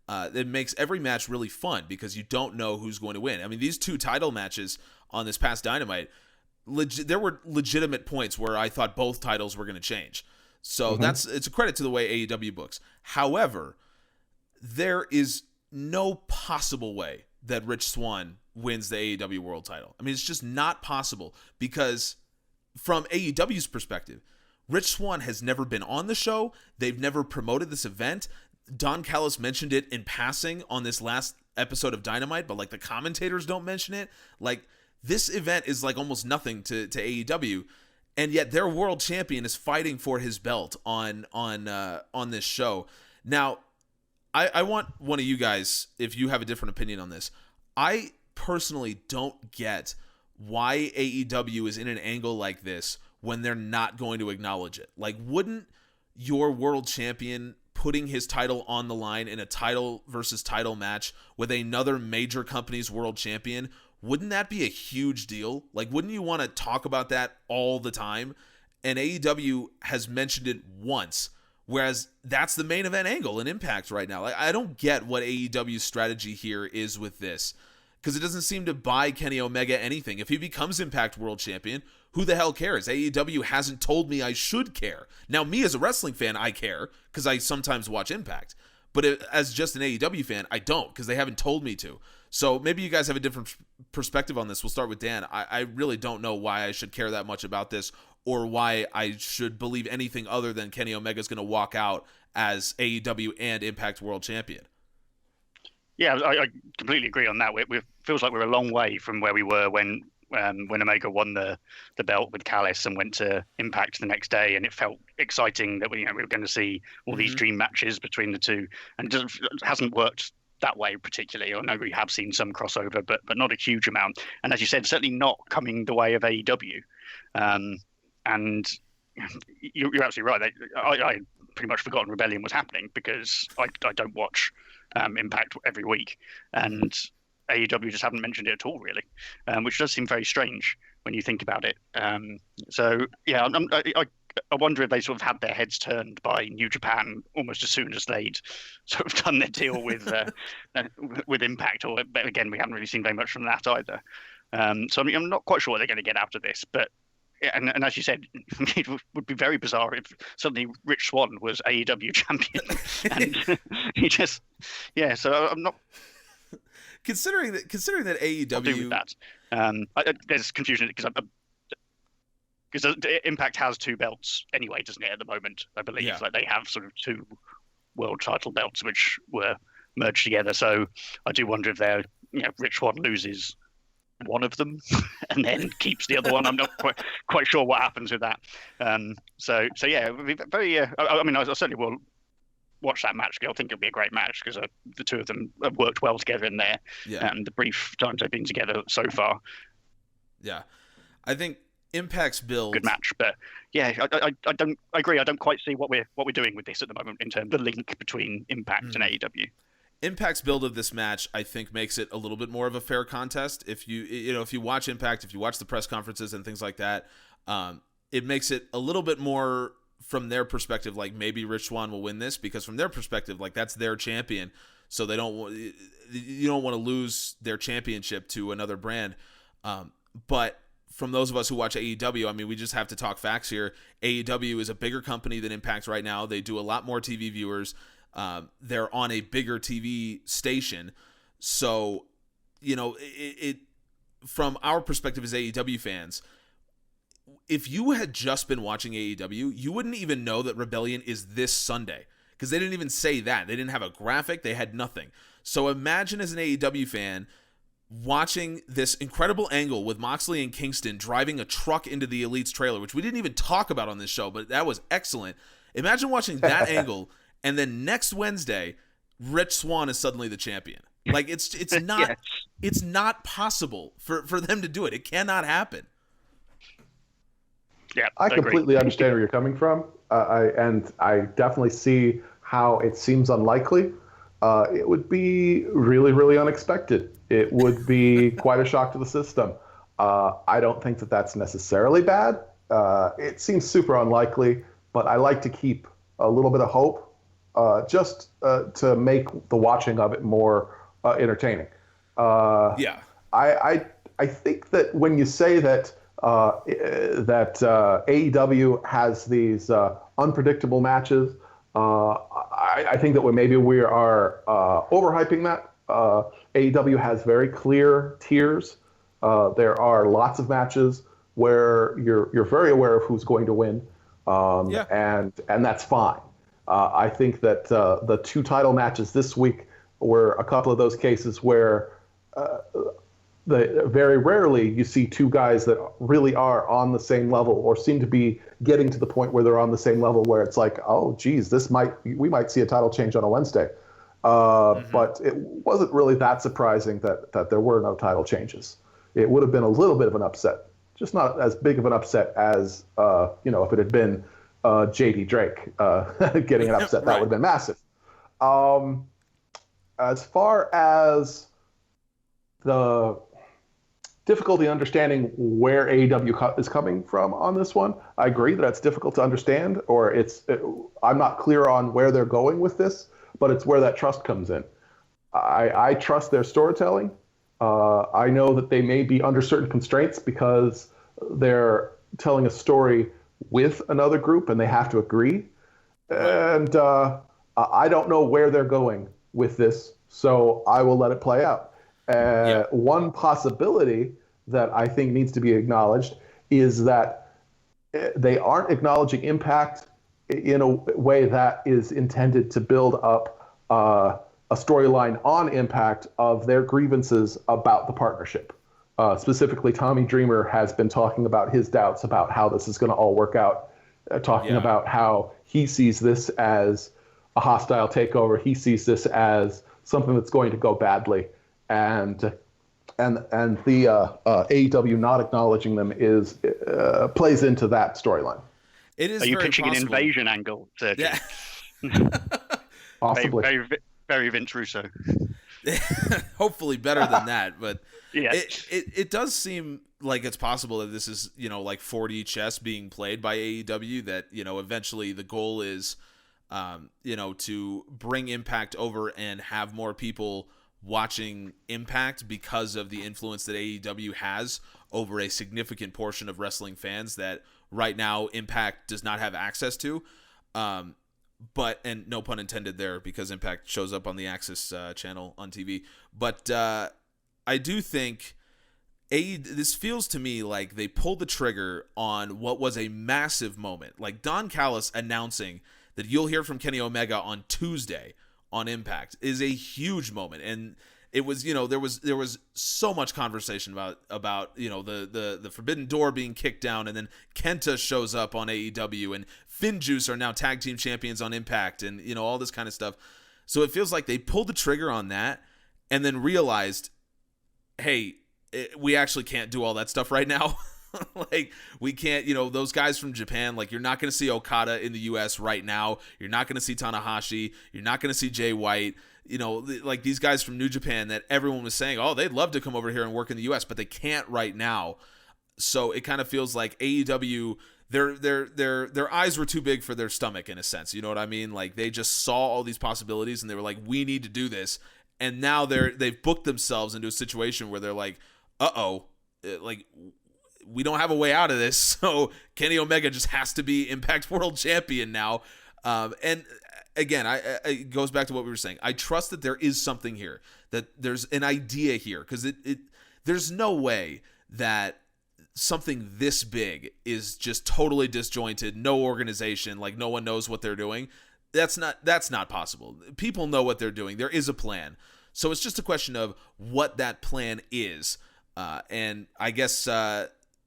that makes every match really fun, because you don't know who's going to win. I mean, these 2 title matches on this past Dynamite, there were legitimate points where I thought both titles were going to change. So it's a credit to the way AEW books. However, there is no possible way that Rich Swann wins the AEW World title. I mean, it's just not possible, because from AEW's perspective, Rich Swann has never been on the show. They've never promoted this event. Don Callis mentioned it in passing on this last episode of Dynamite, but like the commentators don't mention it. Like, this event is like almost nothing to AEW. And yet their world champion is fighting for his belt on this show. Now, I want one of you guys, if you have a different opinion on this. I personally don't get why AEW is in an angle like this when they're not going to acknowledge it. Like, wouldn't your world champion putting his title on the line in a title versus title match with another major company's world champion, wouldn't that be a huge deal? Like, wouldn't you want to talk about that all the time? And AEW has mentioned it once, whereas that's the main event angle in Impact right now. Like, I don't get what AEW's strategy here is with this, because it doesn't seem to buy Kenny Omega anything. If he becomes Impact World Champion, who the hell cares? AEW hasn't told me I should care. Now, me as a wrestling fan, I care, because I sometimes watch Impact. But as just an AEW fan, I don't, because they haven't told me to. So maybe you guys have a different perspective on this. We'll start with Dan. I really don't know why I should care that much about this, or why I should believe anything other than Kenny Omega's going to walk out as AEW and Impact World Champion. Yeah, I completely agree on that. It feels like we're a long way from where we were when Omega won the belt with Callis and went to Impact the next day, and it felt exciting that we were going to see all these dream matches between the two, and it hasn't worked that way particularly. I know we have seen some crossover, but not a huge amount. And as you said, certainly not coming the way of AEW. And you're absolutely right. I pretty much forgotten Rebellion was happening because I don't watch Impact every week, and AEW just haven't mentioned it at all, really, which does seem very strange when you think about it. So yeah, I wonder if they sort of had their heads turned by New Japan almost as soon as they'd sort of done their deal with Impact. Or again, we haven't really seen very much from that either. So I'm not quite sure what they're going to get out of this, but. And as you said, it would be very bizarre if suddenly Rich Swann was AEW champion, and he just, yeah. So I'm not considering that AEW. I'll do with that. There's confusion because Impact has two belts anyway, doesn't it? At the moment, I believe like they have sort of two world title belts which were merged together. So I do wonder if Rich Swann loses one of them and then keeps the other one. I'm not quite sure what happens with that. So yeah, it would be very. I mean, I certainly will watch that match. I think it'll be a great match because the two of them have worked well together in there, and the brief times they've been together so far. Yeah, I think Impact's build good match, but yeah, I agree. I don't quite see what we're doing with this at the moment in terms of the link between Impact and AEW. Impact's build of this match, I think, makes it a little bit more of a fair contest. If you watch Impact, if you watch the press conferences and things like that, it makes it a little bit more from their perspective. Like maybe Rich Swann will win this because from their perspective, like that's their champion, so you don't want to lose their championship to another brand. But from those of us who watch AEW, I mean, we just have to talk facts here. AEW is a bigger company than Impact right now. They do a lot more TV viewers. They're on a bigger TV station. So, it from our perspective as AEW fans, if you had just been watching AEW, you wouldn't even know that Rebellion is this Sunday because they didn't even say that. They didn't have a graphic. They had nothing. So imagine as an AEW fan watching this incredible angle with Moxley and Kingston driving a truck into the Elite's trailer, which we didn't even talk about on this show, but that was excellent. Imagine watching that angle. And then next Wednesday, Rich Swann is suddenly the champion. Like it's not it's not possible for them to do it. It cannot happen. Yeah, I completely understand where you're coming from. I definitely see how it seems unlikely. It would be really, really unexpected. It would be quite a shock to the system. I don't think that that's necessarily bad. It seems super unlikely, but I like to keep a little bit of hope. Just to make the watching of it more entertaining. I think that when you say that AEW has these unpredictable matches, I think that maybe we are overhyping that. AEW has very clear tiers. There are lots of matches where you're very aware of who's going to win, and that's fine. I think that the two title matches this week were a couple of those cases where very rarely you see two guys that really are on the same level or seem to be getting to the point where they're on the same level where it's like, oh, geez, we might see a title change on a Wednesday. But it wasn't really that surprising that there were no title changes. It would have been a little bit of an upset, just not as big of an upset as if it had been JD Drake getting an upset. That would have been massive. As far as the difficulty understanding where AEW is coming from on this one, I agree that it's difficult to understand, or I'm not clear on where they're going with this, but it's where that trust comes in. I trust their storytelling. I know that they may be under certain constraints because they're telling a story with another group and they have to agree. And I don't know where they're going with this, so I will let it play out. One possibility that I think needs to be acknowledged is that they aren't acknowledging Impact in a way that is intended to build up a storyline on Impact of their grievances about the partnership. Specifically, Tommy Dreamer has been talking about his doubts about how this is going to all work out, talking about how he sees this as a hostile takeover. He sees this as something that's going to go badly, and the AEW not acknowledging them plays into that storyline. It is. Are you very pitching possible. an invasion angle? Yeah. Possibly. Very Vince Russo. Hopefully better than that, but Yeah. it does seem like it's possible that this is, like 4D chess being played by AEW, that, eventually the goal is, to bring Impact over and have more people watching Impact because of the influence that AEW has over a significant portion of wrestling fans that right now Impact does not have access to. But, and no pun intended there, because Impact shows up on the Access channel on TV. But I do think this feels to me like they pulled the trigger on what was a massive moment. Like Don Callis announcing that you'll hear from Kenny Omega on Tuesday on Impact is a huge moment. And it was, there was so much conversation about the Forbidden Door being kicked down, and then Kenta shows up on AEW, and FinJuice are now tag team champions on Impact, and all this kind of stuff. So it feels like they pulled the trigger on that and then realized, hey, we actually can't do all that stuff right now. Like, we can't, those guys from Japan, like, you're not going to see Okada in the US right now. You're not going to see Tanahashi. You're not going to see Jay White. Like these guys from New Japan that everyone was saying, oh, they'd love to come over here and work in the US, but they can't right now. So it kind of feels like AEW, their eyes were too big for their stomach, in a sense. You know what I mean? Like, they just saw all these possibilities and they were like, we need to do this. And now they've booked themselves into a situation where they're like, like, we don't have a way out of this. So Kenny Omega just has to be Impact World Champion now. And again, it goes back to what we were saying. I trust that there is something here, that there's an idea here, because there's no way that something this big is just totally disjointed, no organization, like no one knows what they're doing. That's not possible. People know what they're doing. There is a plan. So it's just a question of what that plan is. And I guess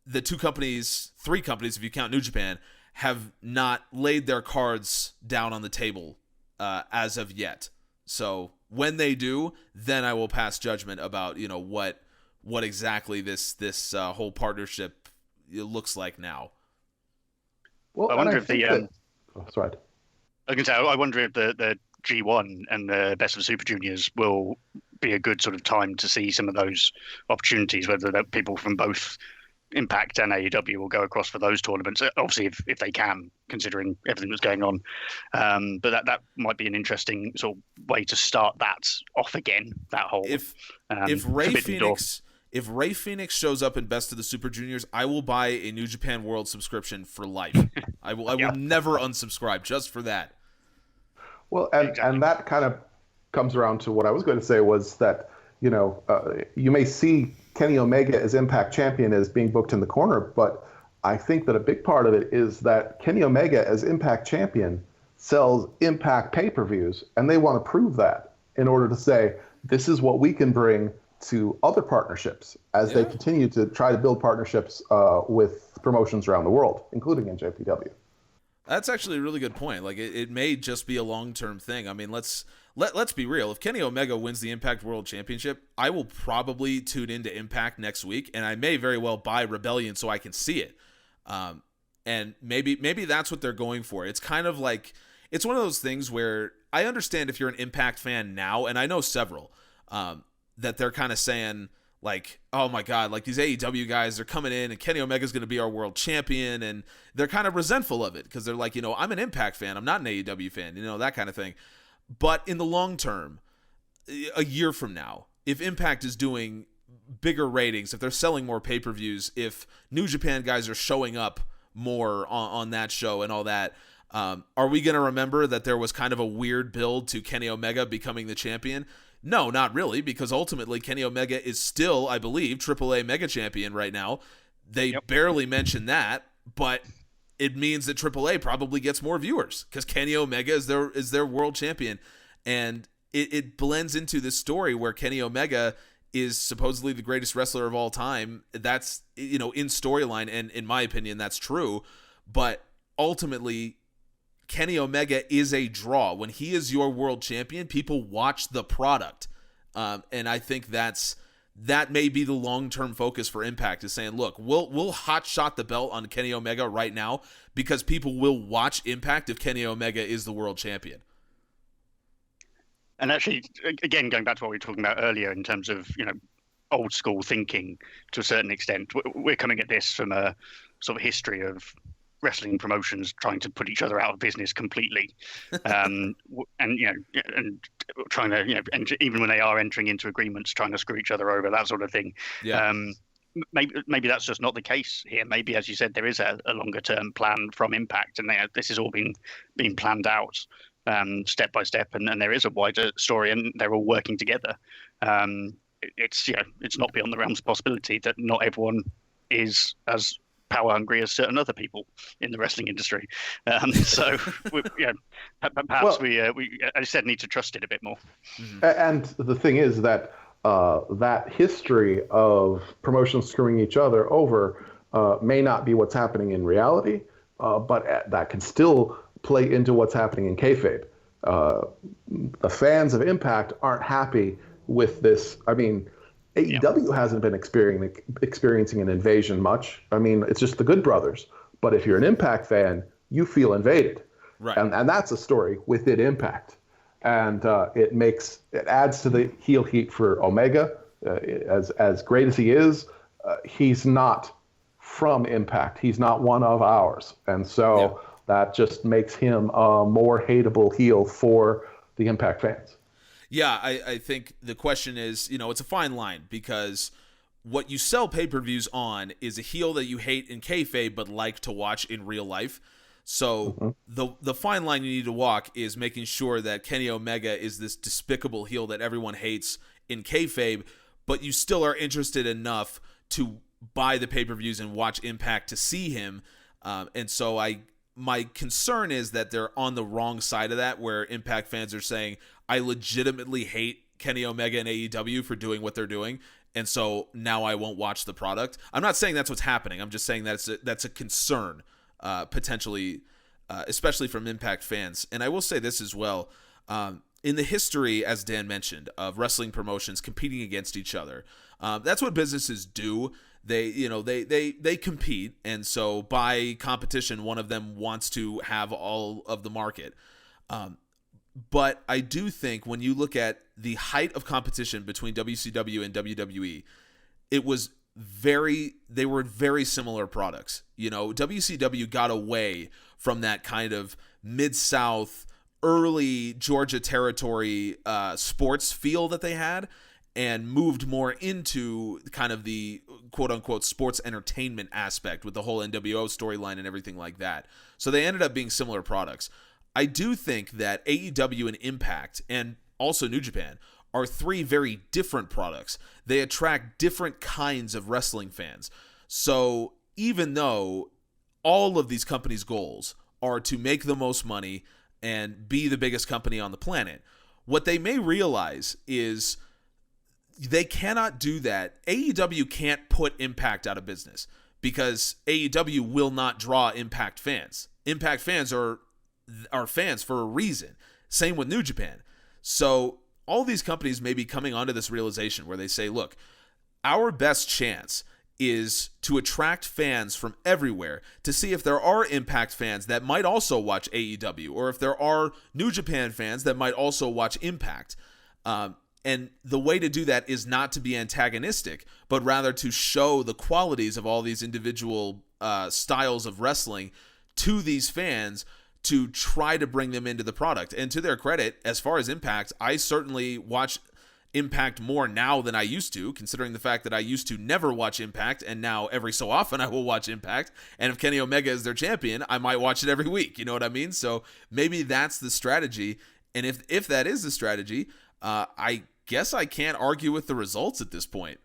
the three companies, if you count New Japan, have not laid their cards down on the table as of yet. So when they do, then I will pass judgment about what exactly this whole partnership looks like now. Well, I wonder if sorry. I can say, I wonder if the G1 and the Best of Super Juniors will be a good sort of time to see some of those opportunities, whether people from both Impact and AEW will go across for those tournaments, obviously if they can, considering everything that's going on. But that might be an interesting sort of way to start that off again, that whole if Ray Phoenix shows up in Best of the Super Juniors, I will buy a New Japan World subscription for life. I will never unsubscribe just for that. Well, and that kind of comes around to what I was going to say, was that you may see Kenny Omega as Impact Champion as being booked in the corner, but I think that a big part of it is that Kenny Omega as Impact Champion sells Impact pay-per-views, and they want to prove that in order to say, this is what we can bring to other partnerships as they continue to try to build partnerships with promotions around the world, including NJPW. That's actually a really good point. Like, it may just be a long-term thing. I mean, let's be real. If Kenny Omega wins the Impact World Championship, I will probably tune into Impact next week, and I may very well buy Rebellion so I can see it. And maybe that's what they're going for. It's kind of like, it's one of those things where I understand if you're an Impact fan now, and I know several, that they're kind of saying, like, oh my God, like these AEW guys, they're coming in and Kenny Omega's going to be our world champion. And they're kind of resentful of it because they're like, I'm an Impact fan. I'm not an AEW fan, that kind of thing. But in the long term, a year from now, if Impact is doing bigger ratings, if they're selling more pay-per-views, if New Japan guys are showing up more on that show and all that, are we going to remember that there was kind of a weird build to Kenny Omega becoming the champion? No, not really, because ultimately Kenny Omega is still, I believe, AAA Mega Champion right now. They barely mention that, but it means that AAA probably gets more viewers because Kenny Omega is their world champion. And it blends into this story where Kenny Omega is supposedly the greatest wrestler of all time. That's, in storyline, and in my opinion, that's true. But ultimately, Kenny Omega is a draw. When he is your world champion, people watch the product. And I think that may be the long-term focus for Impact, is saying, look, we'll hot shot the belt on Kenny Omega right now because people will watch Impact if Kenny Omega is the world champion. And actually, again, going back to what we were talking about earlier in terms of, old school thinking to a certain extent, we're coming at this from a sort of history of wrestling promotions trying to put each other out of business completely, and trying to, even when they are entering into agreements, trying to screw each other over, that sort of thing. Yeah. Maybe that's just not the case here. Maybe, as you said, there is a longer term plan from Impact, and this has all been planned out step by step, and there is a wider story, and they're all working together. It's not beyond the realms of possibility that not everyone is as power hungry as certain other people in the wrestling industry. So perhaps we, as I said, need to trust it a bit more. Mm-hmm. And the thing is that that history of promotions screwing each other over may not be what's happening in reality, but that can still play into what's happening in kayfabe. The fans of Impact aren't happy with this. I mean, AEW hasn't been experiencing an invasion much. I mean, it's just the Good Brothers. But if you're an Impact fan, you feel invaded. Right. And that's a story within Impact. And it adds to the heel heat for Omega. As great as he is, he's not from Impact. He's not one of ours. And so that just makes him a more hateable heel for the Impact fans. Yeah, I think the question is, it's a fine line, because what you sell pay-per-views on is a heel that you hate in kayfabe but like to watch in real life. So the fine line you need to walk is making sure that Kenny Omega is this despicable heel that everyone hates in kayfabe, but you still are interested enough to buy the pay-per-views and watch Impact to see him. And so my concern is that they're on the wrong side of that, where Impact fans are saying, I legitimately hate Kenny Omega and AEW for doing what they're doing, and so now I won't watch the product. I'm not saying that's what's happening. I'm just saying that's a concern, potentially, especially from Impact fans. And I will say this as well. In the history, as Dan mentioned, of wrestling promotions competing against each other, that's what businesses do. They compete, and so by competition, one of them wants to have all of the market. But I do think when you look at the height of competition between WCW and WWE, they were very similar products. WCW got away from that kind of Mid-South, early Georgia territory sports feel that they had, and moved more into kind of the quote-unquote sports entertainment aspect with the whole NWO storyline and everything like that. So they ended up being similar products. I do think that AEW and Impact, and also New Japan, are three very different products. They attract different kinds of wrestling fans. So even though all of these companies' goals are to make the most money and be the biggest company on the planet, what they may realize is they cannot do that. AEW can't put Impact out of business because AEW will not draw Impact fans. Impact fans are fans for a reason. Same with New Japan. So all these companies may be coming onto this realization where they say, look, our best chance is to attract fans from everywhere to see if there are Impact fans that might also watch AEW, or if there are New Japan fans that might also watch Impact. And the way to do that is not to be antagonistic, but rather to show the qualities of all these individual styles of wrestling to these fans, to try to bring them into the product. And to their credit, as far as Impact, I certainly watch Impact more now than I used to, considering the fact that I used to never watch Impact, and now every so often I will watch Impact. And if Kenny Omega is their champion, I might watch it every week. You know what I mean? So maybe that's the strategy. And if that is the strategy, I guess I can't argue with the results at this point.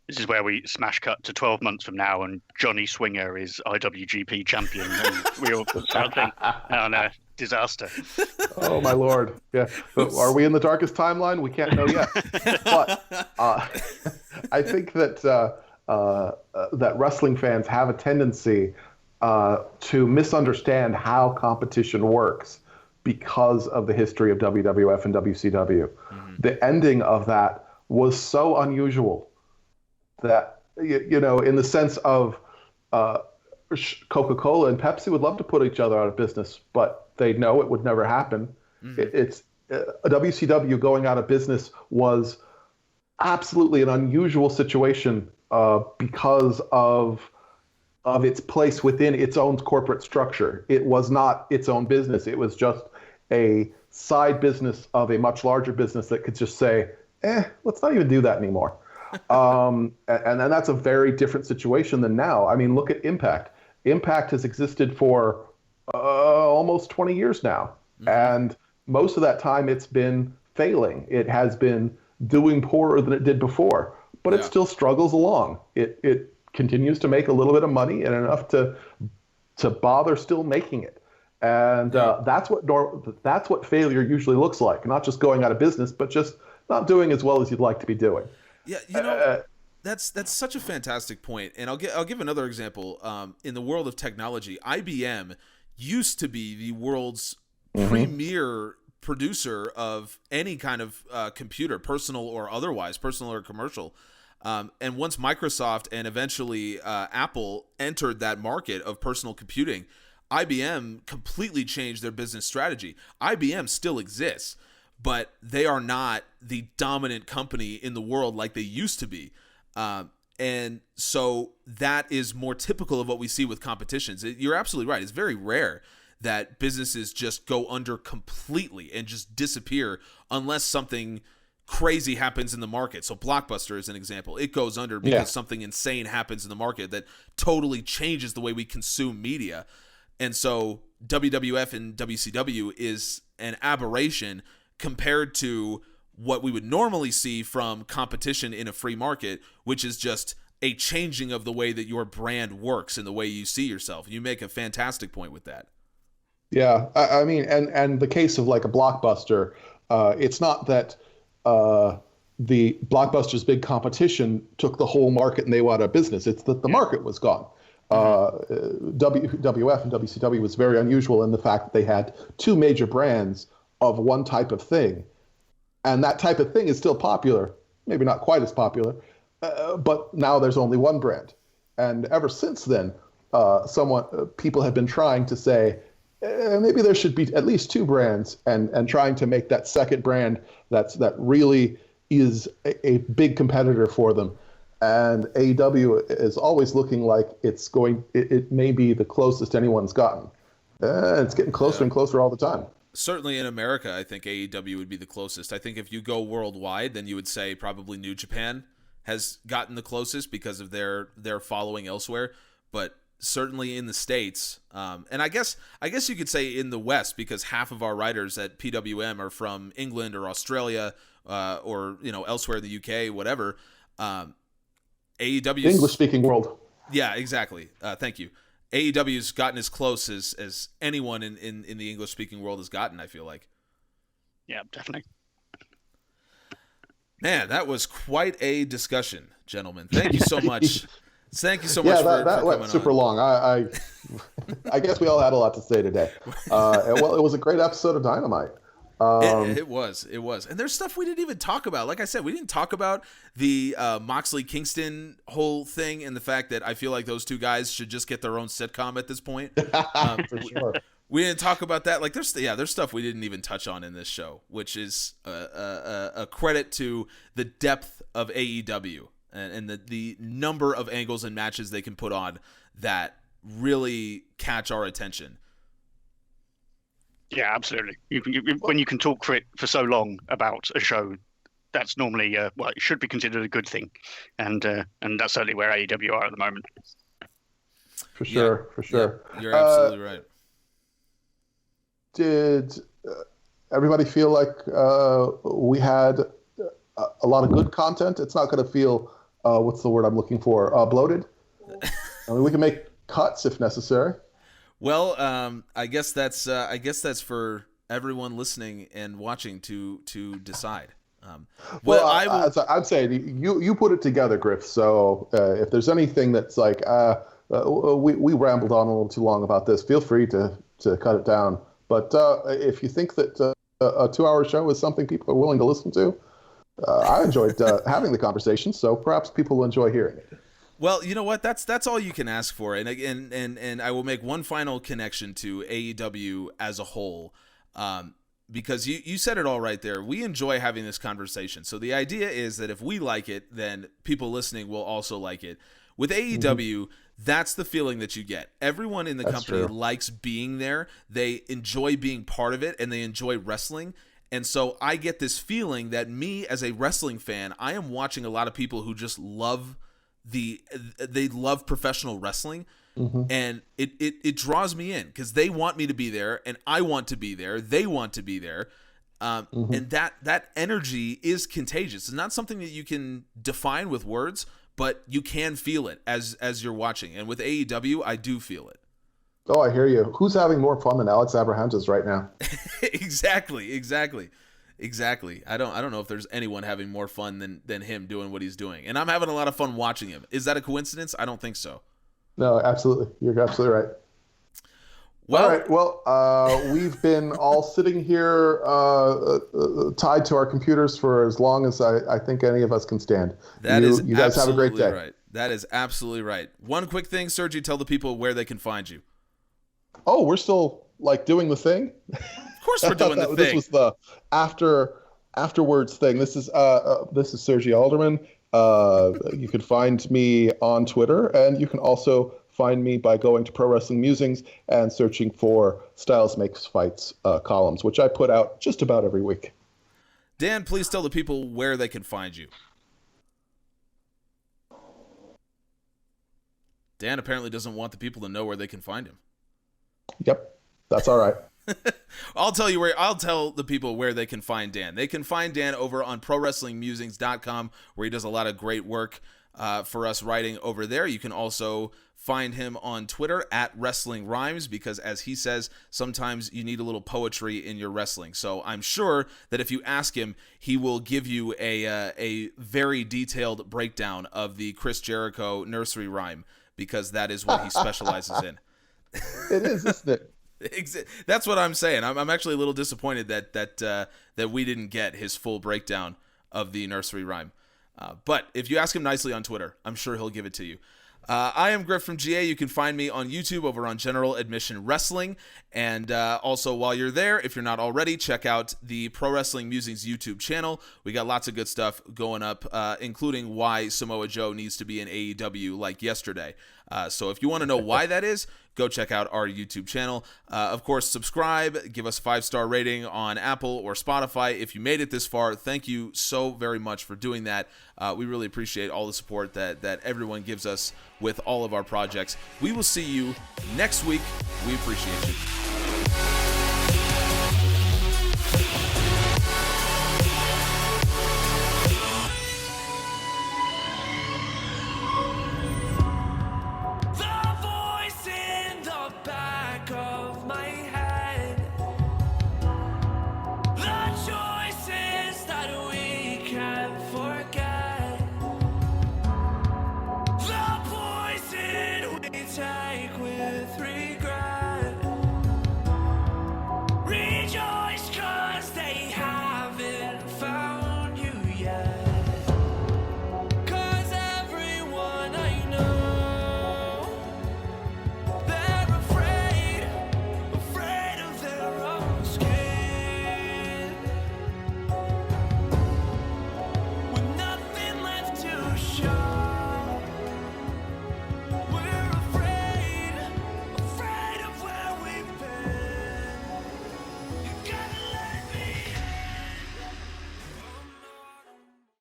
This is where we smash cut to 12 months from now, and Johnny Swinger is IWGP champion, and we all start thinking, oh no, disaster. Oh my lord! Yeah, but are we in the darkest timeline? We can't know yet. But I think that that wrestling fans have a tendency to misunderstand how competition works because of the history of WWF and WCW. Mm-hmm. The ending of that was so unusual that, you know, in the sense of Coca-Cola and Pepsi would love to put each other out of business, but they know it would never happen. Mm-hmm. It's a WCW going out of business was absolutely an unusual situation because of its place within its own corporate structure. It was not its own business. It was just a side business of a much larger business that could just say, let's not even do that anymore. And that's a very different situation than now. I mean, look at Impact. Impact has existed for almost 20 years now. Mm-hmm. And most of that time it's been failing. It has been doing poorer than it did before, but it still struggles along. It continues to make a little bit of money and enough to bother still making it. And that's what failure usually looks like. Not just going out of business, but just not doing as well as you'd like to be doing. Yeah, you know, that's such a fantastic point. And I'll give another example. In the world of technology, IBM used to be the world's premier producer of any kind of computer, personal or otherwise, personal or commercial. And once Microsoft and eventually Apple entered that market of personal computing, IBM completely changed their business strategy. IBM still exists, but they are not the dominant company in the world like they used to be. And so that is more typical of what we see with competitions. You're absolutely right. It's very rare that businesses just go under completely and just disappear unless something crazy happens in the market. So Blockbuster is an example. It goes under because something insane happens in the market that totally changes the way we consume media. And so WWF and WCW is an aberration compared to what we would normally see from competition in a free market, which is just a changing of the way that your brand works and the way you see yourself. You make a fantastic point with that. Yeah, I mean, and the case of like a Blockbuster, it's not that the Blockbuster's big competition took the whole market and they went out of business. It's that the market was gone. WWF and WCW was very unusual in the fact that they had two major brands of one type of thing. And that type of thing is still popular, maybe not quite as popular, but now there's only one brand. And ever since then, people have been trying to say, maybe there should be at least two brands, and trying to make that second brand that really is a big competitor for them. And AEW is always looking like it may be the closest anyone's gotten. It's getting closer and closer all the time. Certainly in America, I think AEW would be the closest. I think if you go worldwide, then you would say probably New Japan has gotten the closest because of their following elsewhere. But certainly in the States, and I guess you could say in the West, because half of our writers at PWM are from England or Australia or elsewhere in the UK, whatever. AEW English-speaking world. Yeah, exactly. Thank you. AEW's gotten as close as anyone in the English-speaking world has gotten, I feel like. Yeah, definitely. Man, that was quite a discussion, gentlemen. Thank you so much. Thank you so much for that went super long. I guess we all had a lot to say today. Well, it was a great episode of Dynamite. It was. And there's stuff we didn't even talk about. Like I said, we didn't talk about the Moxley-Kingston whole thing and the fact that I feel like those two guys should just get their own sitcom at this point. For sure. We didn't talk about that. Like there's stuff we didn't even touch on in this show, which is a credit to the depth of AEW and the number of angles and matches they can put on that really catch our attention. Yeah, absolutely. When you can talk for so long about a show, that's normally it should be considered a good thing, and that's certainly where AEW are at the moment. For sure. Yeah, you're absolutely right. Did everybody feel like we had a lot of good content? It's not going to feel what's the word I'm looking for? Bloated. I mean, we can make cuts if necessary. Well, I guess that's for everyone listening and watching to decide. I'd say you put it together, Griff. So if there's anything that's like we rambled on a little too long about this, feel free to cut it down. But if you think that a 2-hour show is something people are willing to listen to, I enjoyed having the conversation. So perhaps people will enjoy hearing it. Well, you know what? That's all you can ask for. And I will make one final connection to AEW as a whole. Because you said it all right there. We enjoy having this conversation. So the idea is that if we like it, then people listening will also like it. With AEW, that's the feeling that you get. Everyone in the company likes being there. They enjoy being part of it, and they enjoy wrestling. And so I get this feeling that me as a wrestling fan, I am watching a lot of people who just love they love professional wrestling. And it draws me in because they want me to be there, and I want to be there. They want to be there, and that energy is contagious. It's not something that you can define with words, but you can feel it as you're watching. And with AEW, I do feel it. Oh, I hear you. Who's having more fun than Alex Abrahantes right now? Exactly. I don't know if there's anyone having more fun than him doing what he's doing, and I'm having a lot of fun watching him. Is that a coincidence? I don't think so. No, absolutely. You're absolutely right. Well, all right. Well, we've been all sitting here tied to our computers for as long as I think any of us can stand. You guys have a great day. Right. That is absolutely right. One quick thing, Sergi, tell the people where they can find you. Oh, we're still doing the thing? Of course we're doing the thing. This was the afterwards thing. This is Sergi Alderman. You can find me on Twitter, and you can also find me by going to Pro Wrestling Musings and searching for Styles Makes Fights columns, which I put out just about every week. Dan, please tell the people where they can find you. Dan apparently doesn't want the people to know where they can find him. Yep, that's all right. I'll tell the people where they can find Dan. They can find Dan over on ProWrestlingMusings.com, where he does a lot of great work for us writing over there. You can also find him on Twitter at Wrestling Rhymes, because as he says, sometimes you need a little poetry in your wrestling. So I'm sure that if you ask him, he will give you a very detailed breakdown of the Chris Jericho nursery rhyme, because that is what he specializes in. It is, isn't it? That's what I'm saying. I'm actually a little disappointed that we didn't get his full breakdown of the nursery rhyme. But if you ask him nicely on Twitter, I'm sure he'll give it to you. I am Griff from GA. You can find me on YouTube over on General Admission Wrestling. And also, while you're there, if you're not already, check out the Pro Wrestling Musings YouTube channel. We got lots of good stuff going up, including why Samoa Joe needs to be in AEW like yesterday. So if you want to know why that is, go check out our YouTube channel. Of course, subscribe, give us a 5-star rating on Apple or Spotify. If you made it this far, thank you so very much for doing that. We really appreciate all the support that everyone gives us with all of our projects. We will see you next week. We appreciate you.